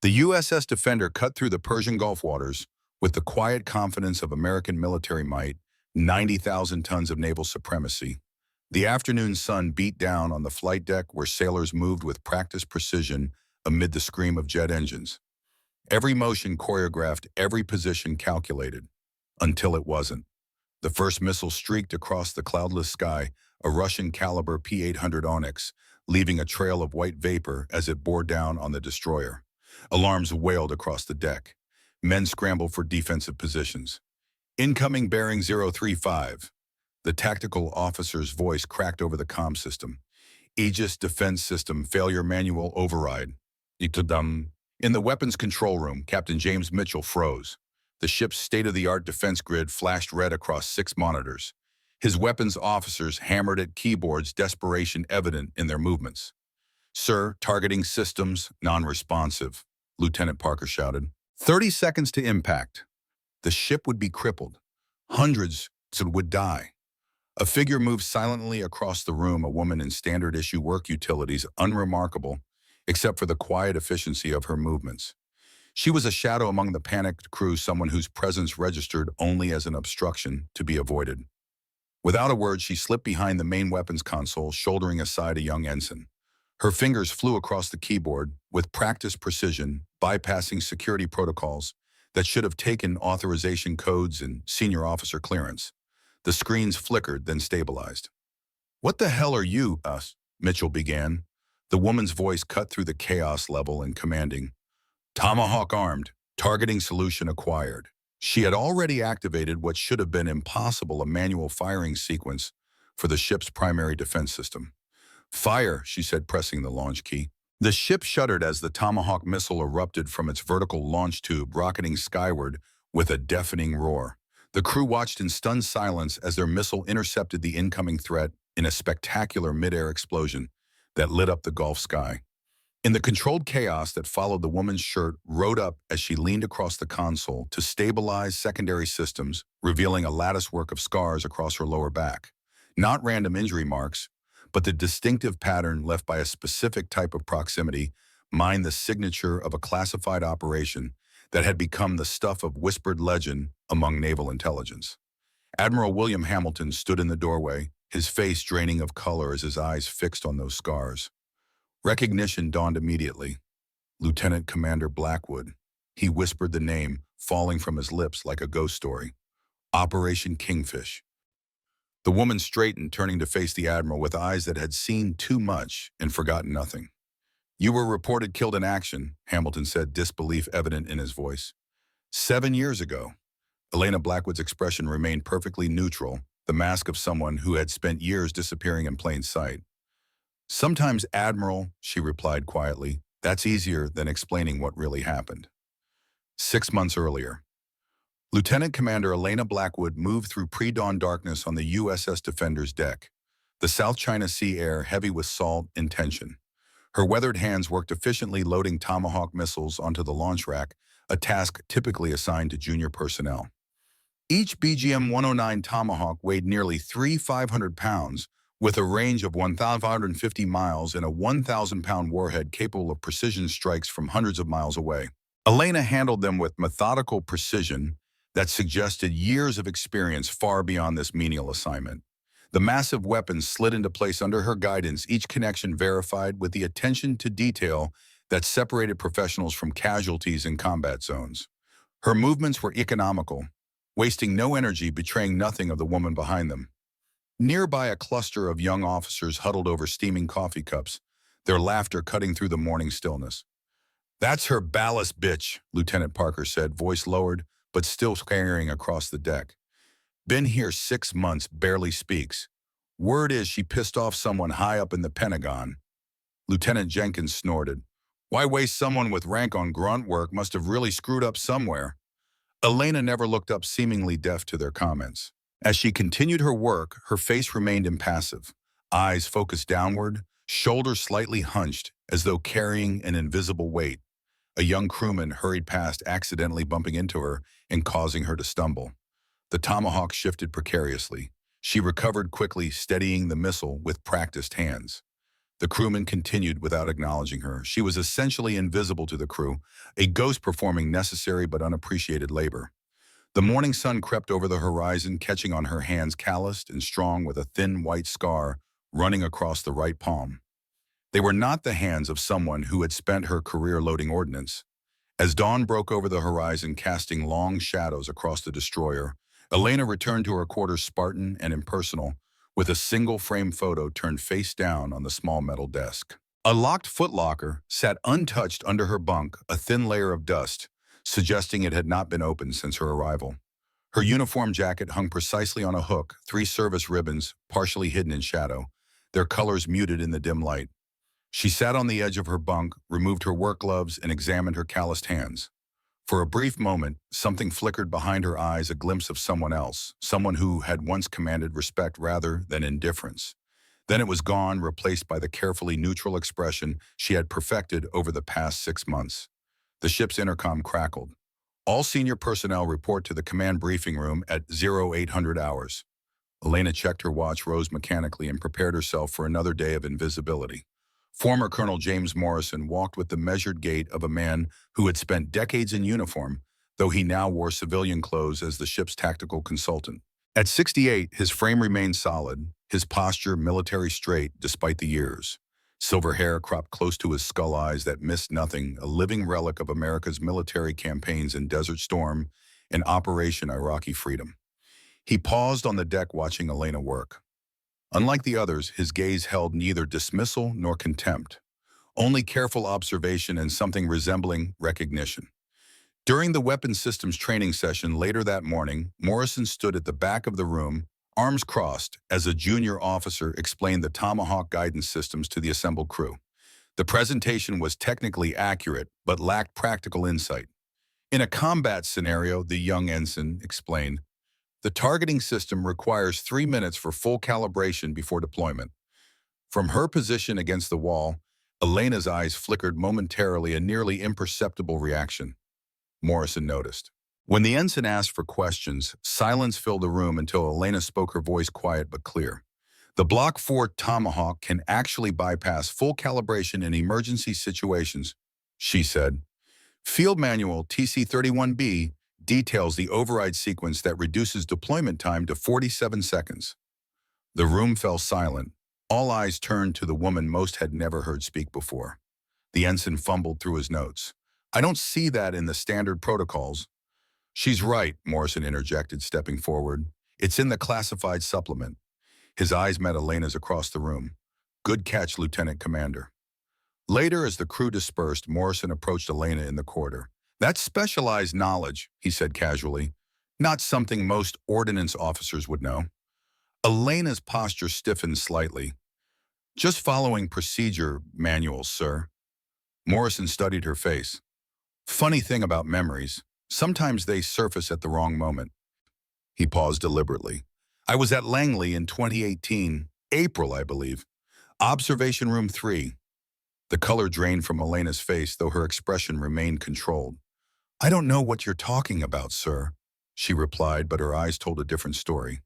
The USS Defender cut through the Persian Gulf waters with the quiet confidence of American military might, 90,000 tons of naval supremacy. The afternoon sun beat down on the flight deck where sailors moved with practiced precision amid the scream of jet engines. Every motion choreographed, every position calculated, until it wasn't. The first missile streaked across the cloudless sky, a Russian-caliber P-800 Onyx, leaving a trail of white vapor as it bore down on the destroyer. Alarms wailed across the deck. Men scrambled for defensive positions. Incoming bearing 035. The tactical officer's voice cracked over the comm system. Aegis Defense System Failure Manual Override. Itadum. In the weapons control room, Captain James Mitchell froze. The ship's state-of-the-art defense grid flashed red across 6 monitors. His weapons officers hammered at keyboards, desperation evident in their movements. "Sir, targeting systems, non-responsive," Lieutenant Parker shouted. 30 seconds to impact. The ship would be crippled. Hundreds would die. A figure moved silently across the room, a woman in standard-issue work utilities, unremarkable, except for the quiet efficiency of her movements. She was a shadow among the panicked crew, someone whose presence registered only as an obstruction to be avoided. Without a word, she slipped behind the main weapons console, shouldering aside a young ensign. Her fingers flew across the keyboard with practiced precision, bypassing security protocols that should have taken authorization codes and senior officer clearance. The screens flickered, then stabilized. "What the hell are you, us?" Mitchell began. The woman's voice cut through the chaos level and commanding. "Tomahawk armed, targeting solution acquired." She had already activated what should have been impossible, a manual firing sequence for the ship's primary defense system. "Fire," she said, pressing the launch key. The ship shuddered as the Tomahawk missile erupted from its vertical launch tube, rocketing skyward with a deafening roar. The crew watched in stunned silence as their missile intercepted the incoming threat in a spectacular mid-air explosion that lit up the Gulf sky. In the controlled chaos that followed, the woman's shirt rode up as she leaned across the console to stabilize secondary systems, revealing a latticework of scars across her lower back. Not random injury marks, but the distinctive pattern left by a specific type of proximity, mined the signature of a classified operation that had become the stuff of whispered legend among naval intelligence. Admiral William Hamilton stood in the doorway, his face draining of color as his eyes fixed on those scars. Recognition dawned immediately. Lieutenant Commander Blackwood. He whispered the name, falling from his lips like a ghost story. Operation Kingfish. The woman straightened, turning to face the Admiral with eyes that had seen too much and forgotten nothing. "You were reported killed in action," Hamilton said, disbelief evident in his voice. 7 years ago." Elena Blackwood's expression remained perfectly neutral, the mask of someone who had spent years disappearing in plain sight. "Sometimes, Admiral," she replied quietly, "that's easier than explaining what really happened." 6 months earlier. Lieutenant Commander Elena Blackwood moved through pre-dawn darkness on the USS Defender's deck, the South China Sea air heavy with salt and tension. Her weathered hands worked efficiently loading Tomahawk missiles onto the launch rack, a task typically assigned to junior personnel. Each BGM-109 Tomahawk weighed nearly 3,500 pounds, with a range of 1,550 miles and a 1,000-pound warhead capable of precision strikes from hundreds of miles away. Elena handled them with methodical precision that suggested years of experience far beyond this menial assignment. The massive weapons slid into place under her guidance, each connection verified with the attention to detail that separated professionals from casualties in combat zones. Her movements were economical, wasting no energy, betraying nothing of the woman behind them. Nearby, a cluster of young officers huddled over steaming coffee cups, their laughter cutting through the morning stillness. "That's her ballast, bitch," Lieutenant Parker said, voice lowered, but still carrying across the deck. "Been here 6 months, barely speaks. Word is she pissed off someone high up in the Pentagon." Lieutenant Jenkins snorted. "Why waste someone with rank on grunt work? Must have really screwed up somewhere." Elena never looked up, seemingly deaf to their comments. As she continued her work, her face remained impassive, eyes focused downward, shoulders slightly hunched, as though carrying an invisible weight. A young crewman hurried past, accidentally bumping into her and causing her to stumble. The Tomahawk shifted precariously. She recovered quickly, steadying the missile with practiced hands. The crewman continued without acknowledging her. She was essentially invisible to the crew, a ghost performing necessary but unappreciated labor. The morning sun crept over the horizon, catching on her hands calloused and strong with a thin white scar running across the right palm. They were not the hands of someone who had spent her career loading ordnance. As dawn broke over the horizon, casting long shadows across the destroyer, Elena returned to her quarters Spartan and impersonal, with a single frame photo turned face down on the small metal desk. A locked footlocker sat untouched under her bunk, a thin layer of dust, suggesting it had not been opened since her arrival. Her uniform jacket hung precisely on a hook, three service ribbons partially hidden in shadow, their colors muted in the dim light. She sat on the edge of her bunk, removed her work gloves, and examined her calloused hands. For a brief moment, something flickered behind her eyes, a glimpse of someone else, someone who had once commanded respect rather than indifference. Then it was gone, replaced by the carefully neutral expression she had perfected over the past 6 months. The ship's intercom crackled. All senior personnel report to the command briefing room at 0800 hours. Elena checked her watch, rose mechanically, and prepared herself for another day of invisibility. Former Colonel James Morrison walked with the measured gait of a man who had spent decades in uniform, though he now wore civilian clothes as the ship's tactical consultant. At 68, his frame remained solid, his posture military straight despite the years. Silver hair cropped close to his skull, eyes that missed nothing, a living relic of America's military campaigns in Desert Storm and Operation Iraqi Freedom. He paused on the deck watching Elena work. Unlike the others, his gaze held neither dismissal nor contempt, only careful observation and something resembling recognition. During the weapons systems training session later that morning, Morrison stood at the back of the room, arms crossed, as a junior officer explained the Tomahawk guidance systems to the assembled crew. The presentation was technically accurate, but lacked practical insight. In a combat scenario, the young ensign explained, the targeting system requires 3 minutes for full calibration before deployment. From her position against the wall, Elena's eyes flickered momentarily, a nearly imperceptible reaction. Morrison noticed. When the ensign asked for questions, silence filled the room until Elena spoke, her voice quiet but clear. The Block 4 Tomahawk can actually bypass full calibration in emergency situations, she said. Field Manual TC-31B details the override sequence that reduces deployment time to 47 seconds. The room fell silent. All eyes turned to the woman most had never heard speak before. The ensign fumbled through his notes. I don't see that in the standard protocols. She's right, Morrison interjected, stepping forward. It's in the classified supplement. His eyes met Elena's across the room. Good catch, Lieutenant Commander. Later, as the crew dispersed, Morrison approached Elena in the corridor. That's specialized knowledge, he said casually, not something most ordnance officers would know. Elena's posture stiffened slightly. Just following procedure manuals, sir. Morrison studied her face. Funny thing about memories, sometimes they surface at the wrong moment. He paused deliberately. I was at Langley in 2018, April, I believe. Observation Room 3. The color drained from Elena's face, though her expression remained controlled. I don't know what you're talking about, sir, she replied, but her eyes told a different story.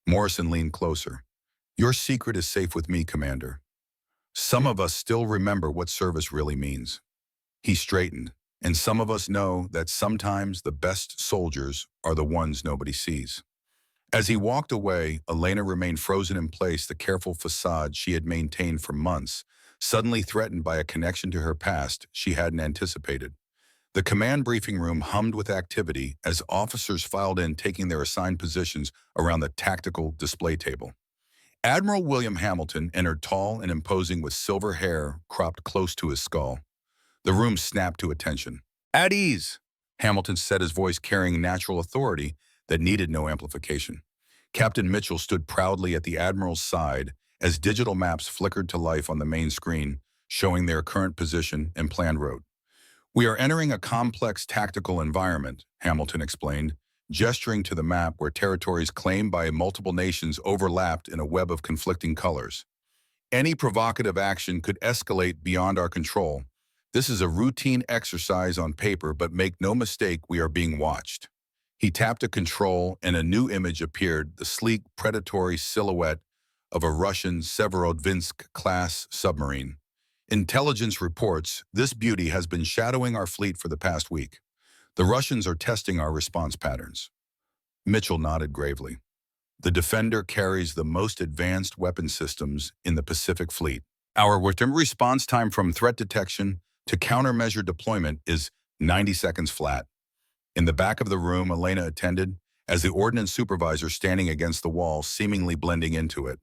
Morrison leaned closer. Your secret is safe with me, Commander. Some of us still remember what service really means. He straightened, and some of us know that sometimes the best soldiers are the ones nobody sees. As he walked away, Elena remained frozen in place, the careful facade she had maintained for months, suddenly threatened by a connection to her past she hadn't anticipated. The command briefing room hummed with activity as officers filed in, taking their assigned positions around the tactical display table. Admiral William Hamilton entered, tall and imposing, with silver hair cropped close to his skull. The room snapped to attention. At ease, Hamilton said, his voice carrying natural authority that needed no amplification. Captain Mitchell stood proudly at the Admiral's side as digital maps flickered to life on the main screen, showing their current position and planned route. We are entering a complex tactical environment, Hamilton explained, gesturing to the map where territories claimed by multiple nations overlapped in a web of conflicting colors. Any provocative action could escalate beyond our control. This is a routine exercise on paper, but make no mistake, we are being watched. He tapped a control and a new image appeared, the sleek, predatory silhouette of a Russian Severodvinsk-class submarine. Intelligence reports this beauty has been shadowing our fleet for the past week. The Russians are testing our response patterns. Mitchell nodded gravely. The Defender carries the most advanced weapon systems in the Pacific Fleet. Our response time from threat detection to countermeasure deployment is 90 seconds flat. In the back of the room, Elena attended as the ordnance supervisor standing against the wall, seemingly blending into it.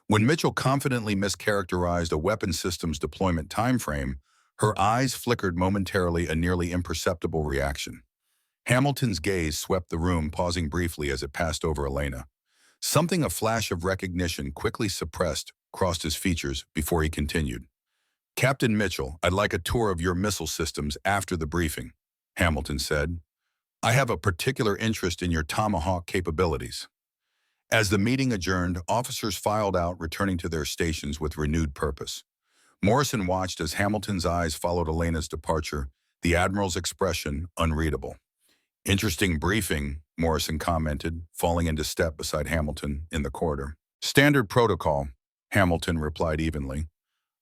When Mitchell confidently mischaracterized a weapon system's deployment timeframe, her eyes flickered momentarily, a nearly imperceptible reaction. Hamilton's gaze swept the room, pausing briefly as it passed over Elena. Something a flash of recognition quickly suppressed crossed his features before he continued. "Captain Mitchell, I'd like a tour of your missile systems after the briefing," Hamilton said. "I have a particular interest in your Tomahawk capabilities." As the meeting adjourned, officers filed out, returning to their stations with renewed purpose. Morrison watched as Hamilton's eyes followed Elena's departure, the Admiral's expression unreadable. "Interesting briefing," Morrison commented, falling into step beside Hamilton in the corridor. "Standard protocol," Hamilton replied evenly.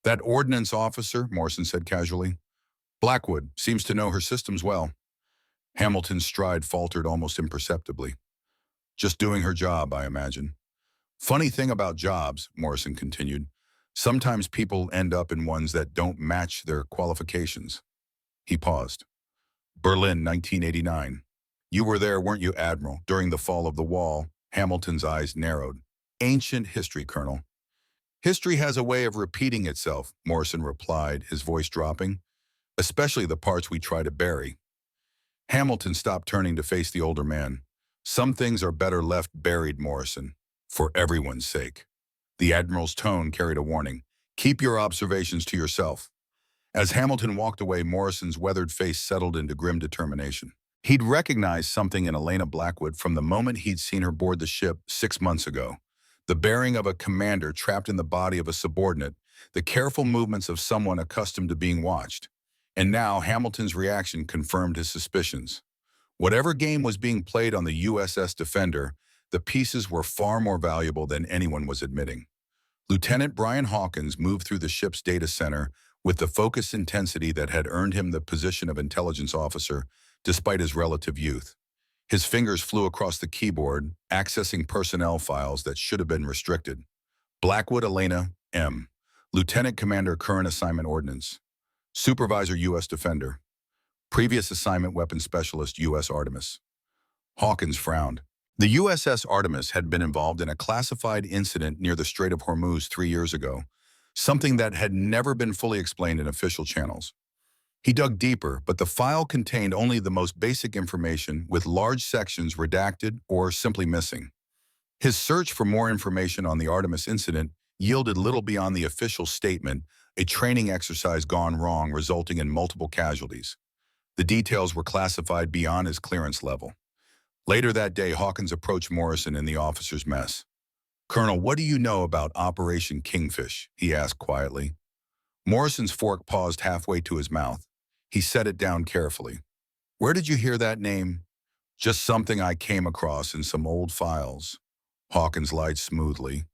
"That ordnance officer," Morrison said casually. "Blackwood seems to know her systems well." Hamilton's stride faltered almost imperceptibly. "Just doing her job, I imagine." "Funny thing about jobs," Morrison continued. "Sometimes people end up in ones that don't match their qualifications." He paused. "Berlin, 1989. You were there, weren't you, Admiral, during the fall of the wall?" Hamilton's eyes narrowed. "Ancient history, Colonel." "History has a way of repeating itself," Morrison replied, his voice dropping. "Especially the parts we try to bury." Hamilton stopped, turning to face the older man. "Some things are better left buried, Morrison, for everyone's sake." The Admiral's tone carried a warning. "Keep your observations to yourself." As Hamilton walked away, Morrison's weathered face settled into grim determination. He'd recognized something in Elena Blackwood from the moment he'd seen her board the ship 6 months ago. The bearing of a commander trapped in the body of a subordinate, the careful movements of someone accustomed to being watched. And now Hamilton's reaction confirmed his suspicions. Whatever game was being played on the USS Defender, the pieces were far more valuable than anyone was admitting. Lieutenant Brian Hawkins moved through the ship's data center with the focused intensity that had earned him the position of intelligence officer, despite his relative youth. His fingers flew across the keyboard, accessing personnel files that should have been restricted. Blackwood Elena M. Lieutenant Commander, current assignment Ordnance. Supervisor U.S. Defender. Previous assignment Weapons Specialist U.S. Artemis. Hawkins frowned. The USS Artemis had been involved in a classified incident near the Strait of Hormuz 3 years ago, something that had never been fully explained in official channels. He dug deeper, but the file contained only the most basic information, with large sections redacted or simply missing. His search for more information on the Artemis incident yielded little beyond the official statement, a training exercise gone wrong resulting in multiple casualties. The details were classified beyond his clearance level. Later that day, Hawkins approached Morrison in the officer's mess. "Colonel, what do you know about Operation Kingfish?" he asked quietly. Morrison's fork paused halfway to his mouth. He set it down carefully. "Where did you hear that name?" "Just something I came across in some old files." Hawkins lied smoothly.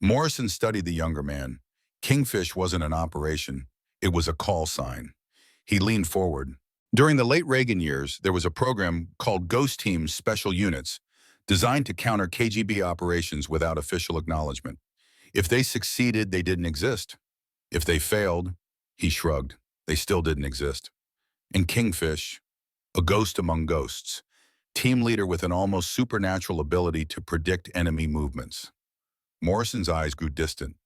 Morrison studied the younger man. Kingfish wasn't an operation. It was a call sign. He leaned forward. During the late Reagan years, there was a program called Ghost Team Special Units, designed to counter KGB operations without official acknowledgement. If they succeeded, they didn't exist. If they failed, he shrugged, they still didn't exist. And Kingfish, a ghost among ghosts, team leader with an almost supernatural ability to predict enemy movements. Morrison's eyes grew distant.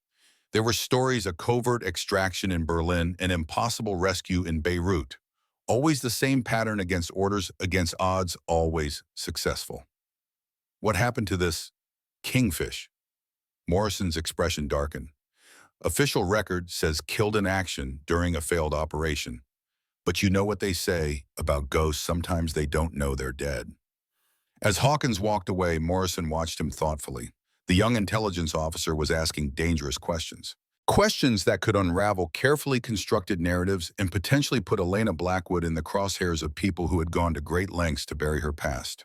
There were stories of covert extraction in Berlin and impossible rescue in Beirut. Always the same pattern, against orders, against odds, always successful. What happened to this Kingfish? Morrison's expression darkened. Official record says killed in action during a failed operation. But you know what they say about ghosts, sometimes they don't know they're dead. As Hawkins walked away, Morrison watched him thoughtfully. The young intelligence officer was asking dangerous questions. Questions that could unravel carefully constructed narratives and potentially put Elena Blackwood in the crosshairs of people who had gone to great lengths to bury her past.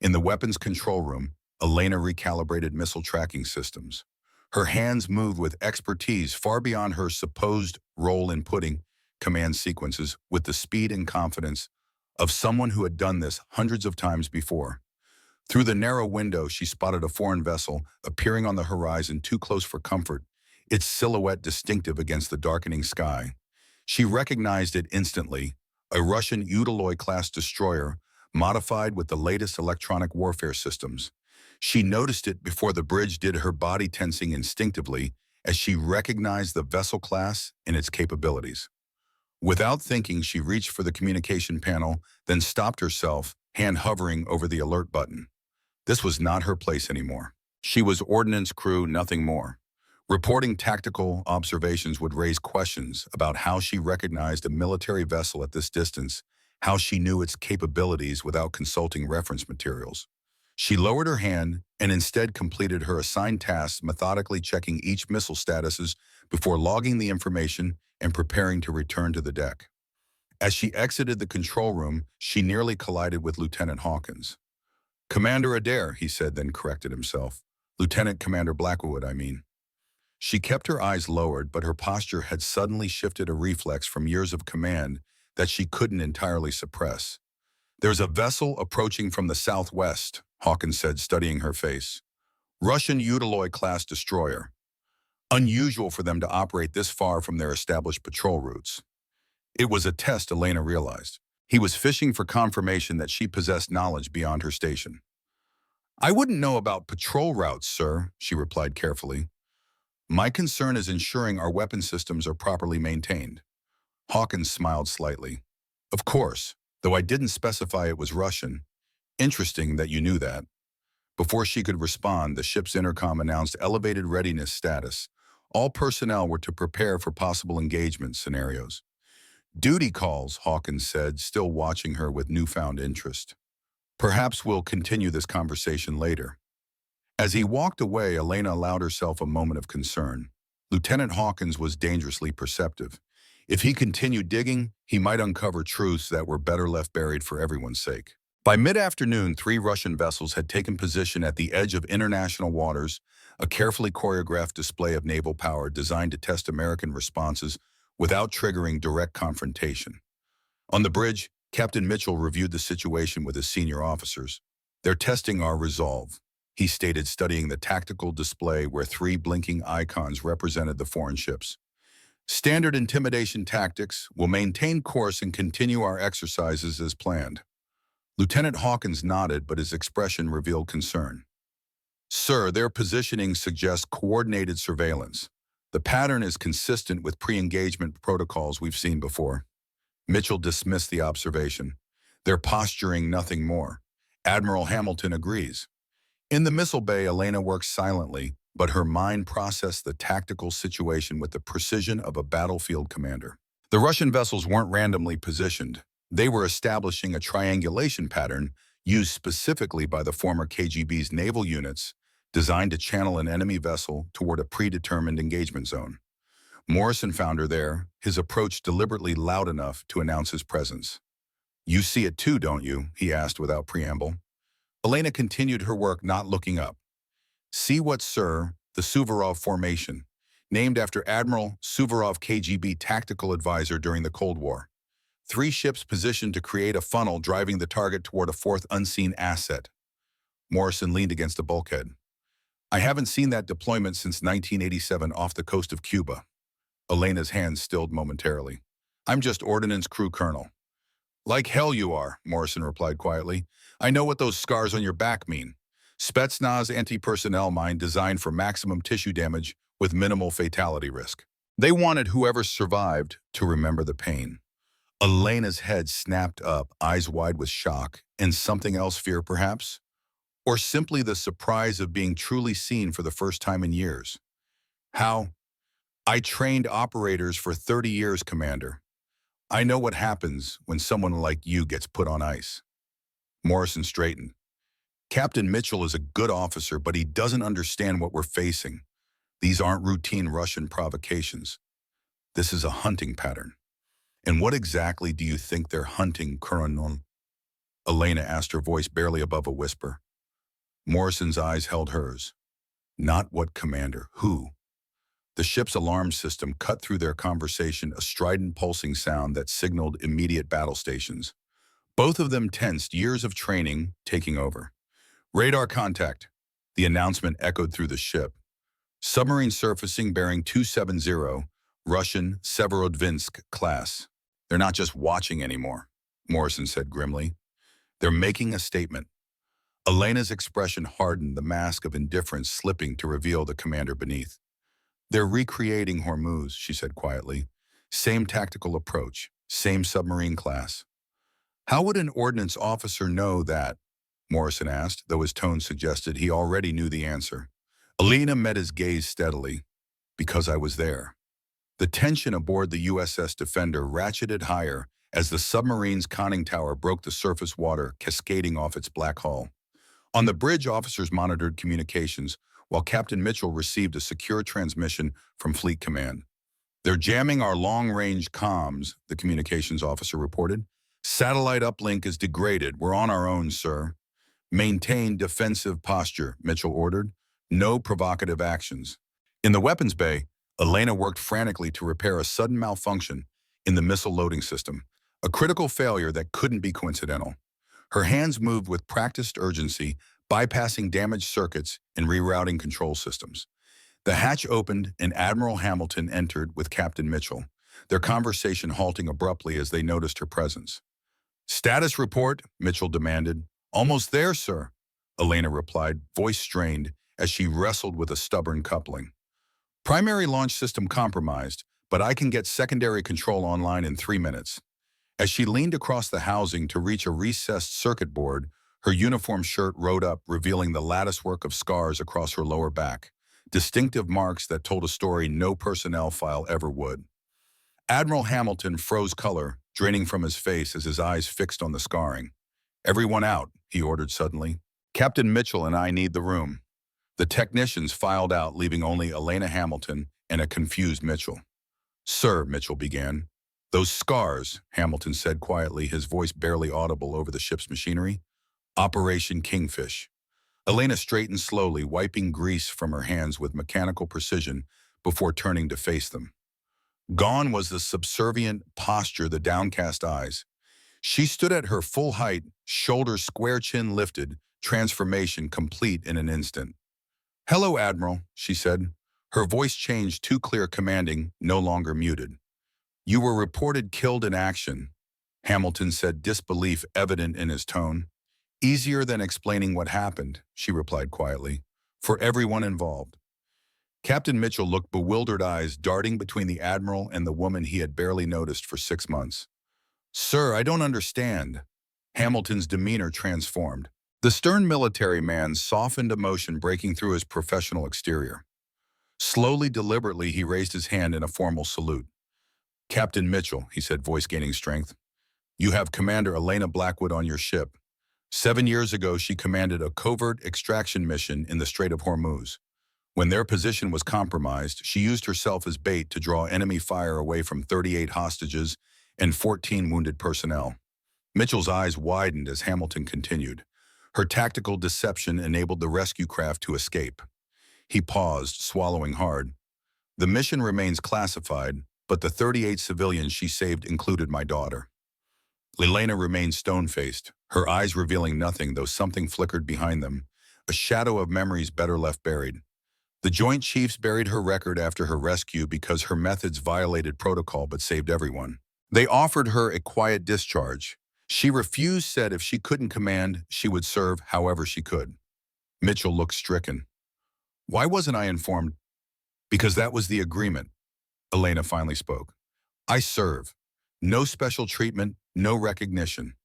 In the weapons control room, Elena recalibrated missile tracking systems. Her hands moved with expertise far beyond her supposed role in putting command sequences with the speed and confidence of someone who had done this hundreds of times before. Through the narrow window, she spotted a foreign vessel appearing on the horizon too close for comfort, its silhouette distinctive against the darkening sky. She recognized it instantly, a Russian Udaloy-class destroyer modified with the latest electronic warfare systems. She noticed it before the bridge did, her body tensing instinctively as she recognized the vessel class and its capabilities. Without thinking, she reached for the communication panel, then stopped herself, hand hovering over the alert button. This was not her place anymore. She was ordnance crew, nothing more. Reporting tactical observations would raise questions about how she recognized a military vessel at this distance, how she knew its capabilities without consulting reference materials. She lowered her hand and instead completed her assigned tasks, methodically checking each missile statuses before logging the information and preparing to return to the deck. As she exited the control room, she nearly collided with Lieutenant Hawkins. "Commander Adair," he said, then corrected himself. "Lieutenant Commander Blackwood, I mean." She kept her eyes lowered, but her posture had suddenly shifted, a reflex from years of command that she couldn't entirely suppress. "There's a vessel approaching from the southwest," Hawkins said, studying her face. "Russian Udaloy-class destroyer. Unusual for them to operate this far from their established patrol routes." It was a test, Elena realized. He was fishing for confirmation that she possessed knowledge beyond her station. "I wouldn't know about patrol routes, sir," she replied carefully. "My concern is ensuring our weapon systems are properly maintained." Hawkins smiled slightly. "Of course, though I didn't specify it was Russian. Interesting that you knew that." Before she could respond, the ship's intercom announced elevated readiness status. All personnel were to prepare for possible engagement scenarios. "Duty calls," Hawkins said, still watching her with newfound interest. "Perhaps we'll continue this conversation later." As he walked away, Elena allowed herself a moment of concern. Lieutenant Hawkins was dangerously perceptive. If he continued digging, he might uncover truths that were better left buried for everyone's sake. By mid-afternoon, 3 Russian vessels had taken position at the edge of international waters, a carefully choreographed display of naval power designed to test American responses without triggering direct confrontation. On the bridge, Captain Mitchell reviewed the situation with his senior officers. "They're testing our resolve," he stated, studying the tactical display where 3 blinking icons represented the foreign ships. "Standard intimidation tactics. Will maintain course and continue our exercises as planned." Lieutenant Hawkins nodded, but his expression revealed concern. "Sir, their positioning suggests coordinated surveillance. The pattern is consistent with pre-engagement protocols we've seen before." Mitchell dismissed the observation. "They're posturing, nothing more." Admiral Hamilton agrees. In the missile bay, Elena worked silently, but her mind processed the tactical situation with the precision of a battlefield commander. The Russian vessels weren't randomly positioned. They were establishing a triangulation pattern used specifically by the former KGB's naval units, designed to channel an enemy vessel toward a predetermined engagement zone. Morrison found her there, his approach deliberately loud enough to announce his presence. "You see it too, don't you?" he asked without preamble. Elena continued her work, not looking up. "See what, sir? The Suvorov Formation, named after Admiral Suvorov, KGB tactical advisor during the Cold War. 3 ships positioned to create a funnel driving the target toward a 4th unseen asset." Morrison leaned against a bulkhead. "I haven't seen that deployment since 1987 off the coast of Cuba." Elena's hands stilled momentarily. "I'm just ordnance crew colonel." "Like hell you are," Morrison replied quietly. "I know what those scars on your back mean. Spetsnaz anti-personnel mine designed for maximum tissue damage with minimal fatality risk. They wanted whoever survived to remember the pain." Elena's head snapped up, eyes wide with shock, and something else, fear perhaps? Or simply the surprise of being truly seen for the first time in years. "How?" "I trained operators for 30 years, Commander. I know what happens when someone like you gets put on ice." Morrison straightened. "Captain Mitchell is a good officer, but he doesn't understand what we're facing. These aren't routine Russian provocations. This is a hunting pattern." "And what exactly do you think they're hunting, Colonel?" Elena asked, her voice barely above a whisper. Morrison's eyes held hers. Not what commander, who? The ship's alarm system cut through their conversation, a strident pulsing sound that signaled immediate battle stations. Both of them tensed, years of training taking over. Radar contact. The announcement echoed through the ship. Submarine surfacing bearing 270, Russian Severodvinsk class. They're not just watching anymore, Morrison said grimly. They're making a statement. Elena's expression hardened, the mask of indifference slipping to reveal the commander beneath. They're recreating Hormuz, she said quietly. Same tactical approach, same submarine class. How would an ordnance officer know that? Morrison asked, though his tone suggested he already knew the answer. Elena met his gaze steadily. Because I was there. The tension aboard the USS Defender ratcheted higher as the submarine's conning tower broke the surface water, cascading off its black hull. On the bridge, officers monitored communications, while Captain Mitchell received a secure transmission from Fleet Command. They're jamming our long-range comms, the communications officer reported. Satellite uplink is degraded. We're on our own, sir. Maintain defensive posture, Mitchell ordered. No provocative actions. In the weapons bay, Elena worked frantically to repair a sudden malfunction in the missile loading system, a critical failure that couldn't be coincidental. Her hands moved with practiced urgency, bypassing damaged circuits and rerouting control systems. The hatch opened and Admiral Hamilton entered with Captain Mitchell, their conversation halting abruptly as they noticed her presence. Status report, Mitchell demanded. Almost there, sir, Elena replied, voice strained as she wrestled with a stubborn coupling. Primary launch system compromised, but I can get secondary control online in 3 minutes. As she leaned across the housing to reach a recessed circuit board, her uniform shirt rode up, revealing the latticework of scars across her lower back, distinctive marks that told a story no personnel file ever would. Admiral Hamilton froze color, draining from his face as his eyes fixed on the scarring. Everyone out, he ordered suddenly. Captain Mitchell and I need the room. The technicians filed out, leaving only Elena Hamilton and a confused Mitchell. Sir, Mitchell began. Those scars, Hamilton said quietly, his voice barely audible over the ship's machinery. Operation Kingfish. Elena straightened slowly, wiping grease from her hands with mechanical precision before turning to face them. Gone was the subservient posture, the downcast eyes. She stood at her full height, shoulders square, chin lifted, transformation complete in an instant. Hello, Admiral, she said. Her voice changed, too clear, commanding, no longer muted. You were reported killed in action, Hamilton said, disbelief evident in his tone. Easier than explaining what happened, she replied quietly, for everyone involved. Captain Mitchell looked, bewildered eyes darting between the Admiral and the woman he had barely noticed for 6 months. Sir, I don't understand. Hamilton's demeanor transformed. The stern military man softened, emotion breaking through his professional exterior. Slowly, deliberately, he raised his hand in a formal salute. Captain Mitchell, he said, voice gaining strength, you have Commander Elena Blackwood on your ship. 7 years ago, she commanded a covert extraction mission in the Strait of Hormuz. When their position was compromised, she used herself as bait to draw enemy fire away from 38 hostages and 14 wounded personnel. Mitchell's eyes widened as Hamilton continued. Her tactical deception enabled the rescue craft to escape. He paused, swallowing hard. The mission remains classified, but the 38 civilians she saved included my daughter. Elena remained stone-faced, her eyes revealing nothing, though something flickered behind them, a shadow of memories better left buried. The Joint Chiefs buried her record after her rescue because her methods violated protocol but saved everyone. They offered her a quiet discharge. She refused, said if she couldn't command, she would serve however she could. Mitchell looked stricken. Why wasn't I informed? Because that was the agreement, Elena finally spoke. I serve. No special treatment, no recognition.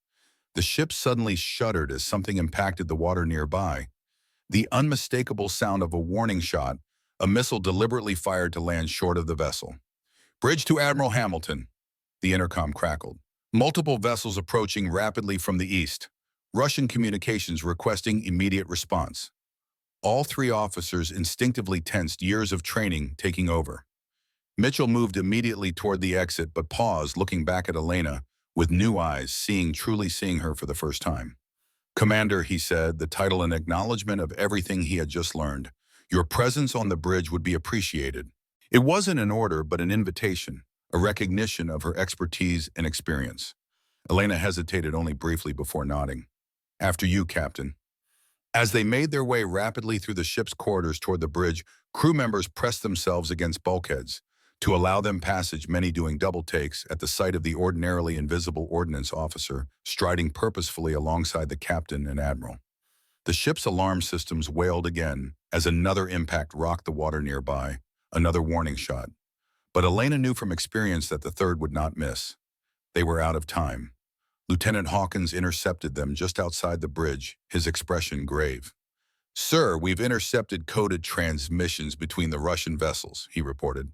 The ship suddenly shuddered as something impacted the water nearby. The unmistakable sound of a warning shot, a missile deliberately fired to land short of the vessel. Bridge to Admiral Hamilton, the intercom crackled. Multiple vessels approaching rapidly from the east. Russian communications requesting immediate response. All 3 officers instinctively tensed, years of training taking over. Mitchell moved immediately toward the exit but paused, looking back at Elena with new eyes, truly seeing her for the first time. Commander, he said, the title an acknowledgement of everything he had just learned. Your presence on the bridge would be appreciated. It wasn't an order, but an invitation, a recognition of her expertise and experience. Elena hesitated only briefly before nodding. After you, Captain. As they made their way rapidly through the ship's corridors toward the bridge, crew members pressed themselves against bulkheads to allow them passage, many doing double takes at the sight of the ordinarily invisible ordnance officer striding purposefully alongside the captain and admiral. The ship's alarm systems wailed again as another impact rocked the water nearby, another warning shot. But Elena knew from experience that the third would not miss. They were out of time. Lieutenant Hawkins intercepted them just outside the bridge, his expression grave. "Sir, we've intercepted coded transmissions between the Russian vessels," he reported.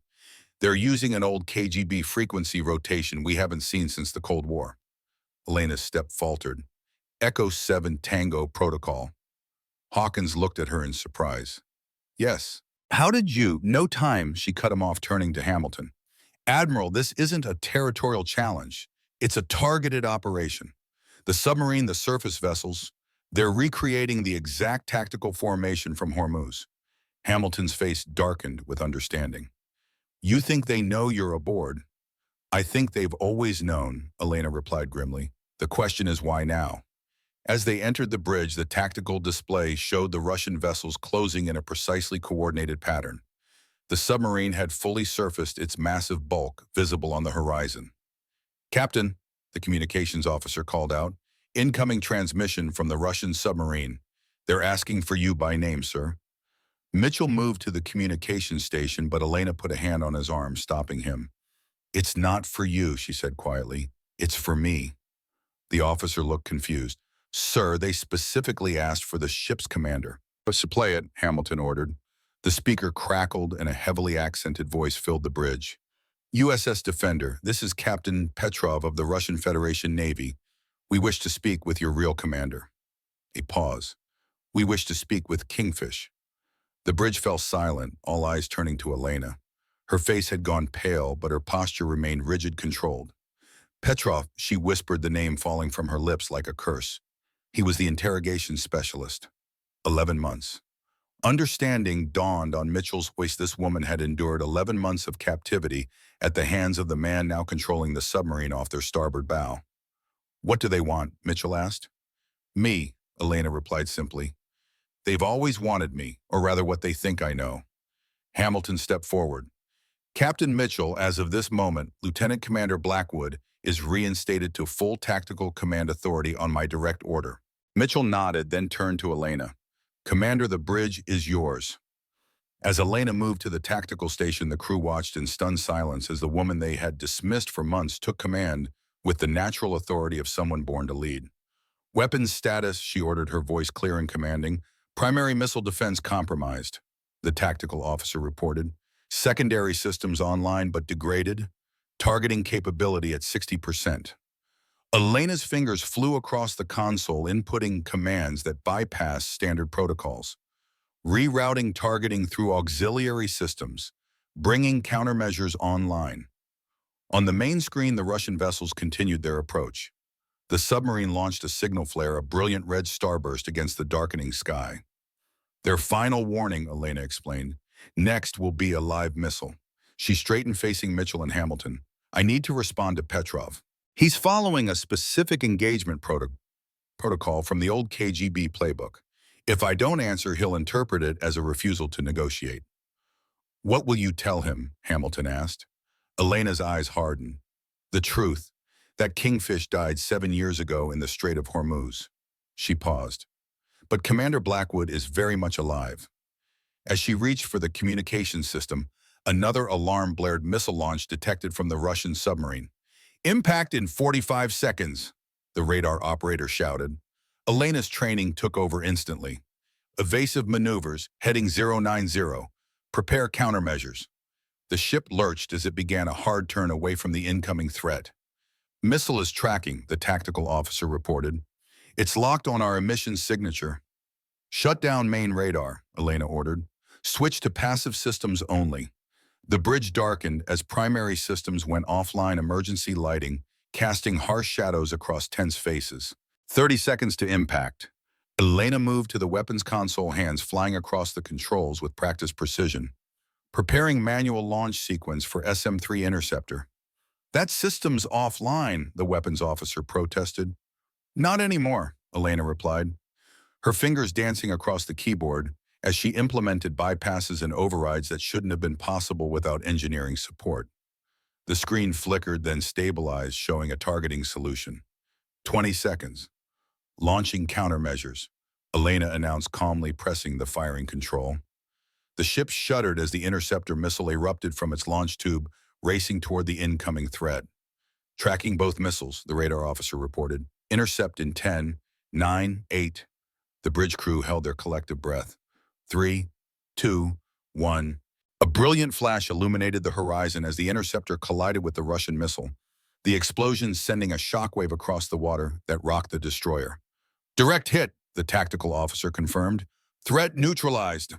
"They're using an old KGB frequency rotation we haven't seen since the Cold War." Elena's step faltered. "Echo 7 Tango Protocol." Hawkins looked at her in surprise. "Yes. How did you—" "No time," she cut him off, turning to Hamilton. "Admiral, this isn't a territorial challenge. It's a targeted operation. The submarine, the surface vessels, they're recreating the exact tactical formation from Hormuz." Hamilton's face darkened with understanding. "You think they know you're aboard?" "I think they've always known," Elena replied grimly. "The question is why now?" As they entered the bridge, the tactical display showed the Russian vessels closing in a precisely coordinated pattern. The submarine had fully surfaced, its massive bulk visible on the horizon. "Captain," the communications officer called out, "incoming transmission from the Russian submarine. They're asking for you by name, sir." Mitchell moved to the communications station, but Elena put a hand on his arm, stopping him. "It's not for you," she said quietly. "It's for me." The officer looked confused. "Sir, they specifically asked for the ship's commander." "Play it," Hamilton ordered. The speaker crackled and a heavily accented voice filled the bridge. "USS Defender, this is Captain Petrov of the Russian Federation Navy. We wish to speak with your real commander." A pause. "We wish to speak with Kingfish." The bridge fell silent, all eyes turning to Elena. Her face had gone pale, but her posture remained rigid, controlled. "Petrov," she whispered, the name falling from her lips like a curse. "He was the interrogation specialist. 11 months. Understanding dawned on Mitchell's voice. This woman had endured 11 months of captivity at the hands of the man now controlling the submarine off their starboard bow. "What do they want?" Mitchell asked. "Me," Elena replied simply. "They've always wanted me, or rather what they think I know." Hamilton stepped forward. "Captain Mitchell, as of this moment, Lieutenant Commander Blackwood is reinstated to full tactical command authority on my direct order." Mitchell nodded, then turned to Elena. "Commander, the bridge is yours." As Elena moved to the tactical station, the crew watched in stunned silence as the woman they had dismissed for months took command with the natural authority of someone born to lead. "Weapons status," she ordered, her voice clear and commanding. "Primary missile defense compromised," the tactical officer reported. "Secondary systems online but degraded. Targeting capability at 60%. Elena's fingers flew across the console, inputting commands that bypassed standard protocols. Rerouting targeting through auxiliary systems, bringing countermeasures online. On the main screen, the Russian vessels continued their approach. The submarine launched a signal flare, a brilliant red starburst against the darkening sky. "Their final warning," Elena explained. "Next will be a live missile." She straightened, facing Mitchell and Hamilton. "I need to respond to Petrov. He's following a specific engagement protocol from the old KGB playbook. If I don't answer, he'll interpret it as a refusal to negotiate." "What will you tell him?" Hamilton asked. Elena's eyes hardened. "The truth, that Kingfish died 7 years ago in the Strait of Hormuz." She paused. "But Commander Blackwood is very much alive." As she reached for the communication system, another alarm blared. "Missile launch detected from the Russian submarine. Impact in 45 seconds, the radar operator shouted. Elena's training took over instantly. "Evasive maneuvers, heading 090. Prepare countermeasures." The ship lurched as it began a hard turn away from the incoming threat. "Missile is tracking," the tactical officer reported. "It's locked on our emissions signature." "Shut down main radar," Elena ordered. "Switch to passive systems only." The bridge darkened as primary systems went offline, emergency lighting, casting harsh shadows across tense faces. 30 seconds to impact. Elena moved to the weapons console, hands flying across the controls with practiced precision, preparing manual launch sequence for SM-3 Interceptor. That system's offline, the weapons officer protested. Not anymore, Elena replied, her fingers dancing across the keyboard as she implemented bypasses and overrides that shouldn't have been possible without engineering support. The screen flickered, then stabilized, showing a targeting solution. 20 seconds. Launching countermeasures, Elena announced calmly, pressing the firing control. The ship shuddered as the interceptor missile erupted from its launch tube, racing toward the incoming threat. Tracking both missiles, the radar officer reported. Intercept in 10, 9, 8. The bridge crew held their collective breath. 3, 2, 1. A brilliant flash illuminated the horizon as the interceptor collided with the Russian missile, the explosion sending a shockwave across the water that rocked the destroyer. Direct hit, the tactical officer confirmed. Threat neutralized.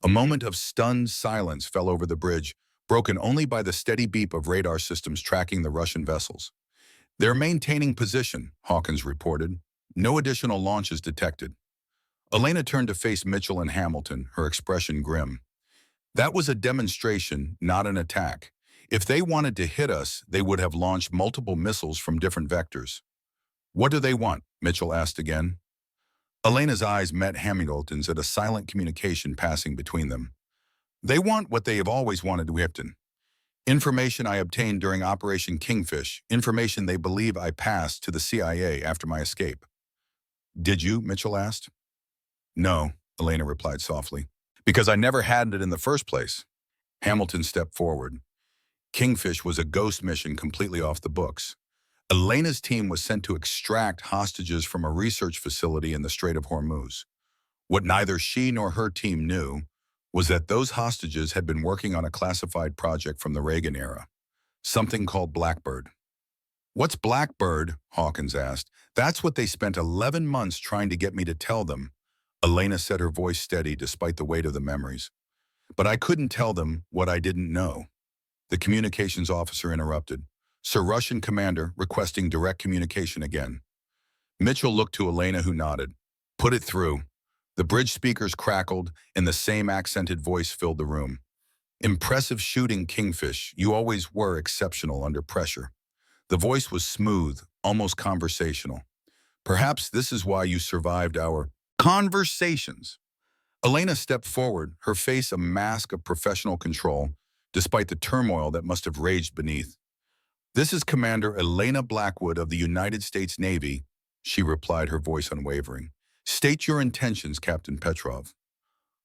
A moment of stunned silence fell over the bridge, broken only by the steady beep of radar systems tracking the Russian vessels. They're maintaining position, Hawkins reported. No additional launches detected. Elena turned to face Mitchell and Hamilton, her expression grim. That was a demonstration, not an attack. If they wanted to hit us, they would have launched multiple missiles from different vectors. What do they want? Mitchell asked again. Elena's eyes met Hamilton's at a silent communication passing between them. They want what they have always wanted, Whipton. Information I obtained during Operation Kingfish, information they believe I passed to the CIA after my escape. Did you? Mitchell asked. No, Elena replied softly. Because I never had it in the first place. Hamilton stepped forward. Kingfish was a ghost mission completely off the books. Elena's team was sent to extract hostages from a research facility in the Strait of Hormuz. What neither she nor her team knew was that those hostages had been working on a classified project from the Reagan era, something called Blackbird. What's Blackbird? Hawkins asked. That's what they spent 11 months trying to get me to tell them. Elena said, her voice steady despite the weight of the memories. But I couldn't tell them what I didn't know. The communications officer interrupted. Sir, Russian commander requesting direct communication again. Mitchell looked to Elena, who nodded. Put it through. The bridge speakers crackled, and the same accented voice filled the room. Impressive shooting, Kingfish. You always were exceptional under pressure. The voice was smooth, almost conversational. Perhaps this is why you survived our conversations. Elena stepped forward, her face a mask of professional control, despite the turmoil that must have raged beneath. This is Commander Elena Blackwood of the United States Navy, she replied, her voice unwavering. State your intentions, Captain Petrov.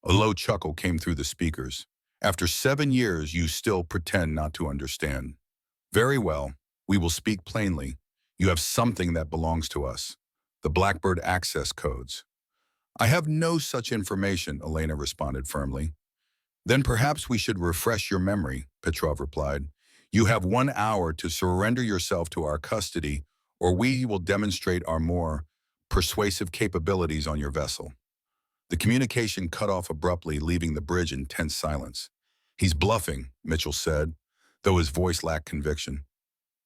A low chuckle came through the speakers. After 7 years, you still pretend not to understand. Very well, we will speak plainly. You have something that belongs to us. The Blackbird access codes. I have no such information, Elena responded firmly. Then perhaps we should refresh your memory, Petrov replied. You have 1 hour to surrender yourself to our custody, or we will demonstrate our more persuasive capabilities on your vessel. The communication cut off abruptly, leaving the bridge in tense silence. He's bluffing, Mitchell said, though his voice lacked conviction.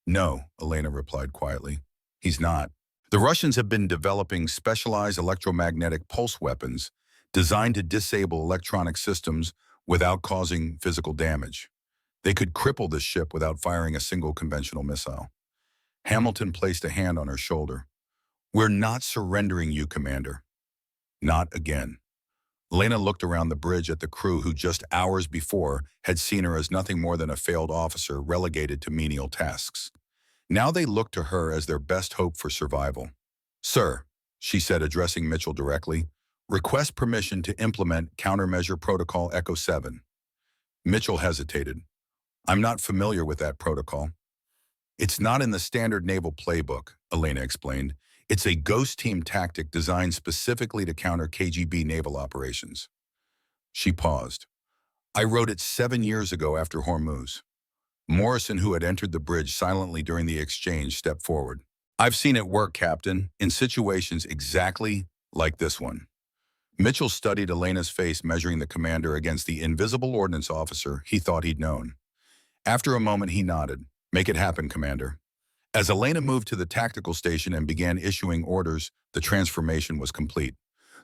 No, Elena replied quietly. He's not. The Russians have been developing specialized electromagnetic pulse weapons designed to disable electronic systems without causing physical damage. They could cripple the ship without firing a single conventional missile. Hamilton placed a hand on her shoulder. We're not surrendering you, Commander. Not again. Elena looked around the bridge at the crew who just hours before had seen her as nothing more than a failed officer relegated to menial tasks. Now they looked to her as their best hope for survival. Sir, she said, addressing Mitchell directly, request permission to implement countermeasure protocol Echo 7. Mitchell hesitated. I'm not familiar with that protocol. It's not in the standard naval playbook, Elena explained. It's a ghost team tactic designed specifically to counter KGB naval operations. She paused. I wrote it 7 years ago after Hormuz. Morrison, who had entered the bridge silently during the exchange, stepped forward. I've seen it work, Captain, in situations exactly like this one. Mitchell studied Elena's face, measuring the commander against the invisible ordnance officer he thought he'd known. After a moment, he nodded. Make it happen, Commander. As Elena moved to the tactical station and began issuing orders, the transformation was complete.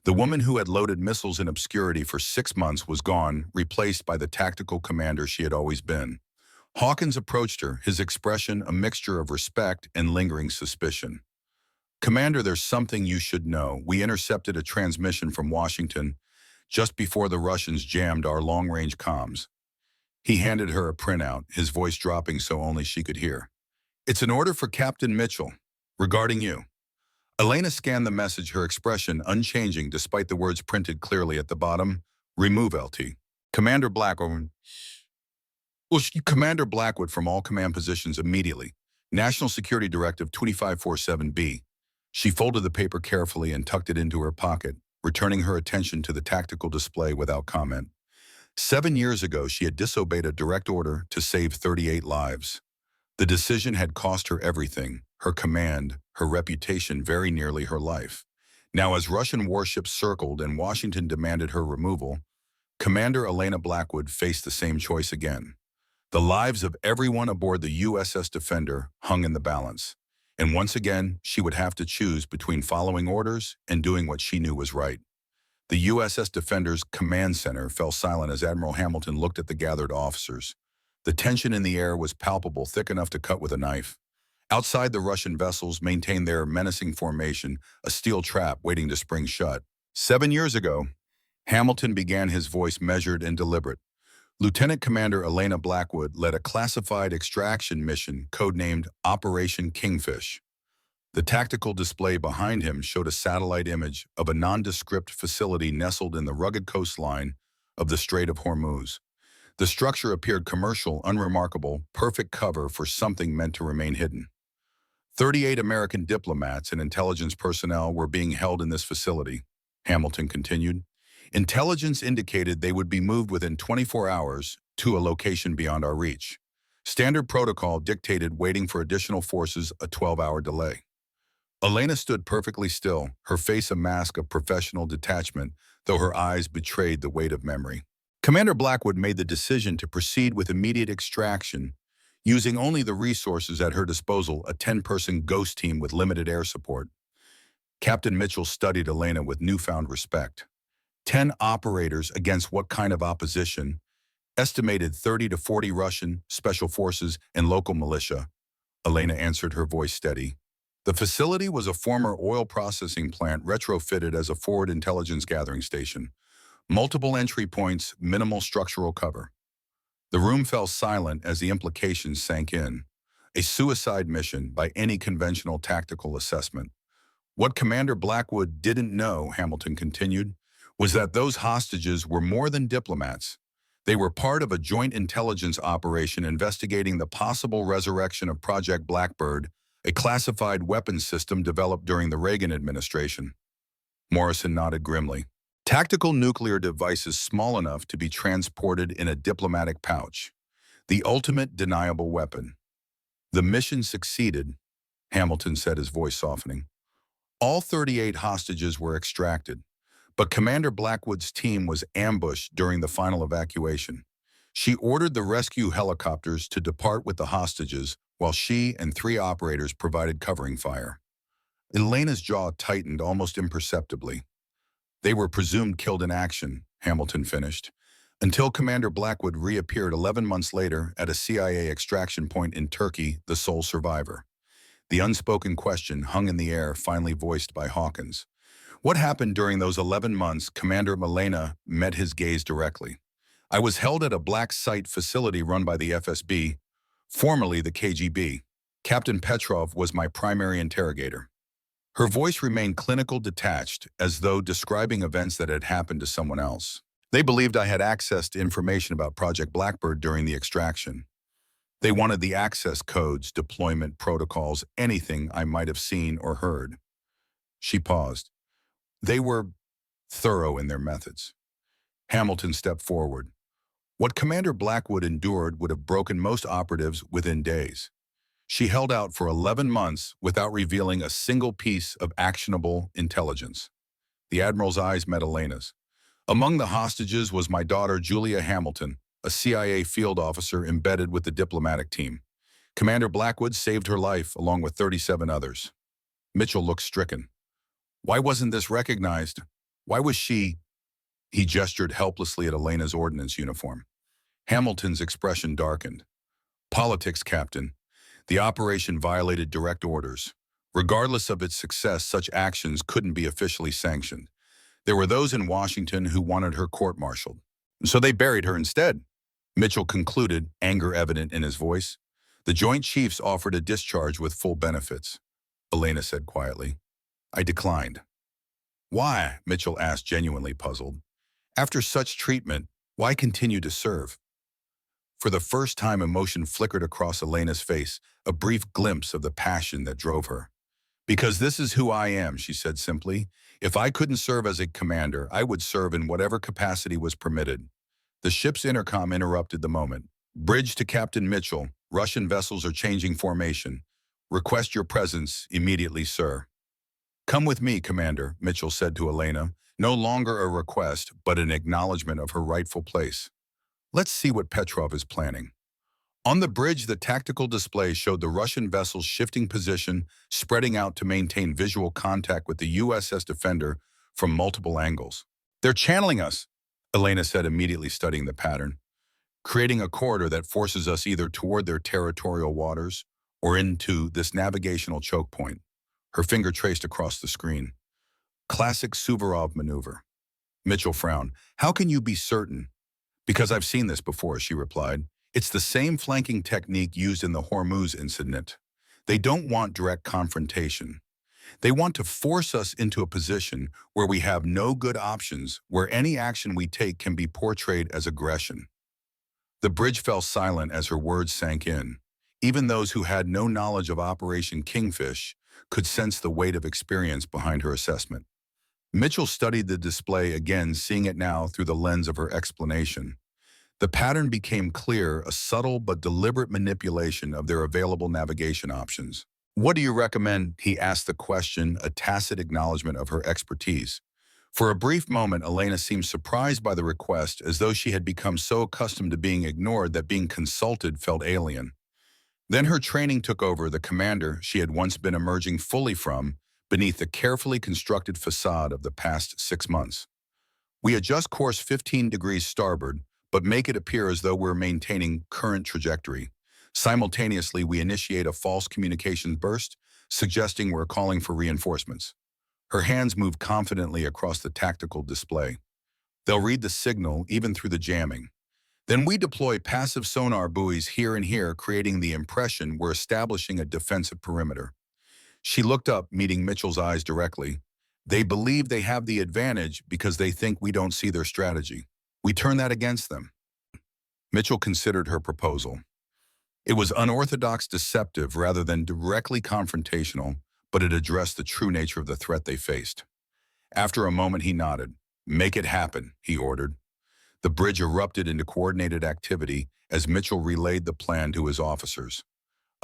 The woman who had loaded missiles in obscurity for 6 months was gone, replaced by the tactical commander she had always been. Hawkins approached her, his expression a mixture of respect and lingering suspicion. "Commander, there's something you should know. We intercepted a transmission from Washington just before the Russians jammed our long-range comms." He handed her a printout, his voice dropping so only she could hear. "It's an order for Captain Mitchell, regarding you." Elena scanned the message, her expression unchanging despite the words printed clearly at the bottom. "Remove LT. Commander Blackwood." Commander Blackwood from all command positions immediately. National Security Directive 2547B. She folded the paper carefully and tucked it into her pocket, returning her attention to the tactical display without comment. 7 years ago, she had disobeyed a direct order to save 38 lives. The decision had cost her everything, her command, her reputation, very nearly her life. Now, as Russian warships circled and Washington demanded her removal, Commander Elena Blackwood faced the same choice again. The lives of everyone aboard the USS Defender hung in the balance. And once again, she would have to choose between following orders and doing what she knew was right. The USS Defender's command center fell silent as Admiral Hamilton looked at the gathered officers. The tension in the air was palpable, thick enough to cut with a knife. Outside, the Russian vessels maintained their menacing formation, a steel trap waiting to spring shut. 7 years ago, Hamilton began, his voice measured and deliberate. Lieutenant Commander Elena Blackwood led a classified extraction mission codenamed Operation Kingfish. The tactical display behind him showed a satellite image of a nondescript facility nestled in the rugged coastline of the Strait of Hormuz. The structure appeared commercial, unremarkable, perfect cover for something meant to remain hidden. 38 American diplomats and intelligence personnel were being held in this facility, Hamilton continued. Intelligence indicated they would be moved within 24 hours to a location beyond our reach. Standard protocol dictated waiting for additional forces a 12-hour delay. Elena stood perfectly still, her face a mask of professional detachment, though her eyes betrayed the weight of memory. Commander Blackwood made the decision to proceed with immediate extraction, using only the resources at her disposal, a 10-person ghost team with limited air support. Captain Mitchell studied Elena with newfound respect. 10 operators against what kind of opposition? Estimated 30 to 40 Russian, special forces, and local militia. Elena answered, her voice steady. The facility was a former oil processing plant retrofitted as a forward intelligence gathering station. Multiple entry points, minimal structural cover. The room fell silent as the implications sank in. A suicide mission by any conventional tactical assessment. What Commander Blackwood didn't know, Hamilton continued, was that those hostages were more than diplomats. They were part of a joint intelligence operation investigating the possible resurrection of Project Blackbird, a classified weapons system developed during the Reagan administration. Morrison nodded grimly. Tactical nuclear devices small enough to be transported in a diplomatic pouch. The ultimate deniable weapon. The mission succeeded, Hamilton said, his voice softening. All 38 hostages were extracted. But Commander Blackwood's team was ambushed during the final evacuation. She ordered the rescue helicopters to depart with the hostages, while she and 3 operators provided covering fire. Elena's jaw tightened almost imperceptibly. They were presumed killed in action, Hamilton finished, until Commander Blackwood reappeared 11 months later at a CIA extraction point in Turkey, the sole survivor. The unspoken question hung in the air, finally voiced by Hawkins. What happened during those 11 months? Commander Elena met his gaze directly. I was held at a black site facility run by the FSB, formerly the KGB. Captain Petrov was my primary interrogator. Her voice remained clinical, detached, as though describing events that had happened to someone else. They believed I had access to information about Project Blackbird during the extraction. They wanted the access codes, deployment protocols, anything I might have seen or heard. She paused. They were thorough in their methods. Hamilton stepped forward. What Commander Blackwood endured would have broken most operatives within days. She held out for 11 months without revealing a single piece of actionable intelligence. The Admiral's eyes met Elena's. Among the hostages was my daughter, Julia Hamilton, a CIA field officer embedded with the diplomatic team. Commander Blackwood saved her life along with 37 others. Mitchell looked stricken. Why wasn't this recognized? Why was she? He gestured helplessly at Elena's ordnance uniform. Hamilton's expression darkened. Politics, Captain. The operation violated direct orders. Regardless of its success, such actions couldn't be officially sanctioned. There were those in Washington who wanted her court-martialed. So they buried her instead. Mitchell concluded, anger evident in his voice. The Joint Chiefs offered a discharge with full benefits. Elena said quietly. I declined. Why? Mitchell asked, genuinely puzzled. After such treatment, why continue to serve? For the first time, emotion flickered across Elena's face, a brief glimpse of the passion that drove her. Because this is who I am, she said simply. If I couldn't serve as a commander, I would serve in whatever capacity was permitted. The ship's intercom interrupted the moment. Bridge to Captain Mitchell. Russian vessels are changing formation. Request your presence immediately, sir. Come with me, Commander, Mitchell said to Elena. No longer a request, but an acknowledgement of her rightful place. Let's see what Petrov is planning. On the bridge, the tactical display showed the Russian vessels shifting position, spreading out to maintain visual contact with the USS Defender from multiple angles. They're channeling us, Elena said, immediately studying the pattern, creating a corridor that forces us either toward their territorial waters or into this navigational choke point. Her finger traced across the screen. Classic Suvorov maneuver. Mitchell frowned. How can you be certain? Because I've seen this before, she replied. It's the same flanking technique used in the Hormuz incident. They don't want direct confrontation. They want to force us into a position where we have no good options, where any action we take can be portrayed as aggression. The bridge fell silent as her words sank in. Even those who had no knowledge of Operation Kingfish could sense the weight of experience behind her assessment. Mitchell studied the display again, seeing it now through the lens of her explanation. The pattern became clear, a subtle but deliberate manipulation of their available navigation options. What do you recommend? He asked the question, a tacit acknowledgement of her expertise. For a brief moment, Elena seemed surprised by the request, as though she had become so accustomed to being ignored that being consulted felt alien. Then her training took over, the commander she had once been emerging fully from, beneath the carefully constructed facade of the past 6 months. We adjust course 15 degrees starboard, but make it appear as though we're maintaining current trajectory. Simultaneously, we initiate a false communications burst, suggesting we're calling for reinforcements. Her hands move confidently across the tactical display. They'll read the signal even through the jamming. Then we deploy passive sonar buoys here and here, creating the impression we're establishing a defensive perimeter. She looked up, meeting Mitchell's eyes directly. They believe they have the advantage because they think we don't see their strategy. We turn that against them. Mitchell considered her proposal. It was unorthodox, deceptive, rather than directly confrontational, but it addressed the true nature of the threat they faced. After a moment, he nodded. Make it happen, he ordered. The bridge erupted into coordinated activity as Mitchell relayed the plan to his officers.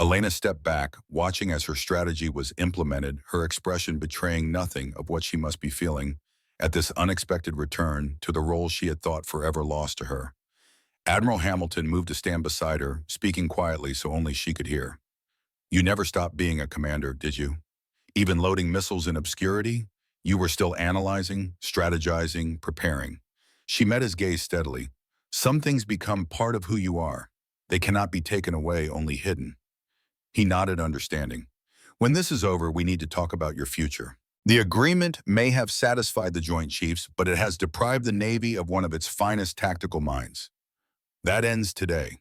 Elena stepped back, watching as her strategy was implemented, her expression betraying nothing of what she must be feeling at this unexpected return to the role she had thought forever lost to her. Admiral Hamilton moved to stand beside her, speaking quietly so only she could hear. You never stopped being a commander, did you? Even loading missiles in obscurity, you were still analyzing, strategizing, preparing. She met his gaze steadily. Some things become part of who you are. They cannot be taken away, only hidden. He nodded, understanding. When this is over, we need to talk about your future. The agreement may have satisfied the Joint Chiefs, but it has deprived the Navy of one of its finest tactical minds. That ends today.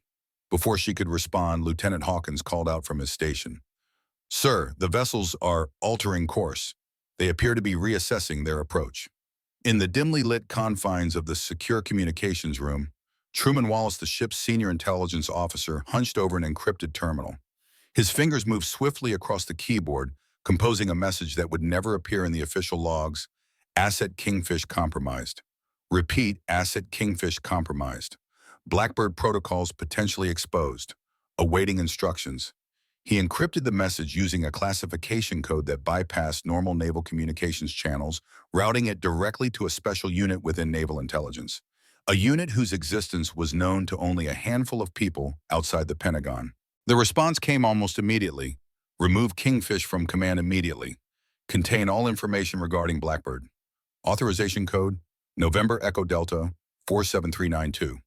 Before she could respond, Lieutenant Hawkins called out from his station. Sir, the vessels are altering course. They appear to be reassessing their approach. In the dimly lit confines of the secure communications room, Truman Wallace, the ship's senior intelligence officer, hunched over an encrypted terminal. His fingers moved swiftly across the keyboard, composing a message that would never appear in the official logs. Asset Kingfish compromised. Repeat, Asset Kingfish compromised. Blackbird protocols potentially exposed. Awaiting instructions. He encrypted the message using a classification code that bypassed normal naval communications channels, routing it directly to a special unit within naval intelligence. A unit whose existence was known to only a handful of people outside the Pentagon. The response came almost immediately. Remove Kingfish from command immediately. Contain all information regarding Blackbird. Authorization code, November Echo Delta 47392.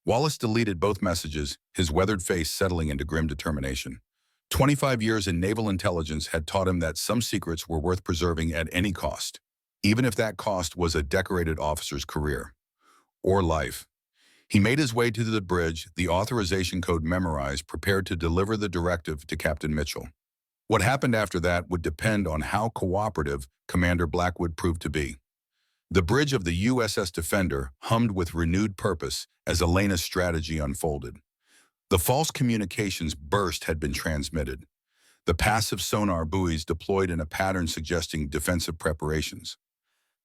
Wallace deleted both messages, his weathered face settling into grim determination. 25 years in naval intelligence had taught him that some secrets were worth preserving at any cost, even if that cost was a decorated officer's career or life. He made his way to the bridge, the authorization code memorized, prepared to deliver the directive to Captain Mitchell. What happened after that would depend on how cooperative Commander Blackwood proved to be. The bridge of the USS Defender hummed with renewed purpose as Elena's strategy unfolded. The false communications burst had been transmitted. The passive sonar buoys deployed in a pattern suggesting defensive preparations.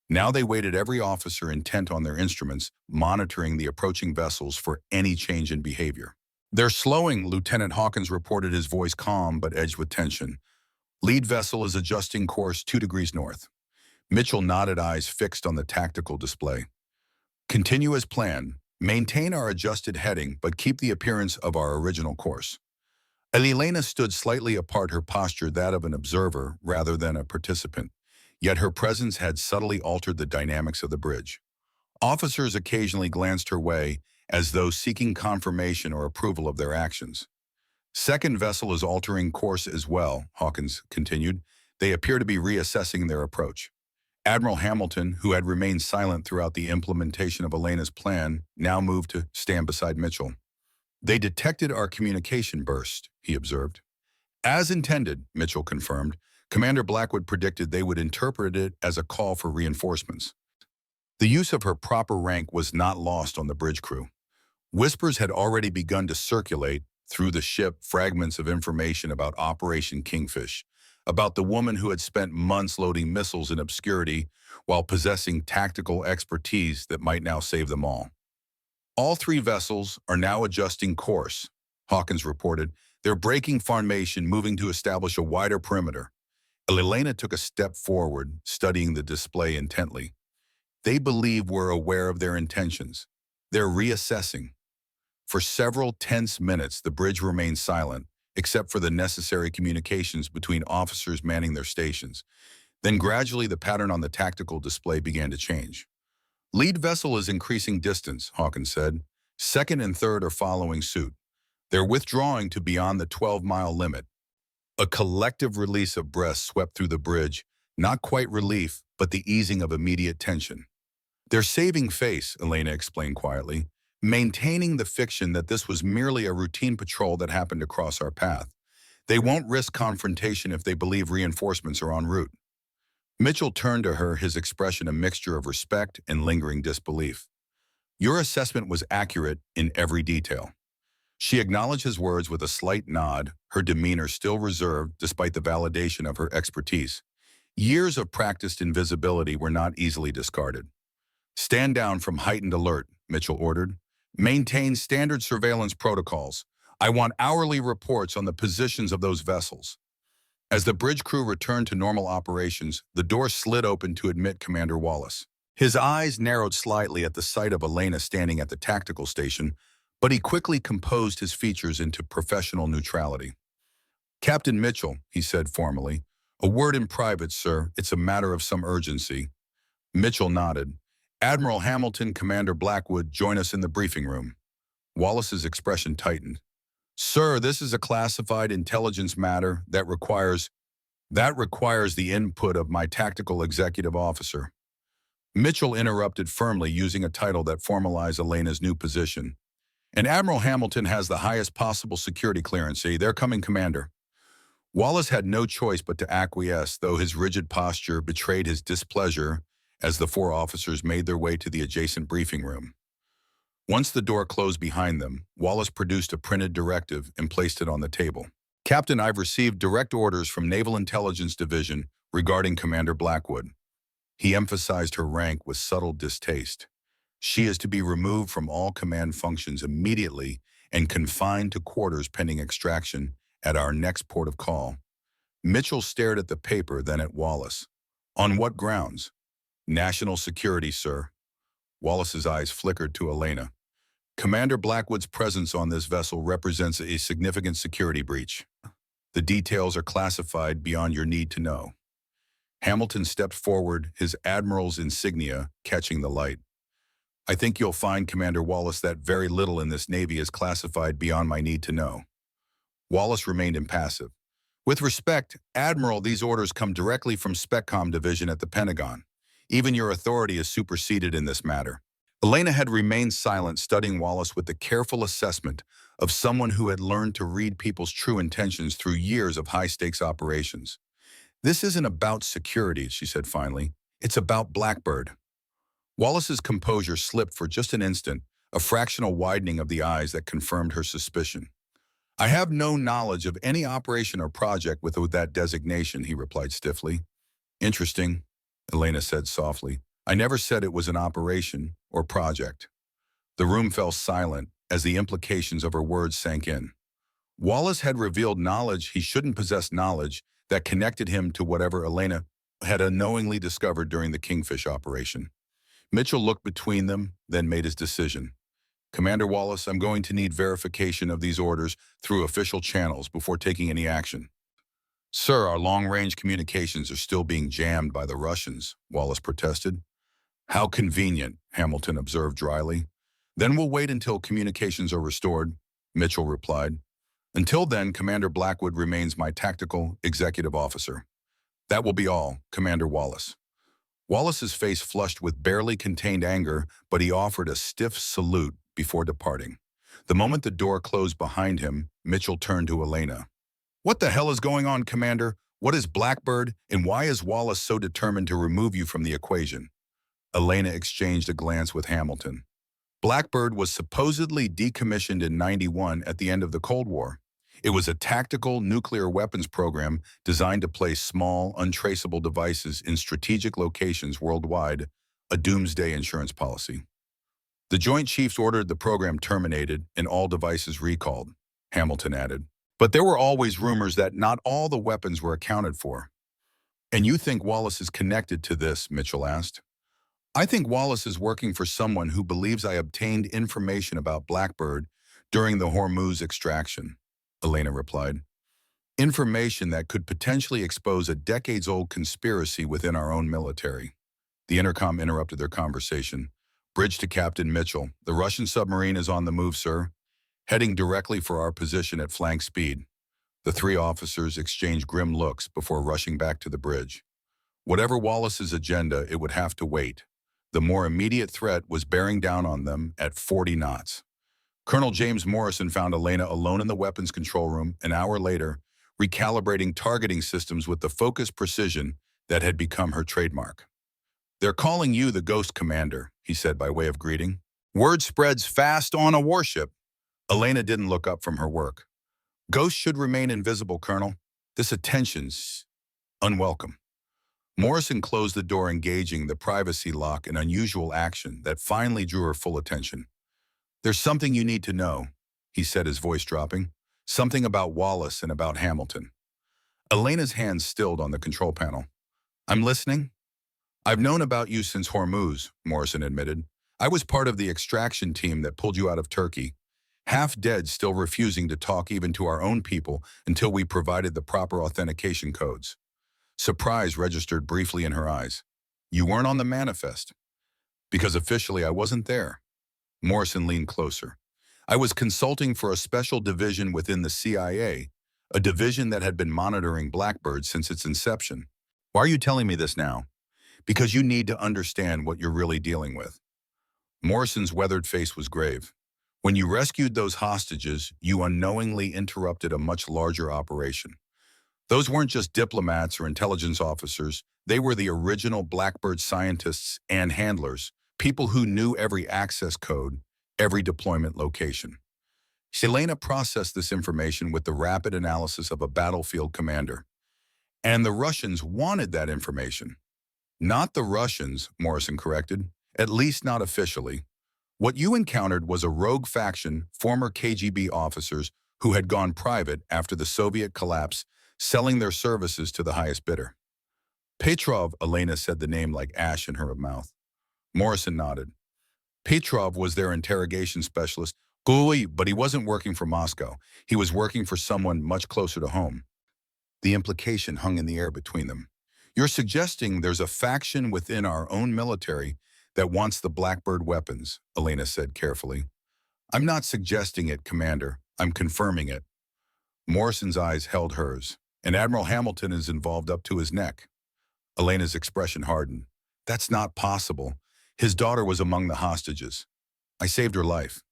Now they waited, every officer intent on their instruments, monitoring the approaching vessels for any change in behavior. "They're slowing," Lieutenant Hawkins reported, his voice calm but edged with tension. "Lead vessel is adjusting course 2 degrees north." Mitchell nodded, eyes fixed on the tactical display. "Continue as planned. Maintain our adjusted heading, but keep the appearance of our original course." Elena stood slightly apart, her posture that of an observer rather than a participant. Yet her presence had subtly altered the dynamics of the bridge. Officers occasionally glanced her way, as though seeking confirmation or approval of their actions. "Second vessel is altering course as well," Hawkins continued. "They appear to be reassessing their approach." Admiral Hamilton, who had remained silent throughout the implementation of Elena's plan, now moved to stand beside Mitchell. "They detected our communication burst," he observed. "As intended," Mitchell confirmed. Commander Blackwood predicted they would interpret it as a call for reinforcements. The use of her proper rank was not lost on the bridge crew. Whispers had already begun to circulate through the ship, fragments of information about Operation Kingfish, about the woman who had spent months loading missiles in obscurity while possessing tactical expertise that might now save them all. "All 3 vessels are now adjusting course," Hawkins reported. "They're breaking formation, moving to establish a wider perimeter." Elena took a step forward, studying the display intently. "They believe we're aware of their intentions. They're reassessing." For several tense minutes, the bridge remained silent, except for the necessary communications between officers manning their stations. Then gradually the pattern on the tactical display began to change. "Lead vessel is increasing distance," Hawkins said. "Second and third are following suit. They're withdrawing to beyond the 12-mile limit." A collective release of breaths swept through the bridge, not quite relief, but the easing of immediate tension. "They're saving face," Elena explained quietly, "maintaining the fiction that this was merely a routine patrol that happened to cross our path. They won't risk confrontation if they believe reinforcements are en route." Mitchell turned to her, his expression a mixture of respect and lingering disbelief. "Your assessment was accurate in every detail." She acknowledged his words with a slight nod, her demeanor still reserved despite the validation of her expertise. Years of practiced invisibility were not easily discarded. "Stand down from heightened alert," Mitchell ordered. "Maintain standard surveillance protocols. I want hourly reports on the positions of those vessels." As the bridge crew returned to normal operations, the door slid open to admit Commander Wallace. His eyes narrowed slightly at the sight of Elena standing at the tactical station, but he quickly composed his features into professional neutrality. "Captain Mitchell," he said formally. "A word in private, sir. It's a matter of some urgency." Mitchell nodded. "Admiral Hamilton, Commander Blackwood, join us in the briefing room." Wallace's expression tightened. "Sir, this is a classified intelligence matter that requires the input of my tactical executive officer." Mitchell interrupted firmly, using a title that formalized Elena's new position. "And Admiral Hamilton has the highest possible security clearance. They're coming, Commander." Wallace had no choice but to acquiesce, though his rigid posture betrayed his displeasure as the 4 officers made their way to the adjacent briefing room. Once the door closed behind them, Wallace produced a printed directive and placed it on the table. "Captain, I've received direct orders from Naval Intelligence Division regarding Commander Blackwood." He emphasized her rank with subtle distaste. "She is to be removed from all command functions immediately and confined to quarters pending extraction at our next port of call." Mitchell stared at the paper, then at Wallace. "On what grounds?" "National security, sir." Wallace's eyes flickered to Elena. "Commander Blackwood's presence on this vessel represents a significant security breach. The details are classified beyond your need to know." Hamilton stepped forward, his Admiral's insignia catching the light. I think you'll find, Commander Wallace, that very little in this Navy is classified beyond my need to know. Wallace remained impassive. With respect, Admiral, these orders come directly from SpecCom Division at the Pentagon. Even your authority is superseded in this matter. Elena had remained silent, studying Wallace with the careful assessment of someone who had learned to read people's true intentions through years of high-stakes operations. This isn't about security, she said finally. It's about Blackbird. Wallace's composure slipped for just an instant, a fractional widening of the eyes that confirmed her suspicion. I have no knowledge of any operation or project with that designation, he replied stiffly. Interesting, Elena said softly. I never said it was an operation or project. The room fell silent as the implications of her words sank in. Wallace had revealed knowledge he shouldn't possess, knowledge that connected him to whatever Elena had unknowingly discovered during the Kingfish operation. Mitchell looked between them, then made his decision. Commander Wallace, I'm going to need verification of these orders through official channels before taking any action. Sir, our long-range communications are still being jammed by the Russians, Wallace protested. How convenient, Hamilton observed dryly. Then we'll wait until communications are restored, Mitchell replied. Until then, Commander Blackwood remains my tactical executive officer. That will be all, Commander Wallace. Wallace's face flushed with barely contained anger, but he offered a stiff salute before departing. The moment the door closed behind him, Mitchell turned to Elena. What the hell is going on, Commander? What is Blackbird, and why is Wallace so determined to remove you from the equation? Elena exchanged a glance with Hamilton. Blackbird was supposedly decommissioned in '91 at the end of the Cold War. It was a tactical nuclear weapons program designed to place small, untraceable devices in strategic locations worldwide, a doomsday insurance policy. The Joint Chiefs ordered the program terminated and all devices recalled, Hamilton added. But there were always rumors that not all the weapons were accounted for. And you think Wallace is connected to this, Mitchell asked. I think Wallace is working for someone who believes I obtained information about Blackbird during the Hormuz extraction, Elena replied. Information that could potentially expose a decades-old conspiracy within our own military. The intercom interrupted their conversation. Bridge to Captain Mitchell. The Russian submarine is on the move, sir. Heading directly for our position at flank speed. The three officers exchanged grim looks before rushing back to the bridge. Whatever Wallace's agenda, it would have to wait. The more immediate threat was bearing down on them at 40 knots. Colonel James Morrison found Elena alone in the weapons control room an hour later, recalibrating targeting systems with the focused precision that had become her trademark. They're calling you the Ghost Commander, he said by way of greeting. Word spreads fast on a warship. Elena didn't look up from her work. Ghosts should remain invisible, Colonel. This attention's unwelcome. Morrison closed the door, engaging the privacy lock, an unusual action that finally drew her full attention. There's something you need to know, he said, his voice dropping. Something about Wallace and about Hamilton. Elena's hands stilled on the control panel. I'm listening. I've known about you since Hormuz, Morrison admitted. I was part of the extraction team that pulled you out of Turkey. Half dead, still refusing to talk even to our own people until we provided the proper authentication codes. Surprise registered briefly in her eyes. You weren't on the manifest. Because officially I wasn't there. Morrison leaned closer. I was consulting for a special division within the CIA, a division that had been monitoring Blackbird since its inception. Why are you telling me this now? Because you need to understand what you're really dealing with. Morrison's weathered face was grave. When you rescued those hostages, you unknowingly interrupted a much larger operation. Those weren't just diplomats or intelligence officers. They were the original Blackbird scientists and handlers, people who knew every access code, every deployment location. Elena processed this information with the rapid analysis of a battlefield commander. And the Russians wanted that information. Not the Russians, Morrison corrected, at least not officially. What you encountered was a rogue faction, former KGB officers who had gone private after the Soviet collapse, selling their services to the highest bidder. Petrov, Elena said the name like ash in her mouth. Morrison nodded. Petrov was their interrogation specialist, but he wasn't working for Moscow. He was working for someone much closer to home. The implication hung in the air between them. You're suggesting there's a faction within our own military that wants the Blackbird weapons, Elena said carefully. I'm not suggesting it, Commander. I'm confirming it. Morrison's eyes held hers, and Admiral Hamilton is involved up to his neck. Elena's expression hardened. That's not possible. His daughter was among the hostages. I saved her life.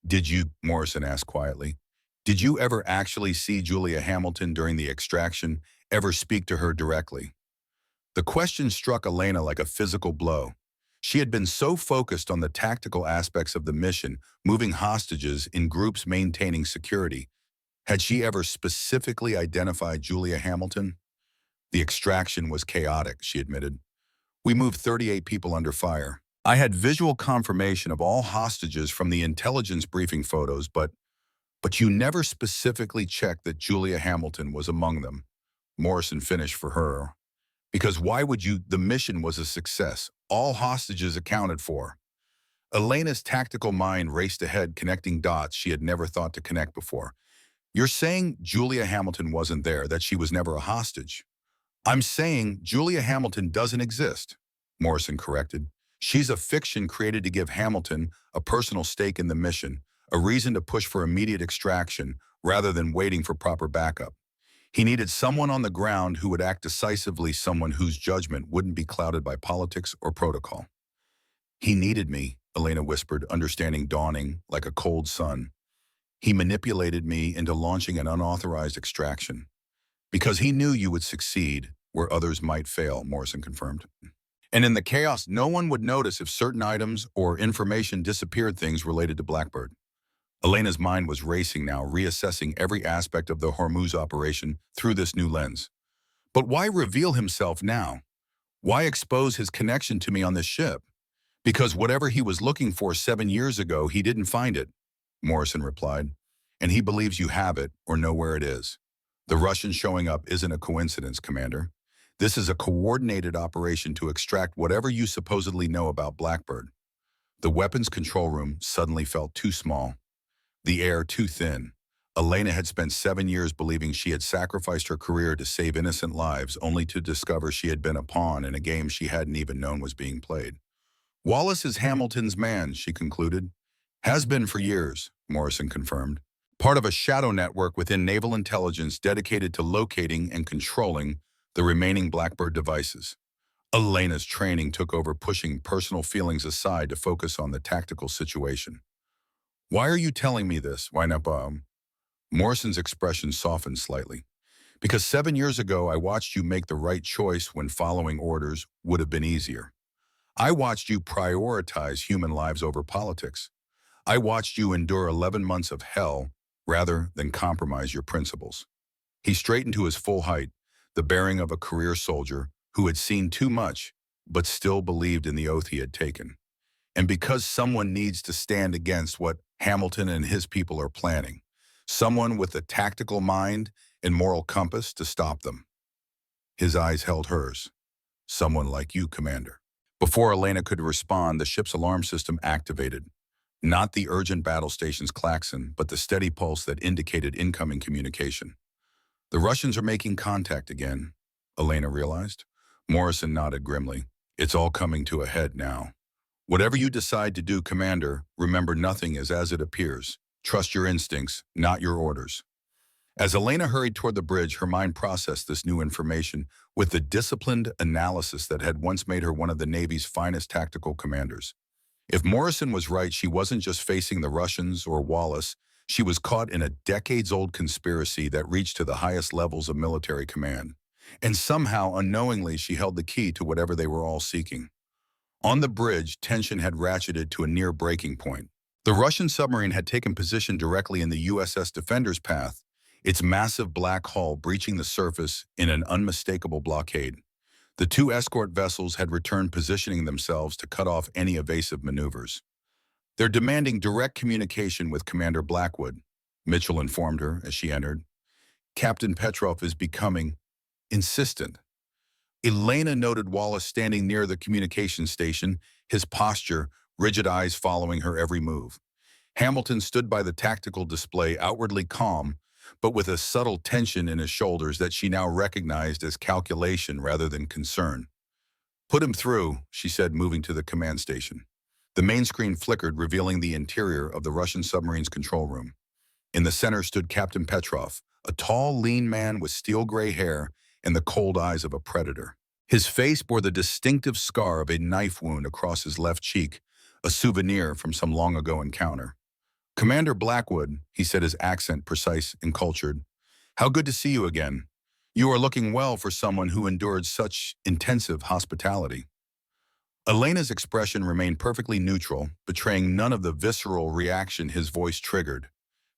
Did you, Morrison asked quietly, did you ever actually see Julia Hamilton during the extraction, ever speak to her directly? The question struck Elena like a physical blow. She had been so focused on the tactical aspects of the mission, moving hostages in groups maintaining security. Had she ever specifically identified Julia Hamilton? The extraction was chaotic, she admitted. We moved 38 people under fire. I had visual confirmation of all hostages from the intelligence briefing photos, but you never specifically checked that Julia Hamilton was among them. Morrison finished for her. Because why would you? The mission was a success. All hostages accounted for. Elena's tactical mind raced ahead, connecting dots she had never thought to connect before. You're saying Julia Hamilton wasn't there, that she was never a hostage. I'm saying Julia Hamilton doesn't exist, Morrison corrected. She's a fiction created to give Hamilton a personal stake in the mission, a reason to push for immediate extraction rather than waiting for proper backup. He needed someone on the ground who would act decisively, someone whose judgment wouldn't be clouded by politics or protocol. He needed me, Elena whispered, understanding dawning like a cold sun. He manipulated me into launching an unauthorized extraction. Because he knew you would succeed where others might fail, Morrison confirmed. And in the chaos, no one would notice if certain items or information disappeared, things related to Blackbird. Elena's mind was racing now, reassessing every aspect of the Hormuz operation through this new lens. But why reveal himself now? Why expose his connection to me on this ship? Because whatever he was looking for 7 years ago, he didn't find it, Morrison replied. And he believes you have it or know where it is. The Russians showing up isn't a coincidence, Commander. This is a coordinated operation to extract whatever you supposedly know about Blackbird. The weapons control room suddenly felt too small. The air too thin. Elena had spent 7 years believing she had sacrificed her career to save innocent lives, only to discover she had been a pawn in a game she hadn't even known was being played. Wallace is Hamilton's man, she concluded. Has been for years, Morrison confirmed. Part of a shadow network within naval intelligence dedicated to locating and controlling the remaining Blackbird devices. Elena's training took over, pushing personal feelings aside to focus on the tactical situation. Why are you telling me this? Why not, Morrison's expression softened slightly. Because 7 years ago, I watched you make the right choice when following orders would have been easier. I watched you prioritize human lives over politics. I watched you endure 11 months of hell rather than compromise your principles. He straightened to his full height, the bearing of a career soldier who had seen too much but still believed in the oath he had taken. And because someone needs to stand against what Hamilton and his people are planning, someone with a tactical mind and moral compass to stop them. His eyes held hers. Someone like you, Commander. Before Elena could respond, the ship's alarm system activated. Not the urgent battle station's klaxon, but the steady pulse that indicated incoming communication. The Russians are making contact again, Elena realized. Morrison nodded grimly. It's all coming to a head now. Whatever you decide to do, Commander, remember nothing is as it appears. Trust your instincts, not your orders. As Elena hurried toward the bridge, her mind processed this new information with the disciplined analysis that had once made her one of the Navy's finest tactical commanders. If Morrison was right, she wasn't just facing the Russians or Wallace. She was caught in a decades-old conspiracy that reached to the highest levels of military command. And somehow, unknowingly, she held the key to whatever they were all seeking. On the bridge, tension had ratcheted to a near breaking point. The Russian submarine had taken position directly in the USS Defender's path, its massive black hull breaching the surface in an unmistakable blockade. The 2 escort vessels had returned, positioning themselves to cut off any evasive maneuvers. They're demanding direct communication with Commander Blackwood, Mitchell informed her as she entered. Captain Petrov is becoming insistent. Elena noted Wallace standing near the communication station, his posture, rigid eyes following her every move. Hamilton stood by the tactical display, outwardly calm, but with a subtle tension in his shoulders that she now recognized as calculation rather than concern. "Put him through," she said, moving to the command station. The main screen flickered, revealing the interior of the Russian submarine's control room. In the center stood Captain Petrov, a tall, lean man with steel-gray hair and the cold eyes of a predator. His face bore the distinctive scar of a knife wound across his left cheek, a souvenir from some long-ago encounter. "Commander Blackwood," he said, his accent precise and cultured. "How good to see you again. You are looking well for someone who endured such intensive hospitality." Elena's expression remained perfectly neutral, betraying none of the visceral reaction his voice triggered.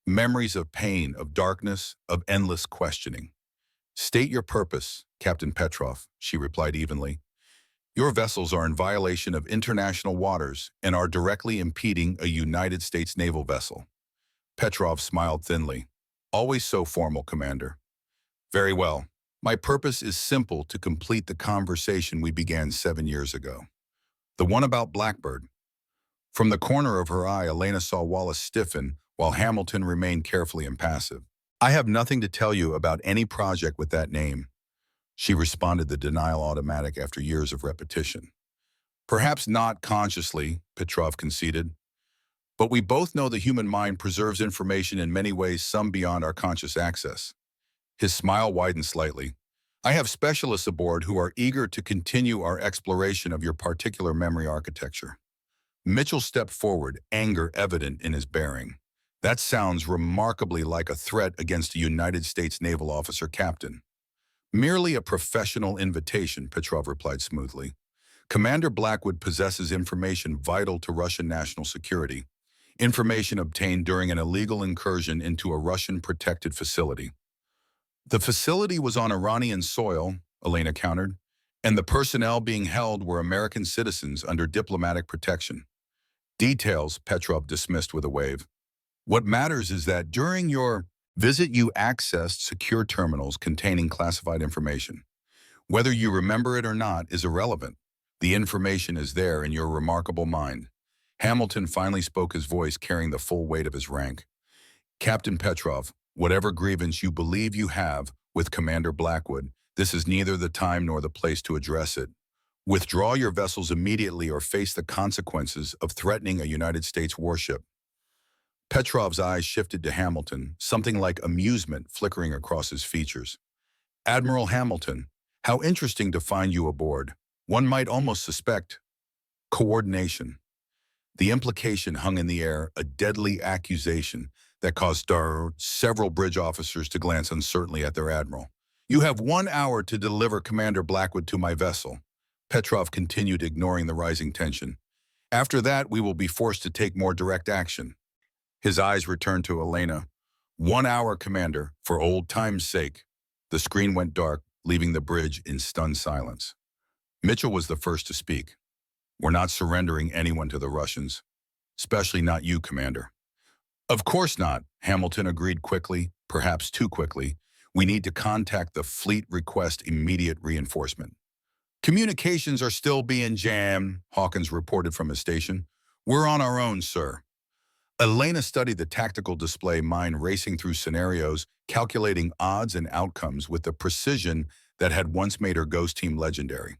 Memories of pain, of darkness, of endless questioning. "State your purpose, Captain Petrov," she replied evenly. "Your vessels are in violation of international waters and are directly impeding a United States naval vessel." Petrov smiled thinly. "Always so formal, Commander." "Very well. My purpose is simple: to complete the conversation we began 7 years ago. The one about Blackbird." From the corner of her eye, Elena saw Wallace stiffen, while Hamilton remained carefully impassive. "I have nothing to tell you about any project with that name," she responded, the denial automatic after years of repetition. "Perhaps not consciously," Petrov conceded. "But we both know the human mind preserves information in many ways, some beyond our conscious access." His smile widened slightly. "I have specialists aboard who are eager to continue our exploration of your particular memory architecture." Mitchell stepped forward, anger evident in his bearing. "That sounds remarkably like a threat against a United States naval officer, Captain." "Merely a professional invitation," Petrov replied smoothly. "Commander Blackwood possesses information vital to Russian national security, information obtained during an illegal incursion into a Russian protected facility." "The facility was on Iranian soil," Elena countered, "and the personnel being held were American citizens under diplomatic protection." "Details," Petrov dismissed with a wave. "What matters is that during your visit you accessed secure terminals containing classified information. Whether you remember it or not is irrelevant. The information is there in your remarkable mind." Hamilton finally spoke, his voice carrying the full weight of his rank. "Captain Petrov, whatever grievance you believe you have with Commander Blackwood, this is neither the time nor the place to address it. Withdraw your vessels immediately or face the consequences of threatening a United States warship." Petrov's eyes shifted to Hamilton, something like amusement flickering across his features. "Admiral Hamilton, how interesting to find you aboard. One might almost suspect coordination." The implication hung in the air, a deadly accusation that caused several bridge officers to glance uncertainly at their admiral. "You have 1 hour to deliver Commander Blackwood to my vessel," Petrov continued, ignoring the rising tension. "After that, we will be forced to take more direct action." His eyes returned to Elena. "1 hour, Commander, for old time's sake." The screen went dark, leaving the bridge in stunned silence. Mitchell was the first to speak. "We're not surrendering anyone to the Russians. Especially not you, Commander." "Of course not," Hamilton agreed quickly, perhaps too quickly. "We need to contact the fleet, request immediate reinforcement." "Communications are still being jammed," Hawkins reported from his station. "We're on our own, sir." Elena studied the tactical display, mind racing through scenarios, calculating odds and outcomes with the precision that had once made her ghost team legendary.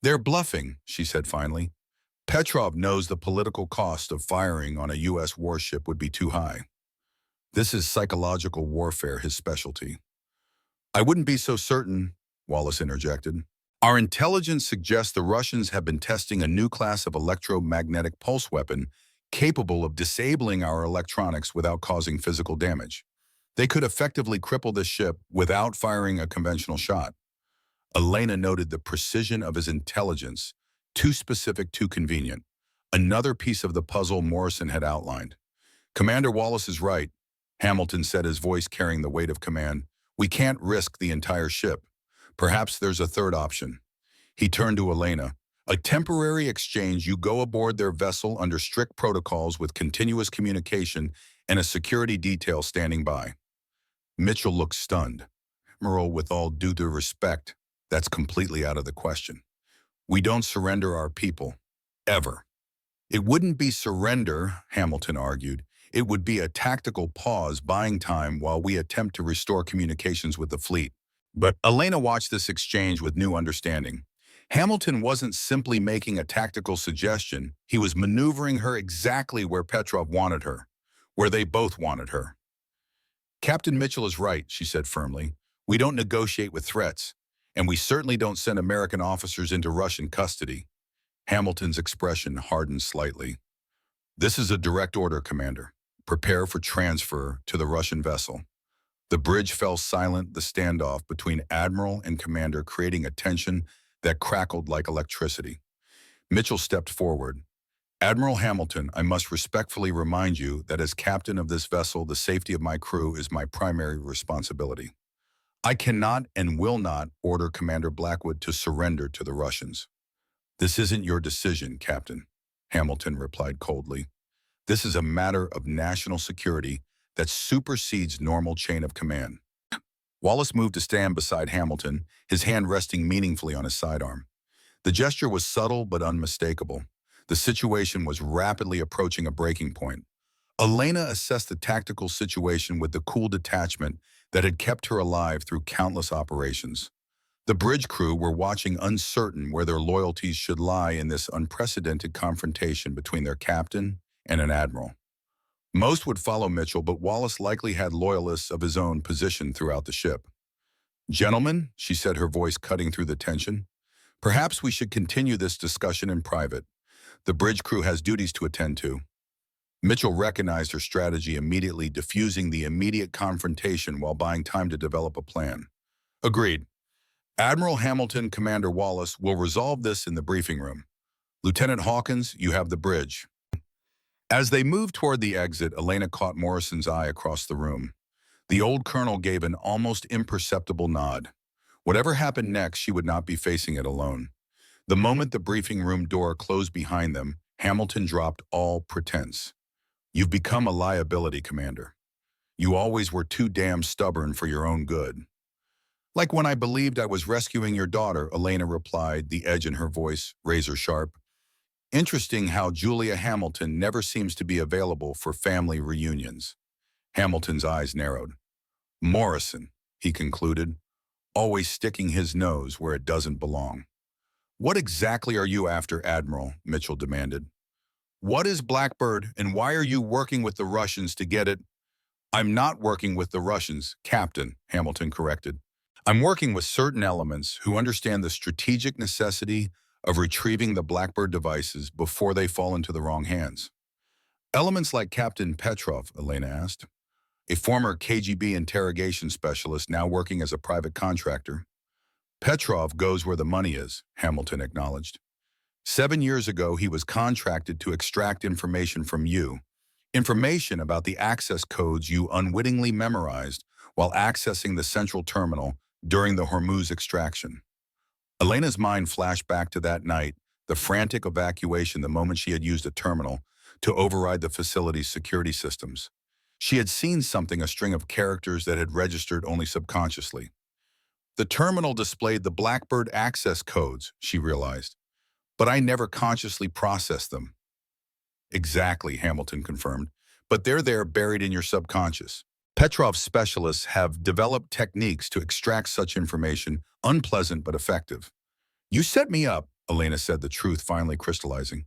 "They're bluffing," she said finally. "Petrov knows the political cost of firing on a U.S. warship would be too high. This is psychological warfare, his specialty." "I wouldn't be so certain," Wallace interjected. "Our intelligence suggests the Russians have been testing a new class of electromagnetic pulse weapon capable of disabling our electronics without causing physical damage. They could effectively cripple this ship without firing a conventional shot." Elena noted the precision of his intelligence, too specific, too convenient. Another piece of the puzzle Morrison had outlined. "Commander Wallace is right," Hamilton said, his voice carrying the weight of command. "We can't risk the entire ship. Perhaps there's a third option." He turned to Elena. "A temporary exchange. You go aboard their vessel under strict protocols with continuous communication and a security detail standing by." Mitchell looked stunned. "Admiral, with all due respect, that's completely out of the question. We don't surrender our people. Ever." "It wouldn't be surrender," Hamilton argued. It would be a tactical pause, buying time while we attempt to restore communications with the fleet. But Elena watched this exchange with new understanding. Hamilton wasn't simply making a tactical suggestion, he was maneuvering her exactly where Petrov wanted her, where they both wanted her. Captain Mitchell is right, she said firmly. We don't negotiate with threats, and we certainly don't send American officers into Russian custody. Hamilton's expression hardened slightly. This is a direct order, Commander. Prepare for transfer to the Russian vessel. The bridge fell silent, the standoff between Admiral and Commander creating a tension that crackled like electricity. Mitchell stepped forward. Admiral Hamilton, I must respectfully remind you that as captain of this vessel, the safety of my crew is my primary responsibility. I cannot and will not order Commander Blackwood to surrender to the Russians. This isn't your decision, Captain, Hamilton replied coldly. This is a matter of national security that supersedes normal chain of command. Wallace moved to stand beside Hamilton, his hand resting meaningfully on his sidearm. The gesture was subtle but unmistakable. The situation was rapidly approaching a breaking point. Elena assessed the tactical situation with the cool detachment that had kept her alive through countless operations. The bridge crew were watching, uncertain where their loyalties should lie in this unprecedented confrontation between their captain and an admiral. Most would follow Mitchell, but Wallace likely had loyalists of his own positioned throughout the ship. Gentlemen, she said, her voice cutting through the tension, perhaps we should continue this discussion in private. The bridge crew has duties to attend to. Mitchell recognized her strategy immediately, diffusing the immediate confrontation while buying time to develop a plan. Agreed. Admiral Hamilton, Commander Wallace will resolve this in the briefing room. Lieutenant Hawkins, you have the bridge. As they moved toward the exit, Elena caught Morrison's eye across the room. The old colonel gave an almost imperceptible nod. Whatever happened next, she would not be facing it alone. The moment the briefing room door closed behind them, Hamilton dropped all pretense. You've become a liability, Commander. You always were too damn stubborn for your own good. Like when I believed I was rescuing your daughter, Elena replied, the edge in her voice razor sharp. Interesting how Julia Hamilton never seems to be available for family reunions. Hamilton's eyes narrowed. Morrison, he concluded, always sticking his nose where it doesn't belong. What exactly are you after, Admiral? Mitchell demanded. What is Blackbird, and why are you working with the Russians to get it? I'm not working with the Russians, Captain, Hamilton corrected. I'm working with certain elements who understand the strategic necessity of retrieving the Blackbird devices before they fall into the wrong hands. Elements like Captain Petrov, Elena asked, a former KGB interrogation specialist now working as a private contractor. Petrov goes where the money is, Hamilton acknowledged. 7 years ago, he was contracted to extract information from you, information about the access codes you unwittingly memorized while accessing the central terminal during the Hormuz extraction. Elena's mind flashed back to that night, the frantic evacuation the moment she had used a terminal to override the facility's security systems. She had seen something, a string of characters that had registered only subconsciously. The terminal displayed the Blackbird access codes, she realized, but I never consciously processed them. Exactly, Hamilton confirmed, but they're there buried in your subconscious. Petrov's specialists have developed techniques to extract such information, unpleasant but effective. You set me up, Elena said, the truth finally crystallizing.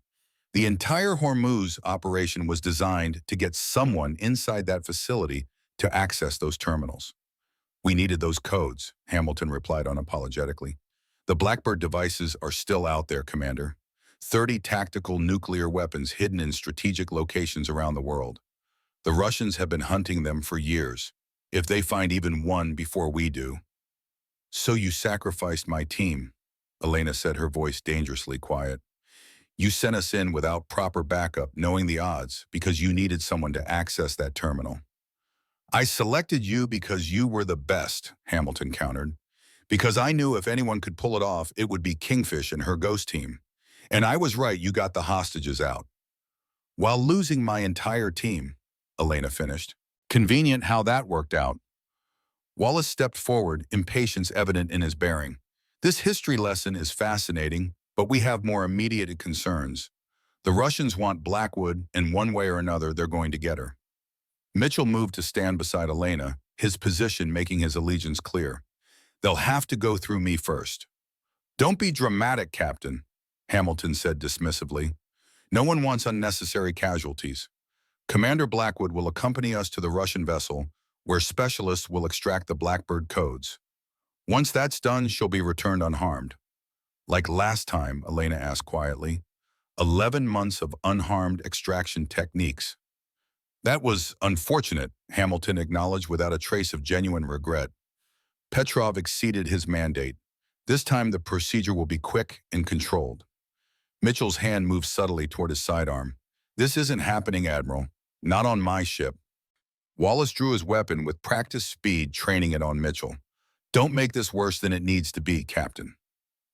The entire Hormuz operation was designed to get someone inside that facility to access those terminals. We needed those codes, Hamilton replied unapologetically. The Blackbird devices are still out there, Commander. 30 tactical nuclear weapons hidden in strategic locations around the world. The Russians have been hunting them for years, if they find even one before we do. So you sacrificed my team, Elena said, her voice dangerously quiet. You sent us in without proper backup, knowing the odds, because you needed someone to access that terminal. I selected you because you were the best, Hamilton countered. Because I knew if anyone could pull it off, it would be Kingfish and her ghost team. And I was right, you got the hostages out. While losing my entire team, Elena finished. Convenient how that worked out. Wallace stepped forward, impatience evident in his bearing. This history lesson is fascinating, but we have more immediate concerns. The Russians want Blackwood, and one way or another, they're going to get her. Mitchell moved to stand beside Elena, his position making his allegiance clear. They'll have to go through me first. Don't be dramatic, Captain, Hamilton said dismissively. No one wants unnecessary casualties. Commander Blackwood will accompany us to the Russian vessel, where specialists will extract the Blackbird codes. Once that's done, she'll be returned unharmed. Like last time, Elena asked quietly. 11 months of unharmed extraction techniques. That was unfortunate, Hamilton acknowledged without a trace of genuine regret. Petrov exceeded his mandate. This time the procedure will be quick and controlled. Mitchell's hand moved subtly toward his sidearm. This isn't happening, Admiral. Not on my ship. Wallace drew his weapon with practiced speed, training it on Mitchell. Don't make this worse than it needs to be, Captain.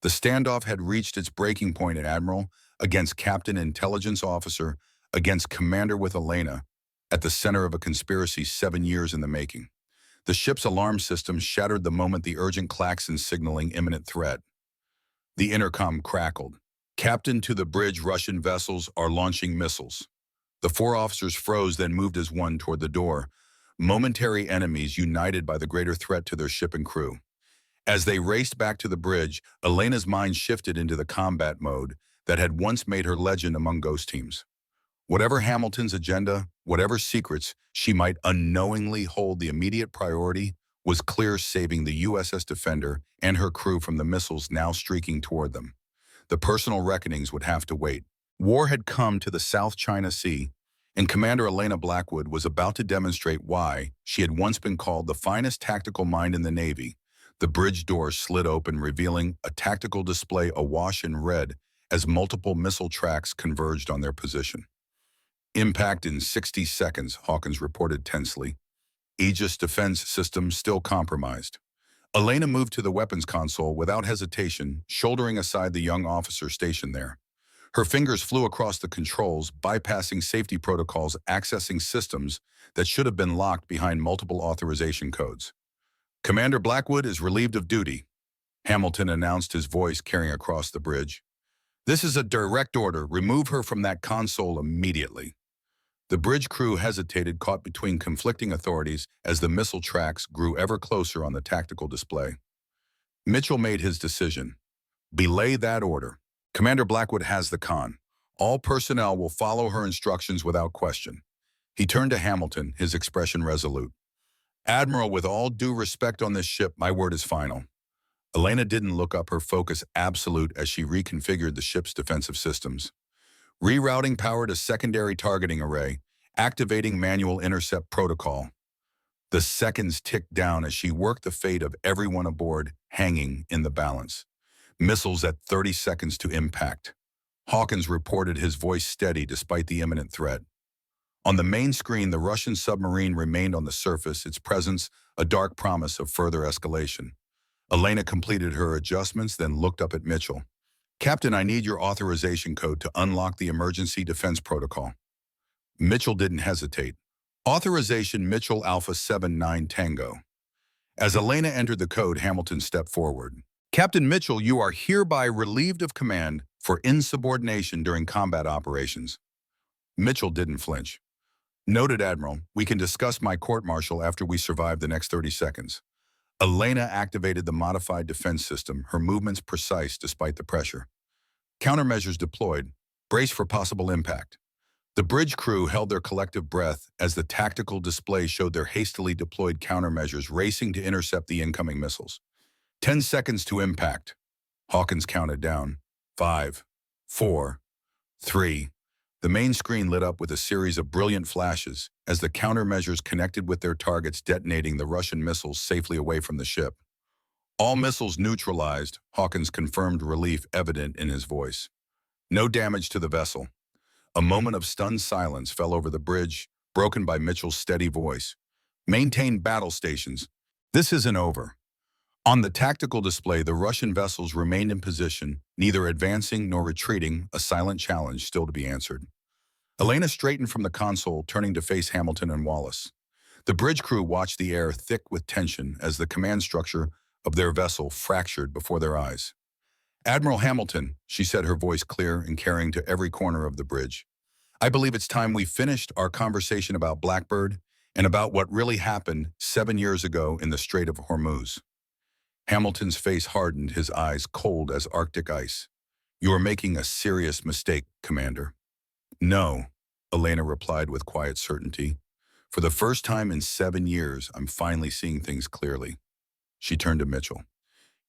The standoff had reached its breaking point at Admiral, against Captain Intelligence Officer, against Commander with Elena, at the center of a conspiracy 7 years in the making. The ship's alarm system shattered the moment the urgent klaxon signaling imminent threat. The intercom crackled. Captain, to the bridge, Russian vessels are launching missiles. The 4 officers froze, then moved as one toward the door, momentary enemies united by the greater threat to their ship and crew. As they raced back to the bridge, Elena's mind shifted into the combat mode that had once made her legend among ghost teams. Whatever Hamilton's agenda, whatever secrets she might unknowingly hold, the immediate priority was clear: saving the USS Defender and her crew from the missiles now streaking toward them. The personal reckonings would have to wait. War had come to the South China Sea, and Commander Elena Blackwood was about to demonstrate why she had once been called the finest tactical mind in the Navy. The bridge door slid open, revealing a tactical display awash in red as multiple missile tracks converged on their position. Impact in 60 seconds, Hawkins reported tensely. Aegis defense system still compromised. Elena moved to the weapons console without hesitation, shouldering aside the young officer stationed there. Her fingers flew across the controls, bypassing safety protocols, accessing systems that should have been locked behind multiple authorization codes. Commander Blackwood is relieved of duty, Hamilton announced, his voice carrying across the bridge. This is a direct order. Remove her from that console immediately. The bridge crew hesitated, caught between conflicting authorities as the missile tracks grew ever closer on the tactical display. Mitchell made his decision. Belay that order. Commander Blackwood has the con. All personnel will follow her instructions without question. He turned to Hamilton, his expression resolute. Admiral, with all due respect on this ship, my word is final. Elena didn't look up, her focus absolute as she reconfigured the ship's defensive systems. Rerouting power to secondary targeting array, activating manual intercept protocol. The seconds ticked down as she worked, the fate of everyone aboard hanging in the balance. Missiles at 30 seconds to impact. Hawkins reported, his voice steady despite the imminent threat. On the main screen, the Russian submarine remained on the surface, its presence a dark promise of further escalation. Elena completed her adjustments, then looked up at Mitchell. Captain, I need your authorization code to unlock the emergency defense protocol. Mitchell didn't hesitate. Authorization Mitchell Alpha 79 Tango. As Elena entered the code, Hamilton stepped forward. Captain Mitchell, you are hereby relieved of command for insubordination during combat operations. Mitchell didn't flinch. Noted, Admiral. We can discuss my court-martial after we survive the next 30 seconds. Elena activated the modified defense system, her movements precise despite the pressure. Countermeasures deployed. Brace for possible impact. The bridge crew held their collective breath as the tactical display showed their hastily deployed countermeasures racing to intercept the incoming missiles. 10 seconds to impact. Hawkins counted down. 5, 4, 3. The main screen lit up with a series of brilliant flashes as the countermeasures connected with their targets, detonating the Russian missiles safely away from the ship. All missiles neutralized, Hawkins confirmed, relief evident in his voice. No damage to the vessel. A moment of stunned silence fell over the bridge, broken by Mitchell's steady voice. Maintain battle stations. This isn't over. On the tactical display, the Russian vessels remained in position, neither advancing nor retreating, a silent challenge still to be answered. Elena straightened from the console, turning to face Hamilton and Wallace. The bridge crew watched, the air thick with tension as the command structure of their vessel fractured before their eyes. Admiral Hamilton, she said, her voice clear and carrying to every corner of the bridge. I believe it's time we finished our conversation about Blackbird and about what really happened 7 years ago in the Strait of Hormuz. Hamilton's face hardened, his eyes cold as Arctic ice. You are making a serious mistake, Commander. No, Elena replied with quiet certainty. For the first time in 7 years, I'm finally seeing things clearly. She turned to Mitchell.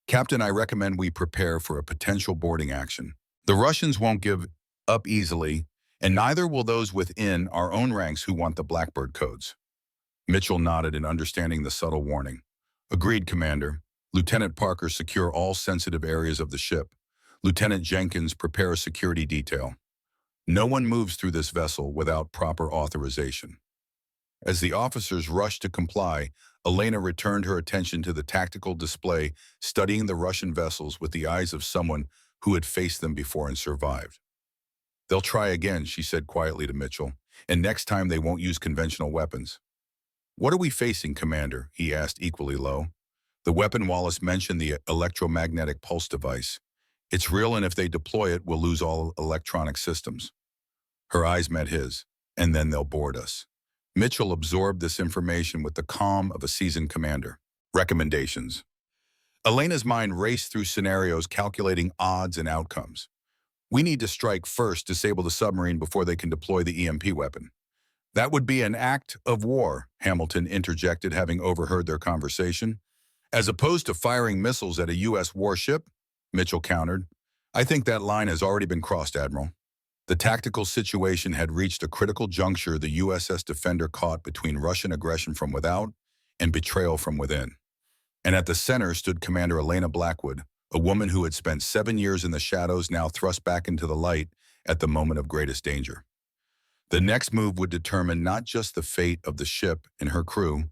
Captain, I recommend we prepare for a potential boarding action. The Russians won't give up easily, and neither will those within our own ranks who want the Blackbird codes. Mitchell nodded in understanding the subtle warning. Agreed, Commander. Lieutenant Parker, secure all sensitive areas of the ship. Lieutenant Jenkins, prepare a security detail. No one moves through this vessel without proper authorization. As the officers rushed to comply, Elena returned her attention to the tactical display, studying the Russian vessels with the eyes of someone who had faced them before and survived. They'll try again, she said quietly to Mitchell, and next time they won't use conventional weapons. What are we facing, Commander? He asked equally low. The weapon Wallace mentioned, the electromagnetic pulse device. It's real, and if they deploy it, we'll lose all electronic systems. Her eyes met his, and then they'll board us. Mitchell absorbed this information with the calm of a seasoned commander. Recommendations. Elena's mind raced through scenarios, calculating odds and outcomes. We need to strike first, disable the submarine before they can deploy the EMP weapon. That would be an act of war, Hamilton interjected, having overheard their conversation. As opposed to firing missiles at a U.S. warship, Mitchell countered. I think that line has already been crossed, Admiral. The tactical situation had reached a critical juncture, the USS Defender caught between Russian aggression from without and betrayal from within. And at the center stood Commander Elena Blackwood, a woman who had spent 7 years in the shadows, now thrust back into the light at the moment of greatest danger. The next move would determine not just the fate of the ship and her crew,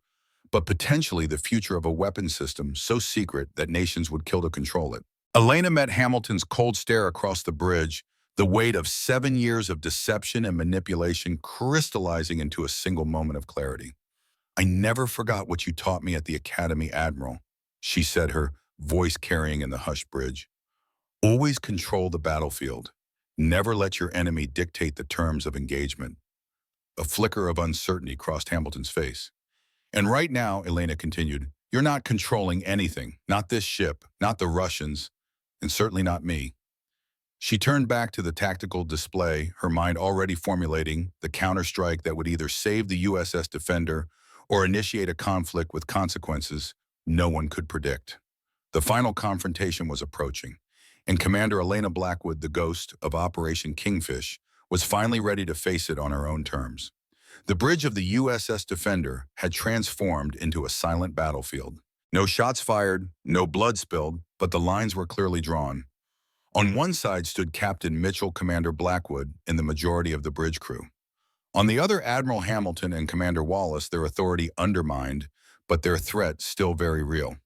but potentially the future of a weapons system so secret that nations would kill to control it. Elena met Hamilton's cold stare across the bridge, the weight of 7 years of deception and manipulation crystallizing into a single moment of clarity. I never forgot what you taught me at the Academy, Admiral, she said, her voice carrying in the hushed bridge. Always control the battlefield. Never let your enemy dictate the terms of engagement. A flicker of uncertainty crossed Hamilton's face. And right now, Elena continued, you're not controlling anything, not this ship, not the Russians, and certainly not me. She turned back to the tactical display, her mind already formulating the counterstrike that would either save the USS Defender or initiate a conflict with consequences no one could predict. The final confrontation was approaching, and Commander Elena Blackwood, the ghost of Operation Kingfish, was finally ready to face it on her own terms. The bridge of the USS Defender had transformed into a silent battlefield. No shots fired, no blood spilled, but the lines were clearly drawn. On one side stood Captain Mitchell, Commander Blackwood, and the majority of the bridge crew. On the other, Admiral Hamilton and Commander Wallace, their authority undermined, but their threat still very real.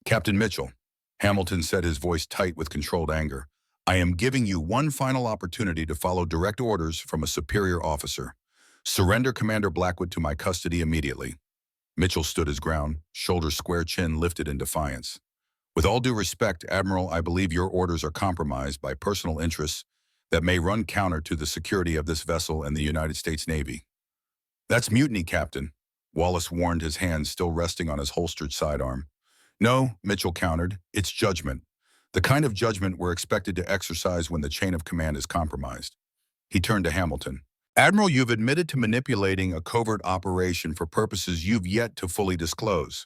Captain Mitchell, Hamilton said, his voice tight with controlled anger, I am giving you one final opportunity to follow direct orders from a superior officer. Surrender Commander Blackwood to my custody immediately. Mitchell stood his ground, shoulders square, chin lifted in defiance. With all due respect, Admiral, I believe your orders are compromised by personal interests that may run counter to the security of this vessel and the United States Navy. That's mutiny, Captain, Wallace warned, his hand still resting on his holstered sidearm. No, Mitchell countered, it's judgment. The kind of judgment we're expected to exercise when the chain of command is compromised. He turned to Hamilton. Admiral, you've admitted to manipulating a covert operation for purposes you've yet to fully disclose.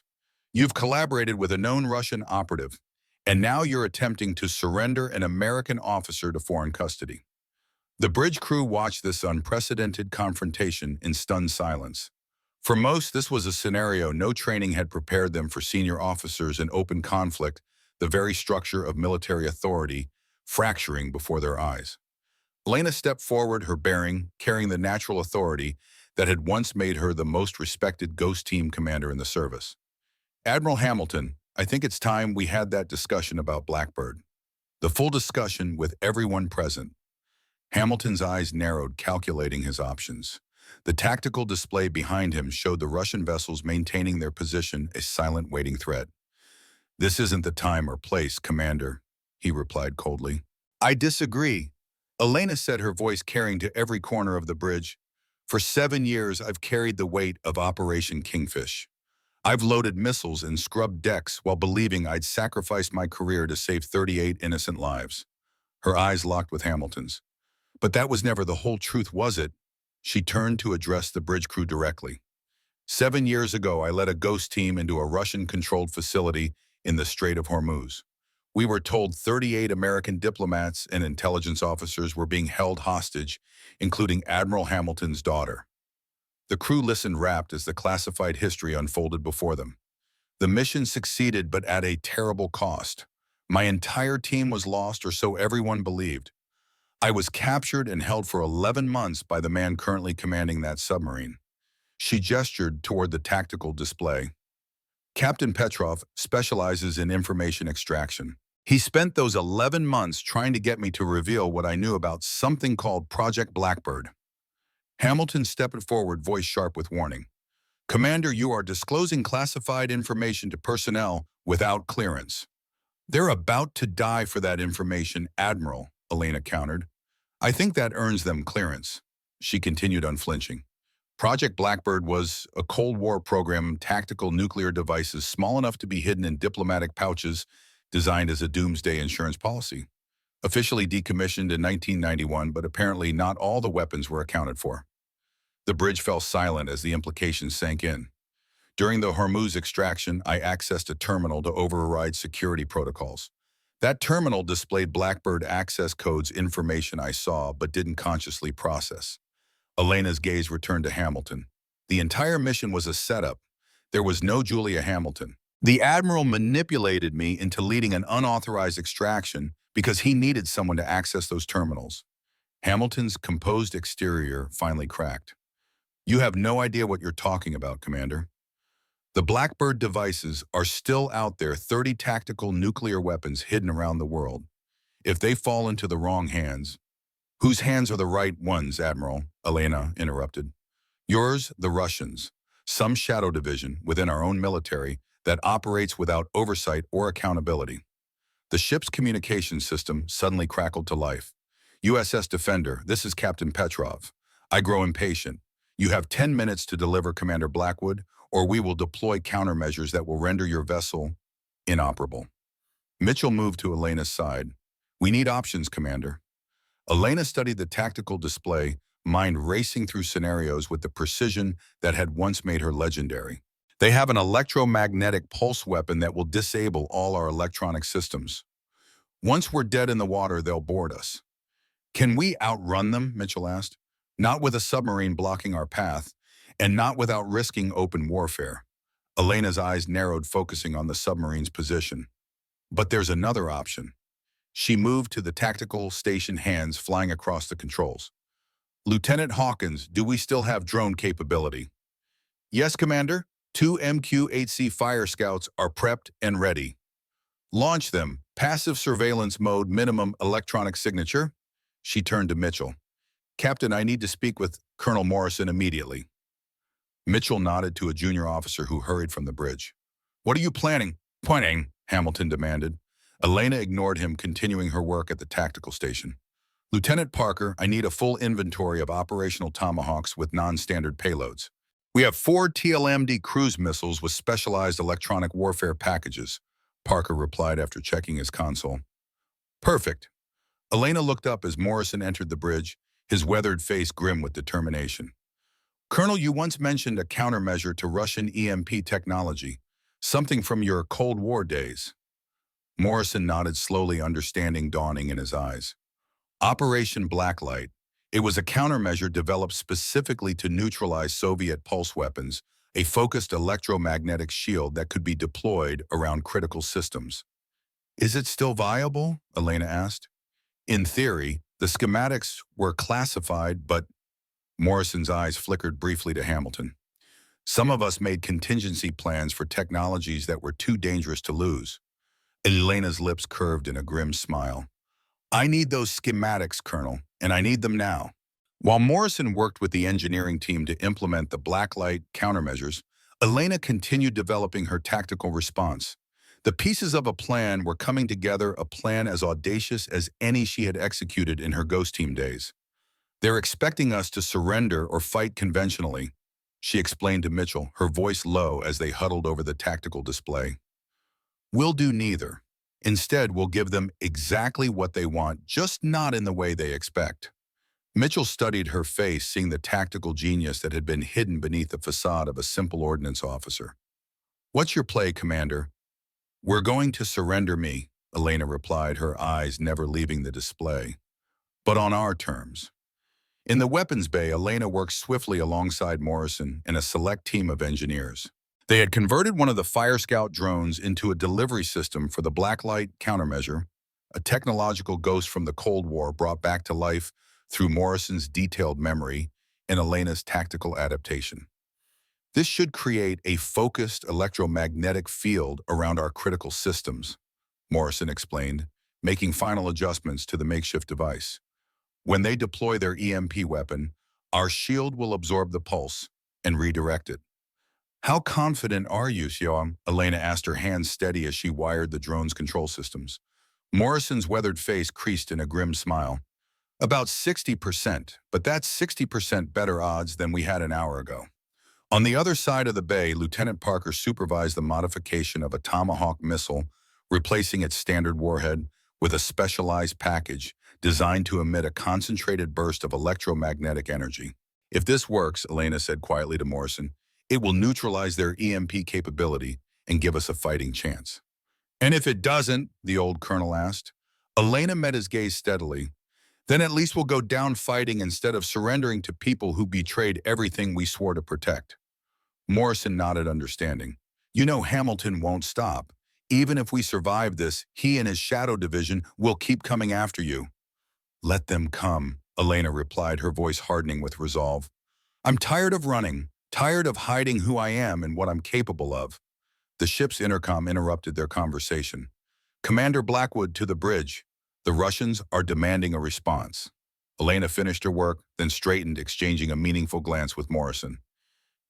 You've collaborated with a known Russian operative, and now you're attempting to surrender an American officer to foreign custody. The bridge crew watched this unprecedented confrontation in stunned silence. For most, this was a scenario no training had prepared them for. Senior officers in open conflict, the very structure of military authority fracturing before their eyes. Elena stepped forward, her bearing carrying the natural authority that had once made her the most respected ghost team commander in the service. Admiral Hamilton, I think it's time we had that discussion about Blackbird. The full discussion with everyone present. Hamilton's eyes narrowed, calculating his options. The tactical display behind him showed the Russian vessels maintaining their position, a silent waiting threat. This isn't the time or place, Commander, he replied coldly. I disagree, Elena said, her voice carrying to every corner of the bridge. For 7 years, I've carried the weight of Operation Kingfish. I've loaded missiles and scrubbed decks while believing I'd sacrificed my career to save 38 innocent lives. Her eyes locked with Hamilton's. But that was never the whole truth, was it? She turned to address the bridge crew directly. 7 years ago, I led a ghost team into a Russian-controlled facility in the Strait of Hormuz. We were told 38 American diplomats and intelligence officers were being held hostage, including Admiral Hamilton's daughter. The crew listened rapt as the classified history unfolded before them. The mission succeeded, but at a terrible cost. My entire team was lost, or so everyone believed. I was captured and held for 11 months by the man currently commanding that submarine. She gestured toward the tactical display. Captain Petrov specializes in information extraction. He spent those 11 months trying to get me to reveal what I knew about something called Project Blackbird. Hamilton stepped forward, voice sharp with warning. Commander, you are disclosing classified information to personnel without clearance. They're about to die for that information, Admiral, Elena countered. I think that earns them clearance. She continued unflinching. Project Blackbird was a Cold War program, tactical nuclear devices small enough to be hidden in diplomatic pouches, designed as a doomsday insurance policy. Officially decommissioned in 1991, but apparently not all the weapons were accounted for. The bridge fell silent as the implications sank in. During the Hormuz extraction, I accessed a terminal to override security protocols. That terminal displayed Blackbird access codes, information I saw but didn't consciously process. Elena's gaze returned to Hamilton. The entire mission was a setup. There was no Julia Hamilton. The Admiral manipulated me into leading an unauthorized extraction because he needed someone to access those terminals. Hamilton's composed exterior finally cracked. You have no idea what you're talking about, Commander. The Blackbird devices are still out there, 30 tactical nuclear weapons hidden around the world. If they fall into the wrong hands— Whose hands are the right ones, Admiral? Elena interrupted. Yours, the Russians. Some shadow division within our own military that operates without oversight or accountability. The ship's communication system suddenly crackled to life. USS Defender, this is Captain Petrov. I grow impatient. You have 10 minutes to deliver Commander Blackwood, or we will deploy countermeasures that will render your vessel inoperable. Mitchell moved to Elena's side. We need options, Commander. Elena studied the tactical display, mind racing through scenarios with the precision that had once made her legendary. They have an electromagnetic pulse weapon that will disable all our electronic systems. Once we're dead in the water, they'll board us. Can we outrun them? Mitchell asked. Not with a submarine blocking our path, and not without risking open warfare. Elena's eyes narrowed, focusing on the submarine's position. But there's another option. She moved to the tactical station, hands flying across the controls. Lieutenant Hawkins, do we still have drone capability? Yes, Commander. 2 MQ-8C fire scouts are prepped and ready. Launch them. Passive surveillance mode, minimum electronic signature. She turned to Mitchell. Captain, I need to speak with Colonel Morrison immediately. Mitchell nodded to a junior officer who hurried from the bridge. What are you planning? Pointing, Hamilton demanded. Elena ignored him, continuing her work at the tactical station. Lieutenant Parker, I need a full inventory of operational Tomahawks with non-standard payloads. We have 4 TLMD cruise missiles with specialized electronic warfare packages, Parker replied after checking his console. Perfect. Elena looked up as Morrison entered the bridge, his weathered face grim with determination. Colonel, you once mentioned a countermeasure to Russian EMP technology, something from your Cold War days. Morrison nodded slowly, understanding dawning in his eyes. Operation Blacklight. It was a countermeasure developed specifically to neutralize Soviet pulse weapons, a focused electromagnetic shield that could be deployed around critical systems. Is it still viable? Elena asked. In theory, the schematics were classified, but Morrison's eyes flickered briefly to Hamilton. Some of us made contingency plans for technologies that were too dangerous to lose. Elena's lips curved in a grim smile. I need those schematics, Colonel, and I need them now. While Morrison worked with the engineering team to implement the Blacklight countermeasures, Elena continued developing her tactical response. The pieces of a plan were coming together, a plan as audacious as any she had executed in her Ghost Team days. They're expecting us to surrender or fight conventionally, she explained to Mitchell, her voice low as they huddled over the tactical display. We'll do neither. Instead, we'll give them exactly what they want, just not in the way they expect. Mitchell studied her face, seeing the tactical genius that had been hidden beneath the facade of a simple ordnance officer. What's your play, Commander? We're going to surrender me, Elena replied, her eyes never leaving the display. But on our terms. In the weapons bay, Elena worked swiftly alongside Morrison and a select team of engineers. They had converted one of the Fire Scout drones into a delivery system for the Blacklight countermeasure, a technological ghost from the Cold War brought back to life through Morrison's detailed memory and Elena's tactical adaptation. This should create a focused electromagnetic field around our critical systems, Morrison explained, making final adjustments to the makeshift device. When they deploy their EMP weapon, our shield will absorb the pulse and redirect it. How confident are you, Xiao? Elena asked, her hands steady as she wired the drone's control systems. Morrison's weathered face creased in a grim smile. About 60%, but that's 60% better odds than we had an hour ago. On the other side of the bay, Lieutenant Parker supervised the modification of a Tomahawk missile, replacing its standard warhead with a specialized package designed to emit a concentrated burst of electromagnetic energy. If this works, Elena said quietly to Morrison, it will neutralize their EMP capability and give us a fighting chance. And if it doesn't, the old colonel asked. Elena met his gaze steadily. Then at least we'll go down fighting instead of surrendering to people who betrayed everything we swore to protect. Morrison nodded understanding. You know Hamilton won't stop. Even if we survive this, he and his shadow division will keep coming after you. Let them come, Elena replied, her voice hardening with resolve. I'm tired of running, tired of hiding who I am and what I'm capable of. The ship's intercom interrupted their conversation. Commander Blackwood to the bridge. The Russians are demanding a response. Elena finished her work, then straightened, exchanging a meaningful glance with Morrison.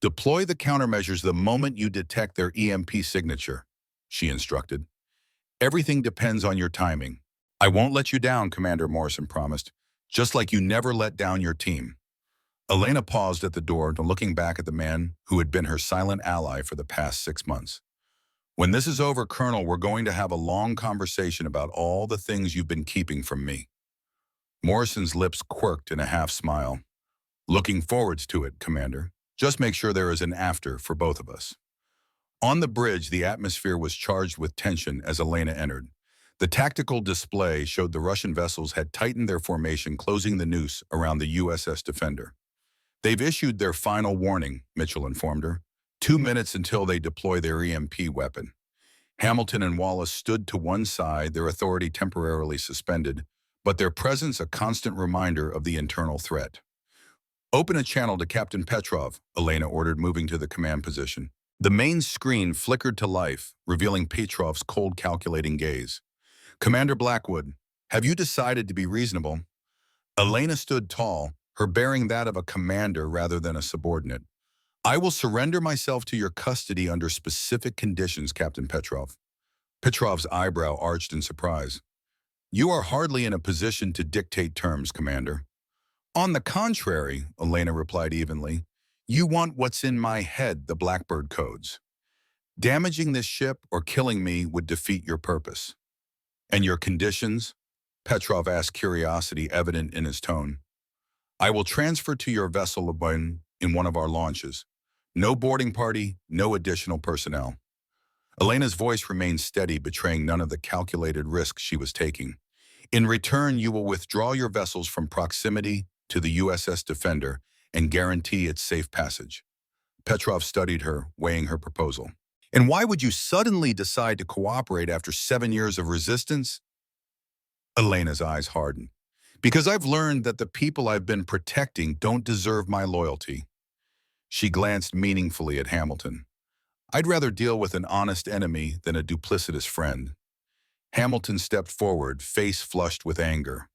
Deploy the countermeasures the moment you detect their EMP signature, she instructed. Everything depends on your timing. I won't let you down, Commander, Morrison promised, just like you never let down your team. Elena paused at the door, looking back at the man who had been her silent ally for the past 6 months. When this is over, Colonel, we're going to have a long conversation about all the things you've been keeping from me. Morrison's lips quirked in a half smile. Looking forward to it, Commander. Just make sure there is an after for both of us. On the bridge, the atmosphere was charged with tension as Elena entered. The tactical display showed the Russian vessels had tightened their formation, closing the noose around the USS Defender. They've issued their final warning, Mitchell informed her. 2 minutes until they deploy their EMP weapon. Hamilton and Wallace stood to one side, their authority temporarily suspended, but their presence a constant reminder of the internal threat. Open a channel to Captain Petrov, Elena ordered, moving to the command position. The main screen flickered to life, revealing Petrov's cold, calculating gaze. Commander Blackwood, have you decided to be reasonable? Elena stood tall, her bearing that of a commander rather than a subordinate. I will surrender myself to your custody under specific conditions, Captain Petrov. Petrov's eyebrow arched in surprise. You are hardly in a position to dictate terms, Commander. On the contrary, Elena replied evenly, you want what's in my head, the Blackbird codes. Damaging this ship or killing me would defeat your purpose. And your conditions? Petrov asked, curiosity evident in his tone. I will transfer to your vessel in one of our launches. No boarding party, no additional personnel. Elena's voice remained steady, betraying none of the calculated risks she was taking. In return, you will withdraw your vessels from proximity to the USS Defender and guarantee its safe passage. Petrov studied her, weighing her proposal. And why would you suddenly decide to cooperate after 7 years of resistance? Elena's eyes hardened. Because I've learned that the people I've been protecting don't deserve my loyalty. She glanced meaningfully at Hamilton. I'd rather deal with an honest enemy than a duplicitous friend. Hamilton stepped forward, face flushed with anger.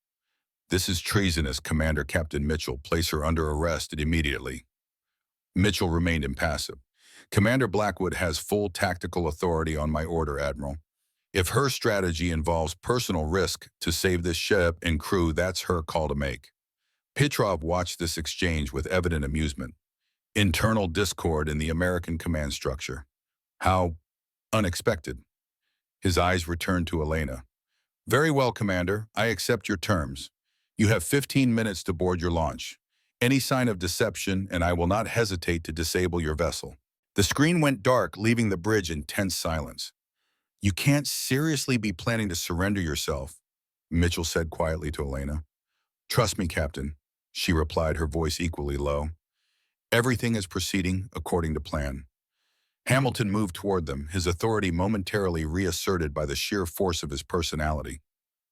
This is treasonous, Commander. Captain Mitchell. Place her under arrest immediately. Mitchell remained impassive. Commander Blackwood has full tactical authority on my order, Admiral. If her strategy involves personal risk to save this ship and crew, that's her call to make. Petrov watched this exchange with evident amusement. Internal discord in the American command structure. How unexpected. His eyes returned to Elena. Very well, Commander. I accept your terms. You have 15 minutes to board your launch. Any sign of deception, and I will not hesitate to disable your vessel. The screen went dark, leaving the bridge in tense silence. You can't seriously be planning to surrender yourself, Mitchell said quietly to Elena. Trust me, Captain, she replied, her voice equally low. Everything is proceeding according to plan. Hamilton moved toward them, his authority momentarily reasserted by the sheer force of his personality.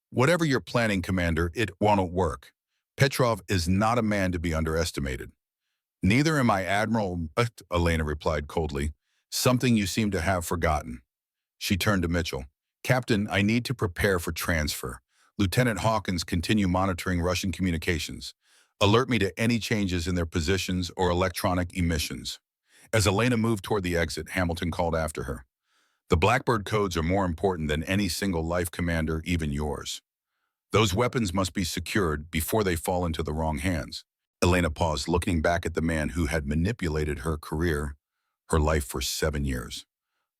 Whatever you're planning, Commander, it won't work. Petrov is not a man to be underestimated. Neither am I, Admiral, Elena replied coldly. Something you seem to have forgotten. She turned to Mitchell. Captain, I need to prepare for transfer. Lieutenant Hawkins continue monitoring Russian communications. Alert me to any changes in their positions or electronic emissions. As Elena moved toward the exit, Hamilton called after her. The Blackbird codes are more important than any single life, Commander, even yours. Those weapons must be secured before they fall into the wrong hands. Elena paused, looking back at the man who had manipulated her career, her life for 7 years.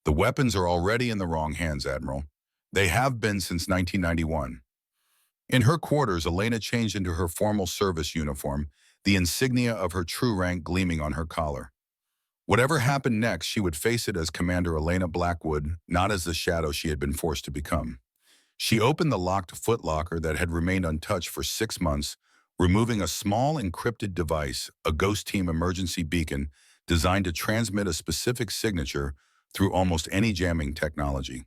The weapons are already in the wrong hands, Admiral. They have been since 1991. In her quarters, Elena changed into her formal service uniform, the insignia of her true rank gleaming on her collar. Whatever happened next, she would face it as Commander Elena Blackwood, not as the shadow she had been forced to become. She opened the locked footlocker that had remained untouched for 6 months, removing a small encrypted device, a Ghost Team emergency beacon designed to transmit a specific signature through almost any jamming technology.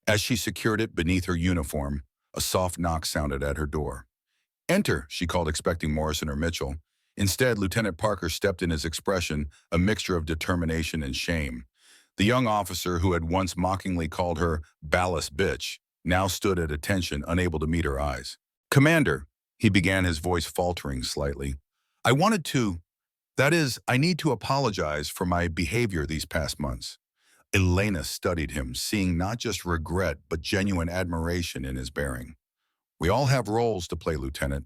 As she secured it beneath her uniform, a soft knock sounded at her door. Enter, she called, expecting Morrison or Mitchell. Instead, Lieutenant Parker stepped in, his expression a mixture of determination and shame. The young officer who had once mockingly called her ballast bitch now stood at attention, unable to meet her eyes. Commander, he began, his voice faltering slightly. I need to apologize for my behavior these past months. Elena studied him, seeing not just regret but genuine admiration in his bearing. We all have roles to play, Lieutenant,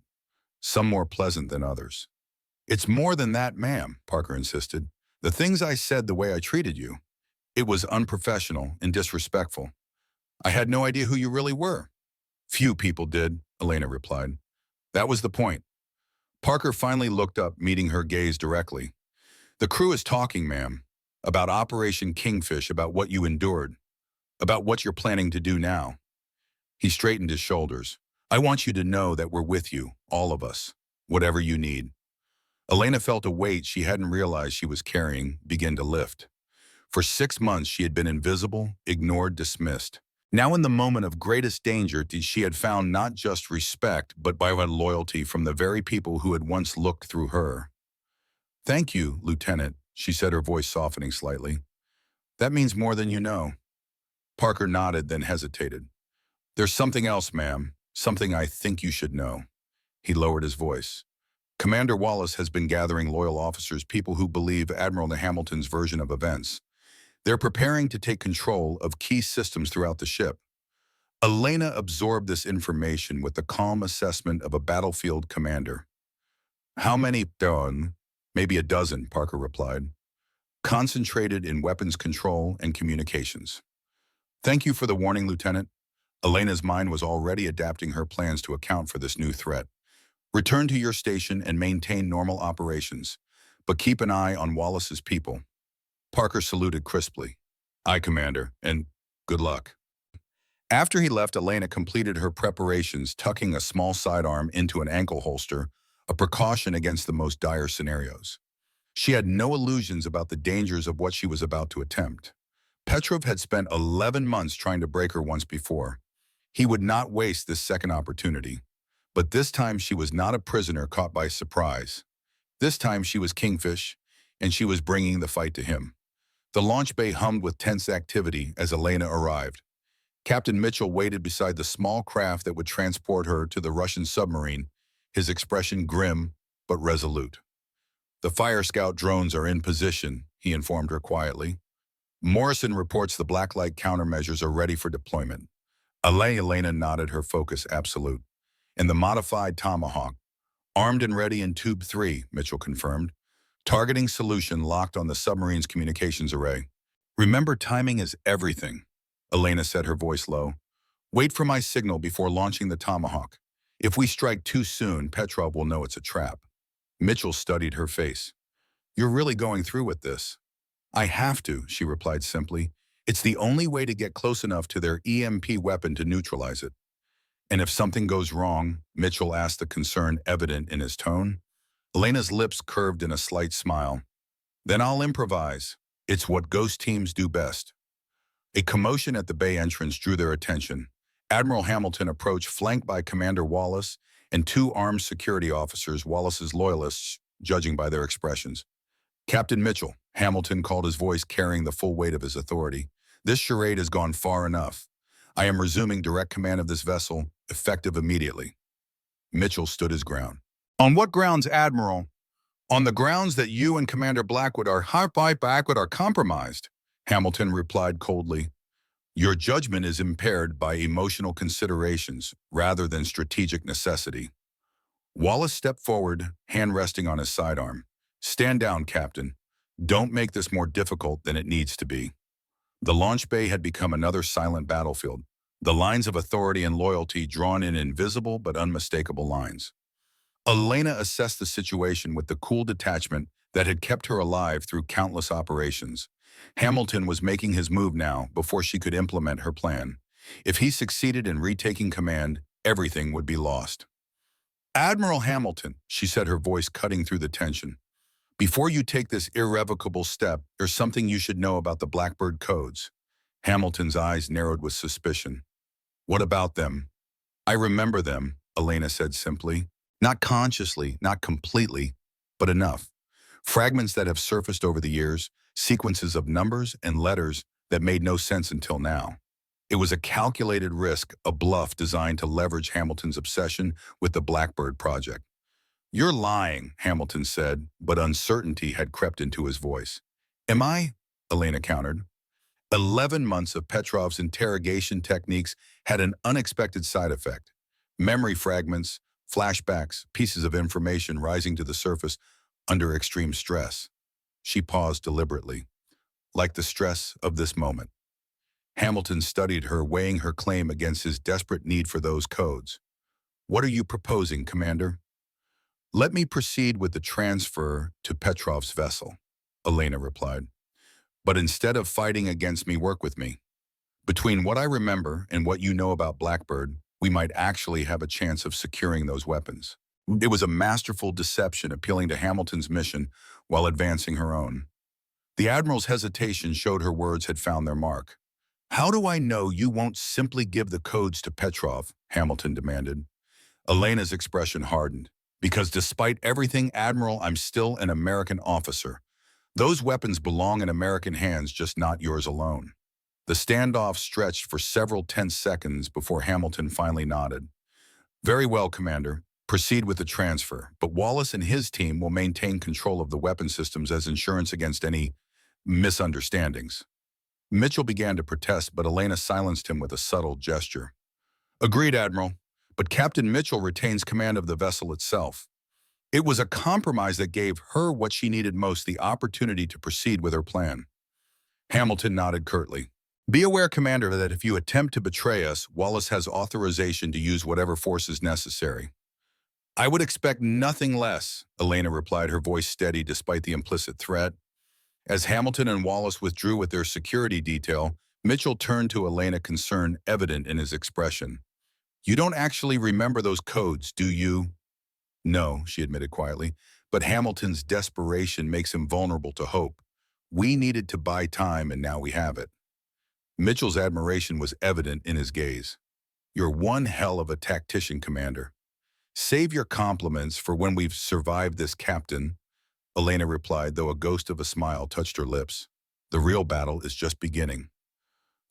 some more pleasant than others. It's more than that, ma'am, Parker insisted. The things I said, the way I treated you, it was unprofessional and disrespectful. I had no idea who you really were. Few people did, Elena replied. That was the point. Parker finally looked up, meeting her gaze directly. The crew is talking, ma'am, about Operation Kingfish, about what you endured, about what you're planning to do now. He straightened his shoulders. I want you to know that we're with you, all of us, whatever you need. Elena felt a weight she hadn't realized she was carrying begin to lift. For 6 months, she had been invisible, ignored, dismissed. Now in the moment of greatest danger, she had found not just respect, but loyalty from the very people who had once looked through her. Thank you, Lieutenant, she said, her voice softening slightly. That means more than you know. Parker nodded, then hesitated. There's something else, ma'am, something I think you should know. He lowered his voice. Commander Wallace has been gathering loyal officers, people who believe Admiral Hamilton's version of events. They're preparing to take control of key systems throughout the ship. Elena absorbed this information with the calm assessment of a battlefield commander. How many? Maybe a dozen, Parker replied. Concentrated in weapons control and communications. Thank you for the warning, Lieutenant. Elena's mind was already adapting her plans to account for this new threat. Return to your station and maintain normal operations, but keep an eye on Wallace's people. Parker saluted crisply. Aye, Commander, and good luck. After he left, Elena completed her preparations, tucking a small sidearm into an ankle holster, a precaution against the most dire scenarios. She had no illusions about the dangers of what she was about to attempt. Petrov had spent 11 months trying to break her once before. He would not waste this second opportunity. But this time she was not a prisoner caught by surprise. This time she was Kingfish, and she was bringing the fight to him. The launch bay hummed with tense activity as Elena arrived. Captain Mitchell waited beside the small craft that would transport her to the Russian submarine, his expression grim but resolute. The Fire Scout drones are in position, he informed her quietly. Morrison reports the blacklight countermeasures are ready for deployment. Elena nodded, her focus absolute. And the modified Tomahawk, Armed and ready in Tube 3, Mitchell confirmed. Targeting solution locked on the submarine's communications array. Remember, timing is everything, Elena said, her voice low. Wait for my signal before launching the Tomahawk. If we strike too soon, Petrov will know it's a trap. Mitchell studied her face. You're really going through with this? I have to, she replied simply. It's the only way to get close enough to their EMP weapon to neutralize it. And if something goes wrong, Mitchell asked, the concern evident in his tone. Elena's lips curved in a slight smile. Then I'll improvise. It's what ghost teams do best. A commotion at the bay entrance drew their attention. Admiral Hamilton approached, flanked by Commander Wallace and two armed security officers, Wallace's loyalists, judging by their expressions. Captain Mitchell, Hamilton called, his voice carrying the full weight of his authority. This charade has gone far enough. I am resuming direct command of this vessel, effective immediately. Mitchell stood his ground. On what grounds, Admiral? On the grounds that you and Commander Blackwood are compromised, Hamilton replied coldly. Your judgment is impaired by emotional considerations rather than strategic necessity. Wallace stepped forward, hand resting on his sidearm. Stand down, Captain. Don't make this more difficult than it needs to be. The launch bay had become another silent battlefield, the lines of authority and loyalty drawn in invisible but unmistakable lines. Elena assessed the situation with the cool detachment that had kept her alive through countless operations. Hamilton was making his move now before she could implement her plan. If he succeeded in retaking command, everything would be lost. Admiral Hamilton, she said, her voice cutting through the tension. Before you take this irrevocable step, there's something you should know about the Blackbird codes. Hamilton's eyes narrowed with suspicion. What about them? I remember them, Elena said simply. Not consciously, not completely, but enough. Fragments that have surfaced over the years, sequences of numbers and letters that made no sense until now. It was a calculated risk, a bluff designed to leverage Hamilton's obsession with the Blackbird project. You're lying, Hamilton said, but uncertainty had crept into his voice. Am I? Elena countered. 11 months of Petrov's interrogation techniques had an unexpected side effect. Memory fragments, flashbacks, pieces of information rising to the surface under extreme stress. She paused deliberately, like the stress of this moment. Hamilton studied her, weighing her claim against his desperate need for those codes. What are you proposing, Commander? Let me proceed with the transfer to Petrov's vessel, Elena replied. But instead of fighting against me, work with me. Between what I remember and what you know about Blackbird, we might actually have a chance of securing those weapons. It was a masterful deception, appealing to Hamilton's mission while advancing her own. The Admiral's hesitation showed her words had found their mark. How do I know you won't simply give the codes to Petrov? Hamilton demanded. Elena's expression hardened. Because despite everything, Admiral, I'm still an American officer. Those weapons belong in American hands, just not yours alone. The standoff stretched for several tense seconds before Hamilton finally nodded. Very well, Commander. Proceed with the transfer, but Wallace and his team will maintain control of the weapon systems as insurance against any misunderstandings. Mitchell began to protest, but Elena silenced him with a subtle gesture. Agreed, Admiral, but Captain Mitchell retains command of the vessel itself. It was a compromise that gave her what she needed most, the opportunity to proceed with her plan. Hamilton nodded curtly. Be aware, Commander, that if you attempt to betray us, Wallace has authorization to use whatever force is necessary. I would expect nothing less, Elena replied, her voice steady despite the implicit threat. As Hamilton and Wallace withdrew with their security detail, Mitchell turned to Elena, concern evident in his expression. You don't actually remember those codes, do you? No, she admitted quietly, but Hamilton's desperation makes him vulnerable to hope. We needed to buy time, and now we have it. Mitchell's admiration was evident in his gaze. You're one hell of a tactician, Commander. Save your compliments for when we've survived this, Captain, Elena replied, though a ghost of a smile touched her lips. The real battle is just beginning.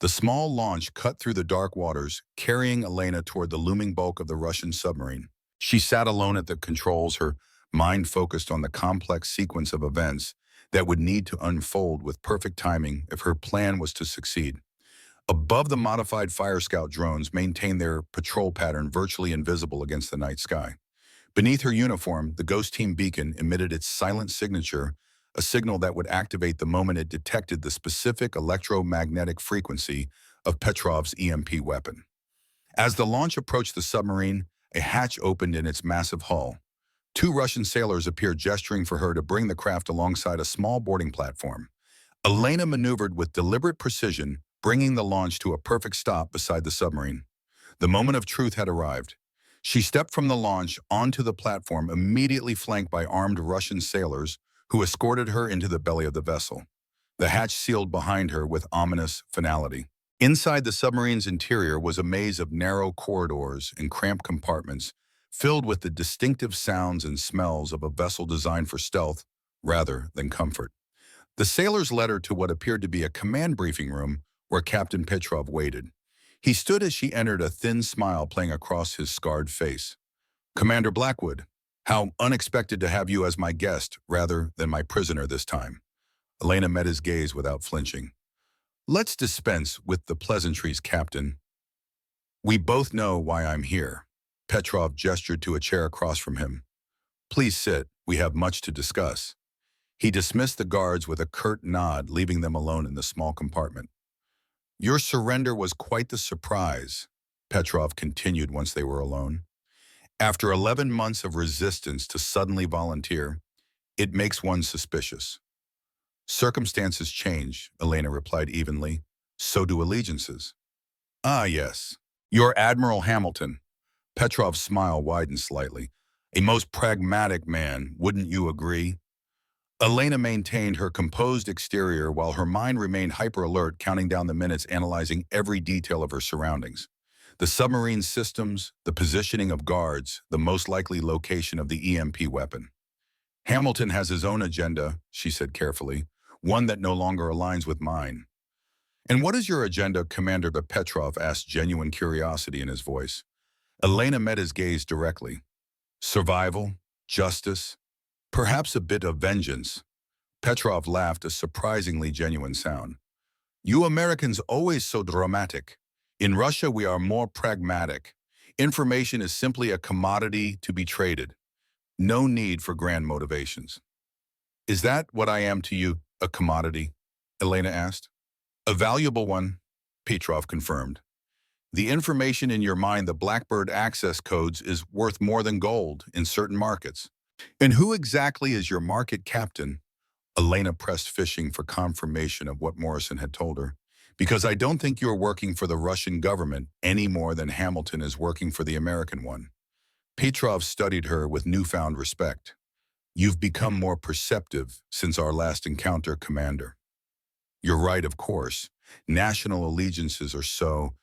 The small launch cut through the dark waters, carrying Elena toward the looming bulk of the Russian submarine. She sat alone at the controls, her mind focused on the complex sequence of events that would need to unfold with perfect timing if her plan was to succeed. Above, the modified Fire Scout drones maintained their patrol pattern virtually invisible against the night sky. Beneath her uniform, the Ghost Team beacon emitted its silent signature, a signal that would activate the moment it detected the specific electromagnetic frequency of Petrov's EMP weapon. As the launch approached the submarine, a hatch opened in its massive hull. Two Russian sailors appeared gesturing for her to bring the craft alongside a small boarding platform. Elena maneuvered with deliberate precision, bringing the launch to a perfect stop beside the submarine. The moment of truth had arrived. She stepped from the launch onto the platform, immediately flanked by armed Russian sailors who escorted her into the belly of the vessel. The hatch sealed behind her with ominous finality. Inside the submarine's interior was a maze of narrow corridors and cramped compartments filled with the distinctive sounds and smells of a vessel designed for stealth rather than comfort. The sailors led her to what appeared to be a command briefing room where Captain Petrov waited. He stood as she entered, a thin smile playing across his scarred face. "Commander Blackwood, how unexpected to have you as my guest rather than my prisoner this time." Elena met his gaze without flinching. "Let's dispense with the pleasantries, Captain. We both know why I'm here." Petrov gestured to a chair across from him. "Please sit, we have much to discuss." He dismissed the guards with a curt nod, leaving them alone in the small compartment. "Your surrender was quite the surprise," Petrov continued once they were alone. "After 11 months of resistance to suddenly volunteer, it makes one suspicious." "Circumstances change," Elena replied evenly. "So do allegiances." "Ah, yes. You're Admiral Hamilton." Petrov's smile widened slightly. "A most pragmatic man, wouldn't you agree?" Elena maintained her composed exterior while her mind remained hyper-alert, counting down the minutes, analyzing every detail of her surroundings. The submarine systems, the positioning of guards, the most likely location of the EMP weapon. "Hamilton has his own agenda," she said carefully, "one that no longer aligns with mine." "And what is your agenda, Commander?" Petrov asked, genuine curiosity in his voice. Elena met his gaze directly. "Survival, justice, perhaps a bit of vengeance." Petrov laughed, a surprisingly genuine sound. "You Americans always so dramatic. In Russia, we are more pragmatic. Information is simply a commodity to be traded. No need for grand motivations." "Is that what I am to you, a commodity?" Elena asked. "A valuable one," Petrov confirmed. "The information in your mind, the Blackbird access codes, is worth more than gold in certain markets." "And who exactly is your market captain?" Elena pressed, fishing for confirmation of what Morrison had told her. "Because I don't think you're working for the Russian government any more than Hamilton is working for the American one." Petrov studied her with newfound respect. "You've become more perceptive since our last encounter, Commander." "You're right, of course. National allegiances are so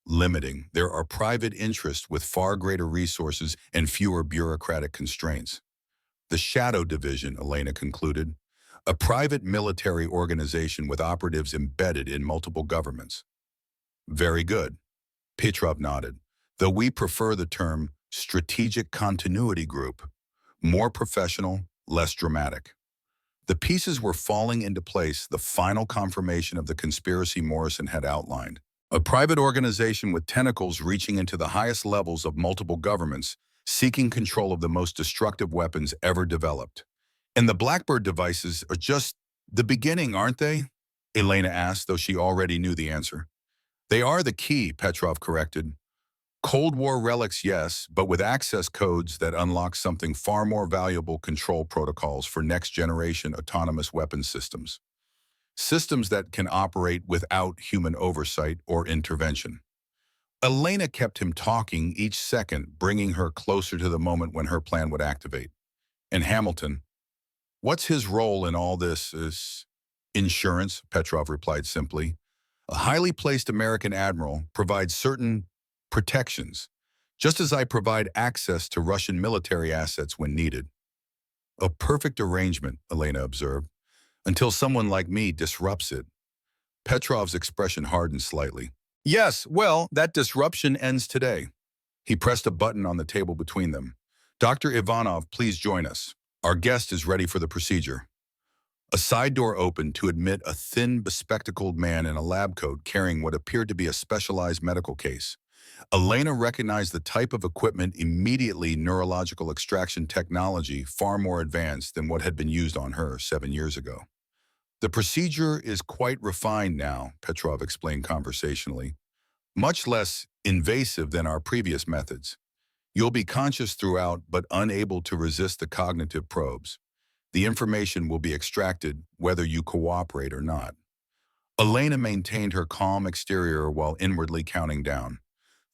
limiting. There are private interests with far greater resources and fewer bureaucratic constraints." "The Shadow Division," Elena concluded. "A private military organization with operatives embedded in multiple governments." "Very good." Petrov nodded. "Though we prefer the term Strategic Continuity Group. More professional, less dramatic." The pieces were falling into place, the final confirmation of the conspiracy Morrison had outlined. A private organization with tentacles reaching into the highest levels of multiple governments, seeking control of the most destructive weapons ever developed. "And the Blackbird devices are just the beginning, aren't they?" Elena asked, though she already knew the answer. "They are the key," Petrov corrected. "Cold War relics, yes, but with access codes that unlock something far more valuable: control protocols for next-generation autonomous weapons systems. Systems that can operate without human oversight or intervention." Elena kept him talking, each second bringing her closer to the moment when her plan would activate. "And Hamilton, what's his role in all this?" "Is insurance," Petrov replied simply. "A highly placed American admiral provides certain protections, just as I provide access to Russian military assets when needed." "A perfect arrangement," Elena observed, "until someone like me disrupts it." Petrov's expression hardened slightly. "Yes, well, that disruption ends today." He pressed a button on the table between them. "Dr. Ivanov, please join us. Our guest is ready for the procedure." A side door opened to admit a thin, bespectacled man in a lab coat carrying what appeared to be a specialized medical case. Elena recognized the type of equipment immediately: neurological extraction technology far more advanced than what had been used on her 7 years ago. The procedure is quite refined now, Petrov explained conversationally, much less invasive than our previous methods. You'll be conscious throughout but unable to resist the cognitive probes. The information will be extracted whether you cooperate or not. Elena maintained her calm exterior while inwardly counting down.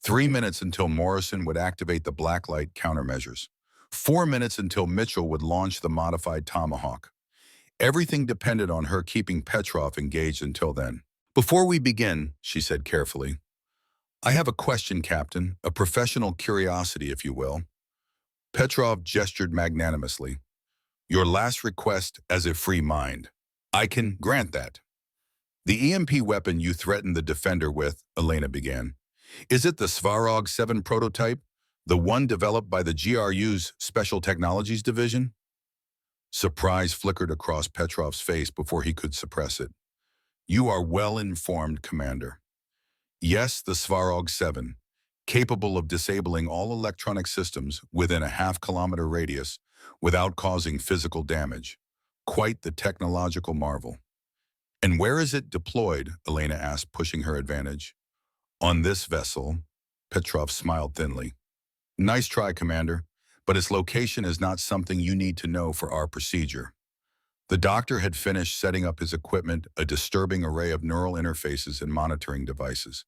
3 minutes until Morrison would activate the blacklight countermeasures. 4 minutes until Mitchell would launch the modified Tomahawk. Everything depended on her keeping Petrov engaged until then. Before we begin, she said carefully, I have a question, Captain, a professional curiosity, if you will. Petrov gestured magnanimously. Your last request as a free mind. I can grant that. The EMP weapon you threatened the defender with, Elena began. Is it the Svarog 7 prototype, the one developed by the GRU's Special Technologies Division? Surprise flickered across Petrov's face before he could suppress it. You are well informed, Commander. Yes, the Svarog 7, capable of disabling all electronic systems within a half-kilometer radius without causing physical damage. Quite the technological marvel. And where is it deployed? Elena asked, pushing her advantage. On this vessel, Petrov smiled thinly. Nice try, Commander, but its location is not something you need to know for our procedure. The doctor had finished setting up his equipment, a disturbing array of neural interfaces and monitoring devices.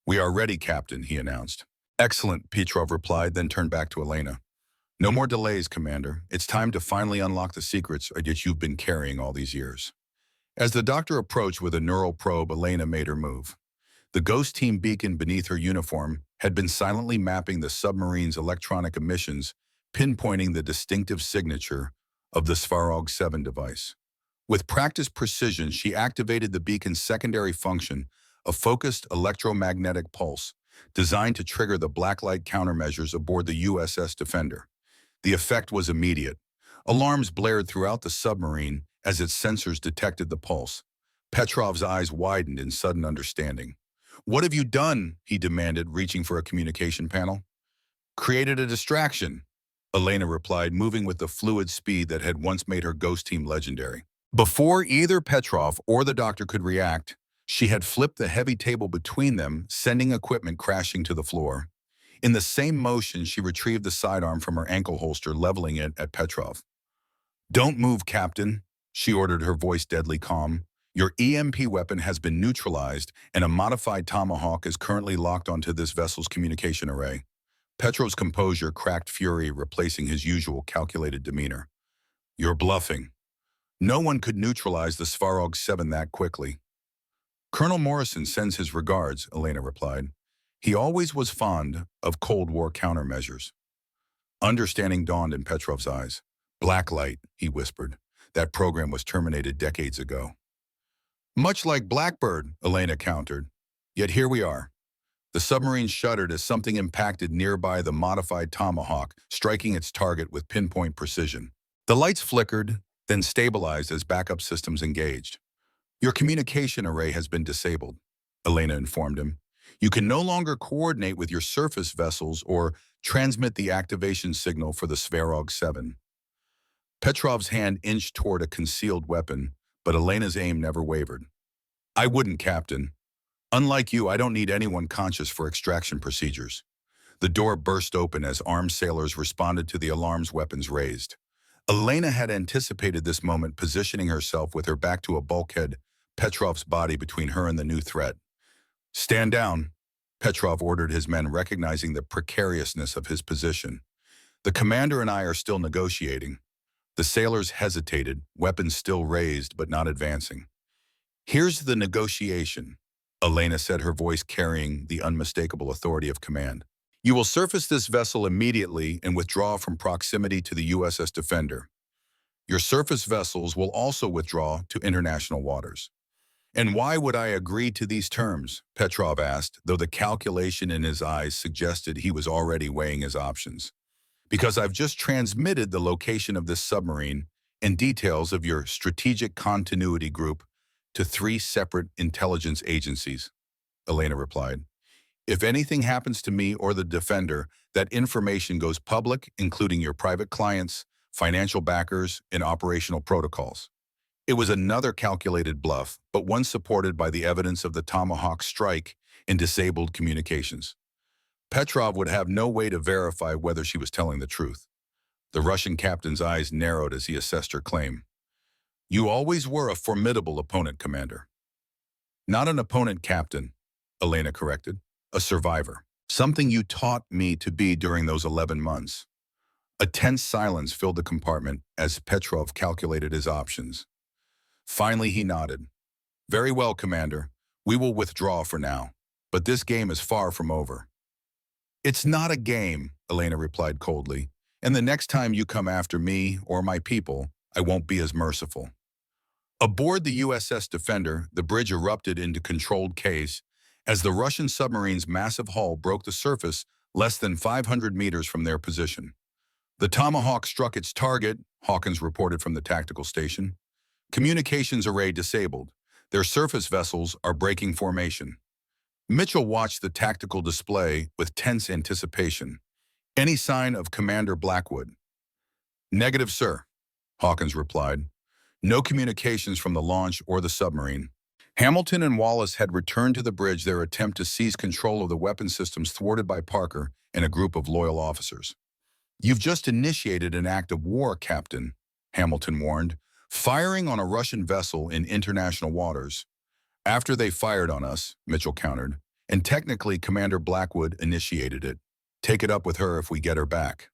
We are ready, Captain, he announced. Excellent, Petrov replied, then turned back to Elena. No more delays, Commander. It's time to finally unlock the secrets that you've been carrying all these years. As the doctor approached with a neural probe, Elena made her move. The Ghost Team beacon beneath her uniform had been silently mapping the submarine's electronic emissions, pinpointing the distinctive signature of the Svarog 7 device. With practiced precision, she activated the beacon's secondary function, a focused electromagnetic pulse, designed to trigger the blacklight countermeasures aboard the USS Defender. The effect was immediate. Alarms blared throughout the submarine as its sensors detected the pulse. Petrov's eyes widened in sudden understanding. What have you done? He demanded, reaching for a communication panel. Created a distraction, Elena replied, moving with the fluid speed that had once made her Ghost Team legendary. Before either Petrov or the doctor could react, she had flipped the heavy table between them, sending equipment crashing to the floor. In the same motion, she retrieved the sidearm from her ankle holster, leveling it at Petrov. Don't move, Captain, she ordered, her voice deadly calm. Your EMP weapon has been neutralized, and a modified Tomahawk is currently locked onto this vessel's communication array. Petrov's composure cracked fury, replacing his usual calculated demeanor. You're bluffing. No one could neutralize the Svarog 7 that quickly. Colonel Morrison sends his regards, Elena replied. He always was fond of Cold War countermeasures. Understanding dawned in Petrov's eyes. Blacklight, he whispered. That program was terminated decades ago. Much like Blackbird, Elena countered. Yet here we are. The submarine shuddered as something impacted nearby the modified Tomahawk, striking its target with pinpoint precision. The lights flickered, then stabilized as backup systems engaged. Your communication array has been disabled, Elena informed him. You can no longer coordinate with your surface vessels or transmit the activation signal for the Svarog 7. Petrov's hand inched toward a concealed weapon, but Elena's aim never wavered. I wouldn't, Captain. Unlike you, I don't need anyone conscious for extraction procedures. The door burst open as armed sailors responded to the alarms, weapons raised. Elena had anticipated this moment, positioning herself with her back to a bulkhead, Petrov's body between her and the new threat. Stand down, Petrov ordered his men, recognizing the precariousness of his position. The commander and I are still negotiating. The sailors hesitated, weapons still raised but not advancing. Here's the negotiation, Elena said, her voice carrying the unmistakable authority of command. You will surface this vessel immediately and withdraw from proximity to the USS Defender. Your surface vessels will also withdraw to international waters. And why would I agree to these terms? Petrov asked, though the calculation in his eyes suggested he was already weighing his options. Because I've just transmitted the location of this submarine and details of your strategic continuity group to 3 separate intelligence agencies, Elena replied. If anything happens to me or the defender, that information goes public, including your private clients, financial backers, and operational protocols. It was another calculated bluff, but one supported by the evidence of the Tomahawk strike and disabled communications. Petrov would have no way to verify whether she was telling the truth. The Russian captain's eyes narrowed as he assessed her claim. You always were a formidable opponent, Commander. Not an opponent, Captain, Elena corrected. A survivor. Something you taught me to be during those 11 months. A tense silence filled the compartment as Petrov calculated his options. Finally, he nodded. Very well, Commander. We will withdraw for now. But this game is far from over. It's not a game, Elena replied coldly. And the next time you come after me or my people, I won't be as merciful. Aboard the USS Defender, the bridge erupted into controlled chaos as the Russian submarine's massive hull broke the surface less than 500 meters from their position. The Tomahawk struck its target, Hawkins reported from the tactical station. Communications array disabled. Their surface vessels are breaking formation. Mitchell watched the tactical display with tense anticipation. Any sign of Commander Blackwood? Negative, sir, Hawkins replied. No communications from the launch or the submarine. Hamilton and Wallace had returned to the bridge, their attempt to seize control of the weapon systems thwarted by Parker and a group of loyal officers. You've just initiated an act of war, Captain, Hamilton warned, firing on a Russian vessel in international waters. After they fired on us, Mitchell countered, and technically Commander Blackwood initiated it. Take it up with her if we get her back.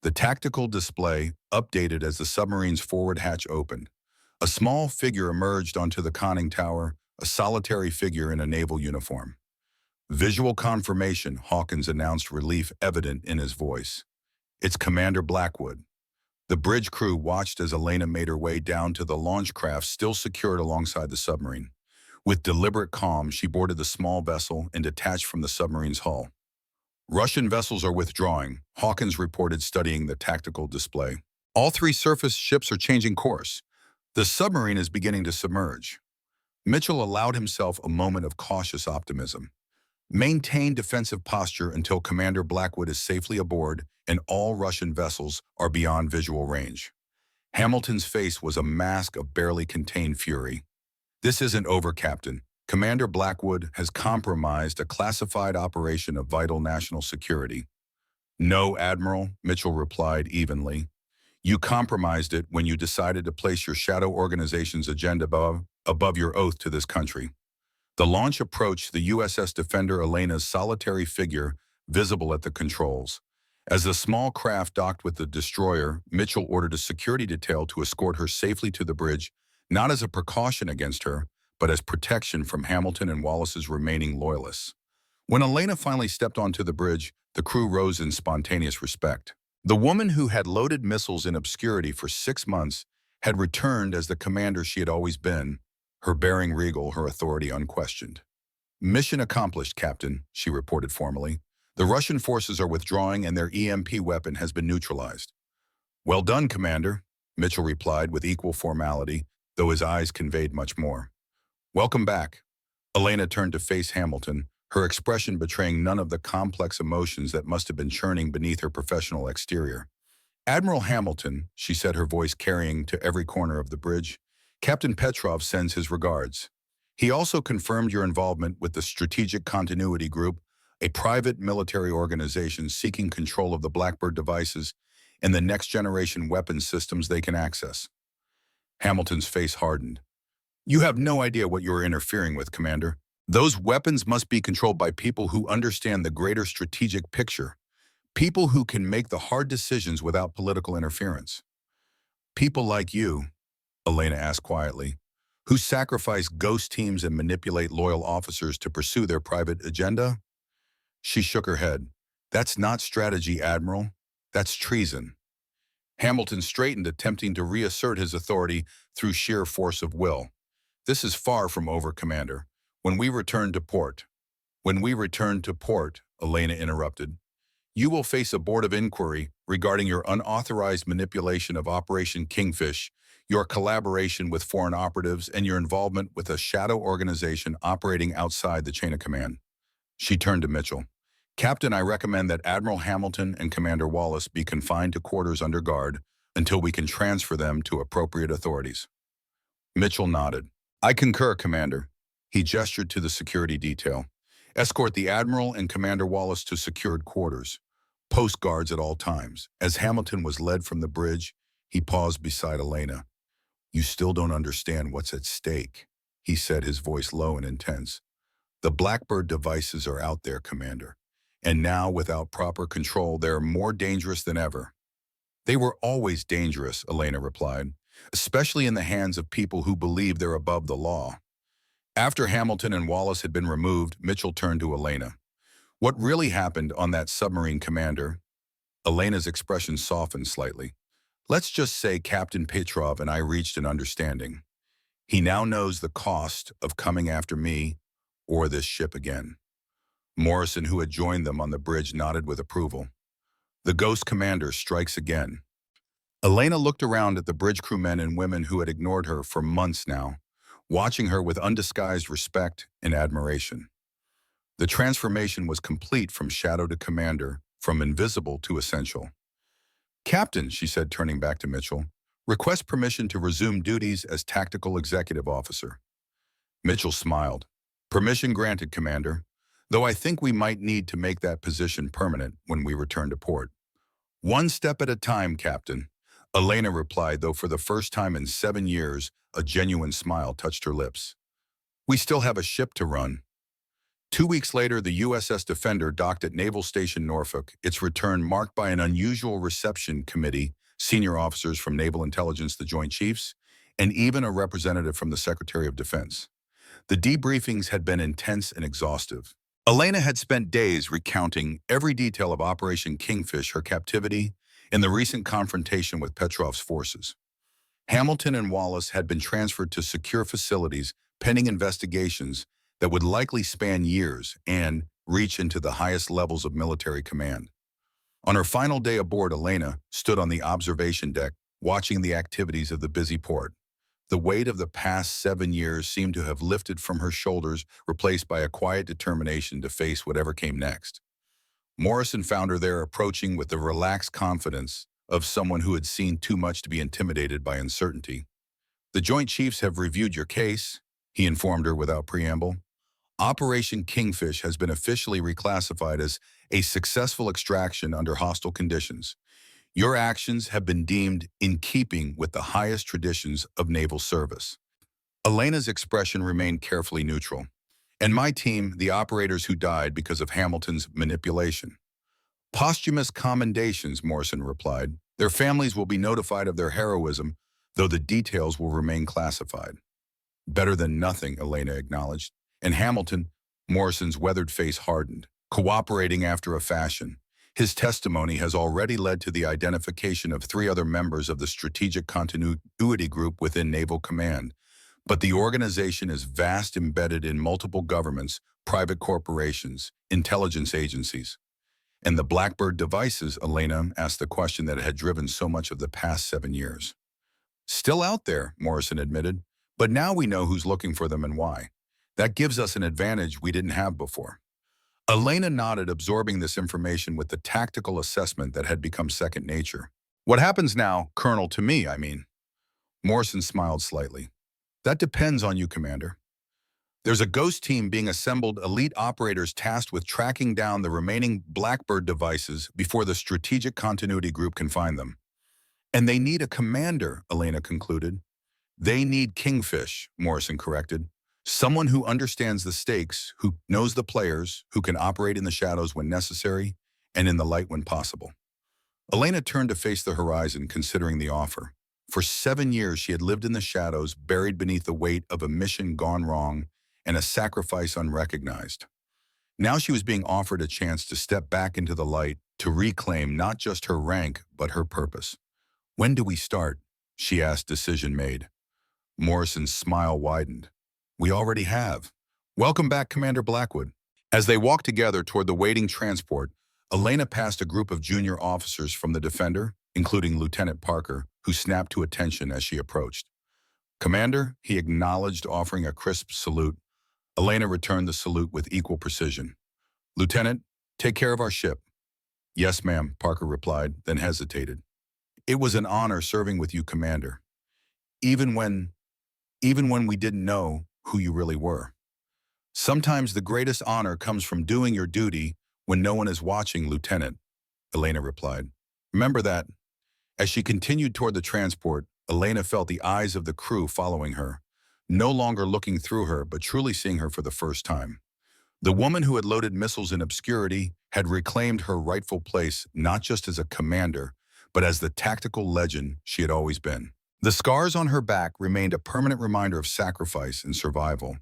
The tactical display updated as the submarine's forward hatch opened. A small figure emerged onto the conning tower, a solitary figure in a naval uniform. Visual confirmation, Hawkins announced, relief evident in his voice. It's Commander Blackwood. The bridge crew watched as Elena made her way down to the launch craft still secured alongside the submarine. With deliberate calm, she boarded the small vessel and detached from the submarine's hull. Russian vessels are withdrawing, Hawkins reported, studying the tactical display. All three surface ships are changing course. The submarine is beginning to submerge. Mitchell allowed himself a moment of cautious optimism. Maintain defensive posture until Commander Blackwood is safely aboard and all Russian vessels are beyond visual range. Hamilton's face was a mask of barely contained fury. This isn't over, Captain. Commander Blackwood has compromised a classified operation of vital national security. No, Admiral, Mitchell replied evenly. You compromised it when you decided to place your shadow organization's agenda above your oath to this country. The launch approached, the USS Defender Elena's solitary figure visible at the controls. As the small craft docked with the destroyer, Mitchell ordered a security detail to escort her safely to the bridge, not as a precaution against her, but as protection from Hamilton and Wallace's remaining loyalists. When Elena finally stepped onto the bridge, the crew rose in spontaneous respect. The woman who had loaded missiles in obscurity for 6 months had returned as the commander she had always been, her bearing regal, her authority unquestioned. Mission accomplished, Captain, she reported formally. The Russian forces are withdrawing and their EMP weapon has been neutralized. Well done, Commander, Mitchell replied with equal formality, though his eyes conveyed much more. Welcome back. Elena turned to face Hamilton, her expression betraying none of the complex emotions that must have been churning beneath her professional exterior. Admiral Hamilton, she said, her voice carrying to every corner of the bridge, Captain Petrov sends his regards. He also confirmed your involvement with the Strategic Continuity Group, a private military organization seeking control of the Blackbird devices and the next-generation weapons systems they can access. Hamilton's face hardened. You have no idea what you are interfering with, Commander. Those weapons must be controlled by people who understand the greater strategic picture, people who can make the hard decisions without political interference. People like you, Elena asked quietly, who sacrifice ghost teams and manipulate loyal officers to pursue their private agenda? She shook her head. That's not strategy, Admiral. That's treason. Hamilton straightened, attempting to reassert his authority through sheer force of will. This is far from over, Commander. When we return to port, Elena interrupted, you will face a board of inquiry regarding your unauthorized manipulation of Operation Kingfish, your collaboration with foreign operatives, and your involvement with a shadow organization operating outside the chain of command. She turned to Mitchell. Captain, I recommend that Admiral Hamilton and Commander Wallace be confined to quarters under guard until we can transfer them to appropriate authorities. Mitchell nodded. I concur, Commander. He gestured to the security detail. Escort the Admiral and Commander Wallace to secured quarters. Post guards at all times. As Hamilton was led from the bridge, he paused beside Elena. You still don't understand what's at stake, he said, his voice low and intense. The Blackbird devices are out there, Commander. And now, without proper control, they're more dangerous than ever. They were always dangerous, Elena replied, especially in the hands of people who believe they're above the law. After Hamilton and Wallace had been removed, Mitchell turned to Elena. What really happened on that submarine, Commander? Elena's expression softened slightly. Let's just say Captain Petrov and I reached an understanding. He now knows the cost of coming after me or this ship again. Morrison, who had joined them on the bridge, nodded with approval. The Ghost Commander strikes again. Elena looked around at the bridge crewmen and women who had ignored her for months now, watching her with undisguised respect and admiration. The transformation was complete from shadow to commander, from invisible to essential. Captain, she said, turning back to Mitchell, request permission to resume duties as tactical executive officer. Mitchell smiled. Permission granted, Commander, though I think we might need to make that position permanent when we return to port. One step at a time, Captain, Elena replied, though for the first time in 7 years, a genuine smile touched her lips. We still have a ship to run. 2 weeks later, the USS Defender docked at Naval Station Norfolk, its return marked by an unusual reception committee, senior officers from Naval Intelligence, the Joint Chiefs, and even a representative from the Secretary of Defense. The debriefings had been intense and exhaustive. Elena had spent days recounting every detail of Operation Kingfish, her captivity, and the recent confrontation with Petrov's forces. Hamilton and Wallace had been transferred to secure facilities pending investigations that would likely span years and reach into the highest levels of military command. On her final day aboard, Elena stood on the observation deck, watching the activities of the busy port. The weight of the past 7 years seemed to have lifted from her shoulders, replaced by a quiet determination to face whatever came next. Morrison found her there, approaching with the relaxed confidence of someone who had seen too much to be intimidated by uncertainty. The Joint Chiefs have reviewed your case, he informed her without preamble. Operation Kingfish has been officially reclassified as a successful extraction under hostile conditions. Your actions have been deemed in keeping with the highest traditions of naval service. Elena's expression remained carefully neutral. And my team, the operators who died because of Hamilton's manipulation. Posthumous commendations, Morrison replied. Their families will be notified of their heroism, though the details will remain classified. Better than nothing, Elena acknowledged. And Hamilton, Morrison's weathered face hardened, cooperating after a fashion. His testimony has already led to the identification of 3 other members of the Strategic Continuity Group within Naval Command. But the organization is vast, embedded in multiple governments, private corporations, intelligence agencies. And the Blackbird devices, Elena asked the question that had driven so much of the past 7 years. Still out there, Morrison admitted, but now we know who's looking for them and why. That gives us an advantage we didn't have before. Elena nodded, absorbing this information with the tactical assessment that had become second nature. What happens now, Colonel, to me, I mean? Morrison smiled slightly. That depends on you, Commander. There's a ghost team being assembled, elite operators tasked with tracking down the remaining Blackbird devices before the Strategic Continuity Group can find them. And they need a commander, Elena concluded. They need Kingfish, Morrison corrected. Someone who understands the stakes, who knows the players, who can operate in the shadows when necessary and in the light when possible. Elena turned to face the horizon, considering the offer. For 7 years, she had lived in the shadows, buried beneath the weight of a mission gone wrong and a sacrifice unrecognized. Now she was being offered a chance to step back into the light, to reclaim not just her rank, but her purpose. When do we start? She asked, decision made. Morrison's smile widened. We already have. Welcome back, Commander Blackwood. As they walked together toward the waiting transport, Elena passed a group of junior officers from the Defender, including Lieutenant Parker, who snapped to attention as she approached. Commander, he acknowledged, offering a crisp salute. Elena returned the salute with equal precision. "Lieutenant, take care of our ship." "Yes, ma'am," Parker replied, then hesitated. "It was an honor serving with you, Commander, even when, even when we didn't know who you really were." "Sometimes the greatest honor comes from doing your duty when no one is watching, Lieutenant," Elena replied. "Remember that." As she continued toward the transport, Elena felt the eyes of the crew following her, no longer looking through her, but truly seeing her for the first time. The woman who had loaded missiles in obscurity had reclaimed her rightful place not just as a commander, but as the tactical legend she had always been. The scars on her back remained a permanent reminder of sacrifice and survival,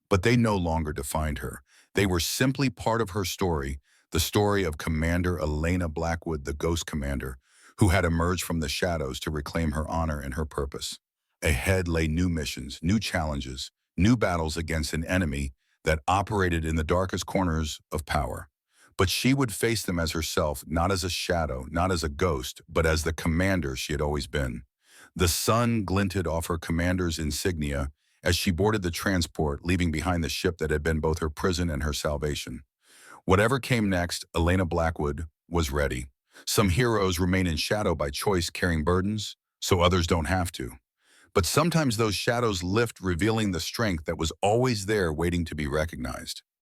but they no longer defined her. They were simply part of her story, the story of Commander Elena Blackwood, the Ghost Commander, who had emerged from the shadows to reclaim her honor and her purpose. Ahead lay new missions, new challenges, new battles against an enemy that operated in the darkest corners of power. But she would face them as herself, not as a shadow, not as a ghost, but as the commander she had always been. The sun glinted off her commander's insignia as she boarded the transport, leaving behind the ship that had been both her prison and her salvation. Whatever came next, Elena Blackwood was ready. Some heroes remain in shadow by choice, carrying burdens, so others don't have to. But sometimes those shadows lift, revealing the strength that was always there waiting to be recognized.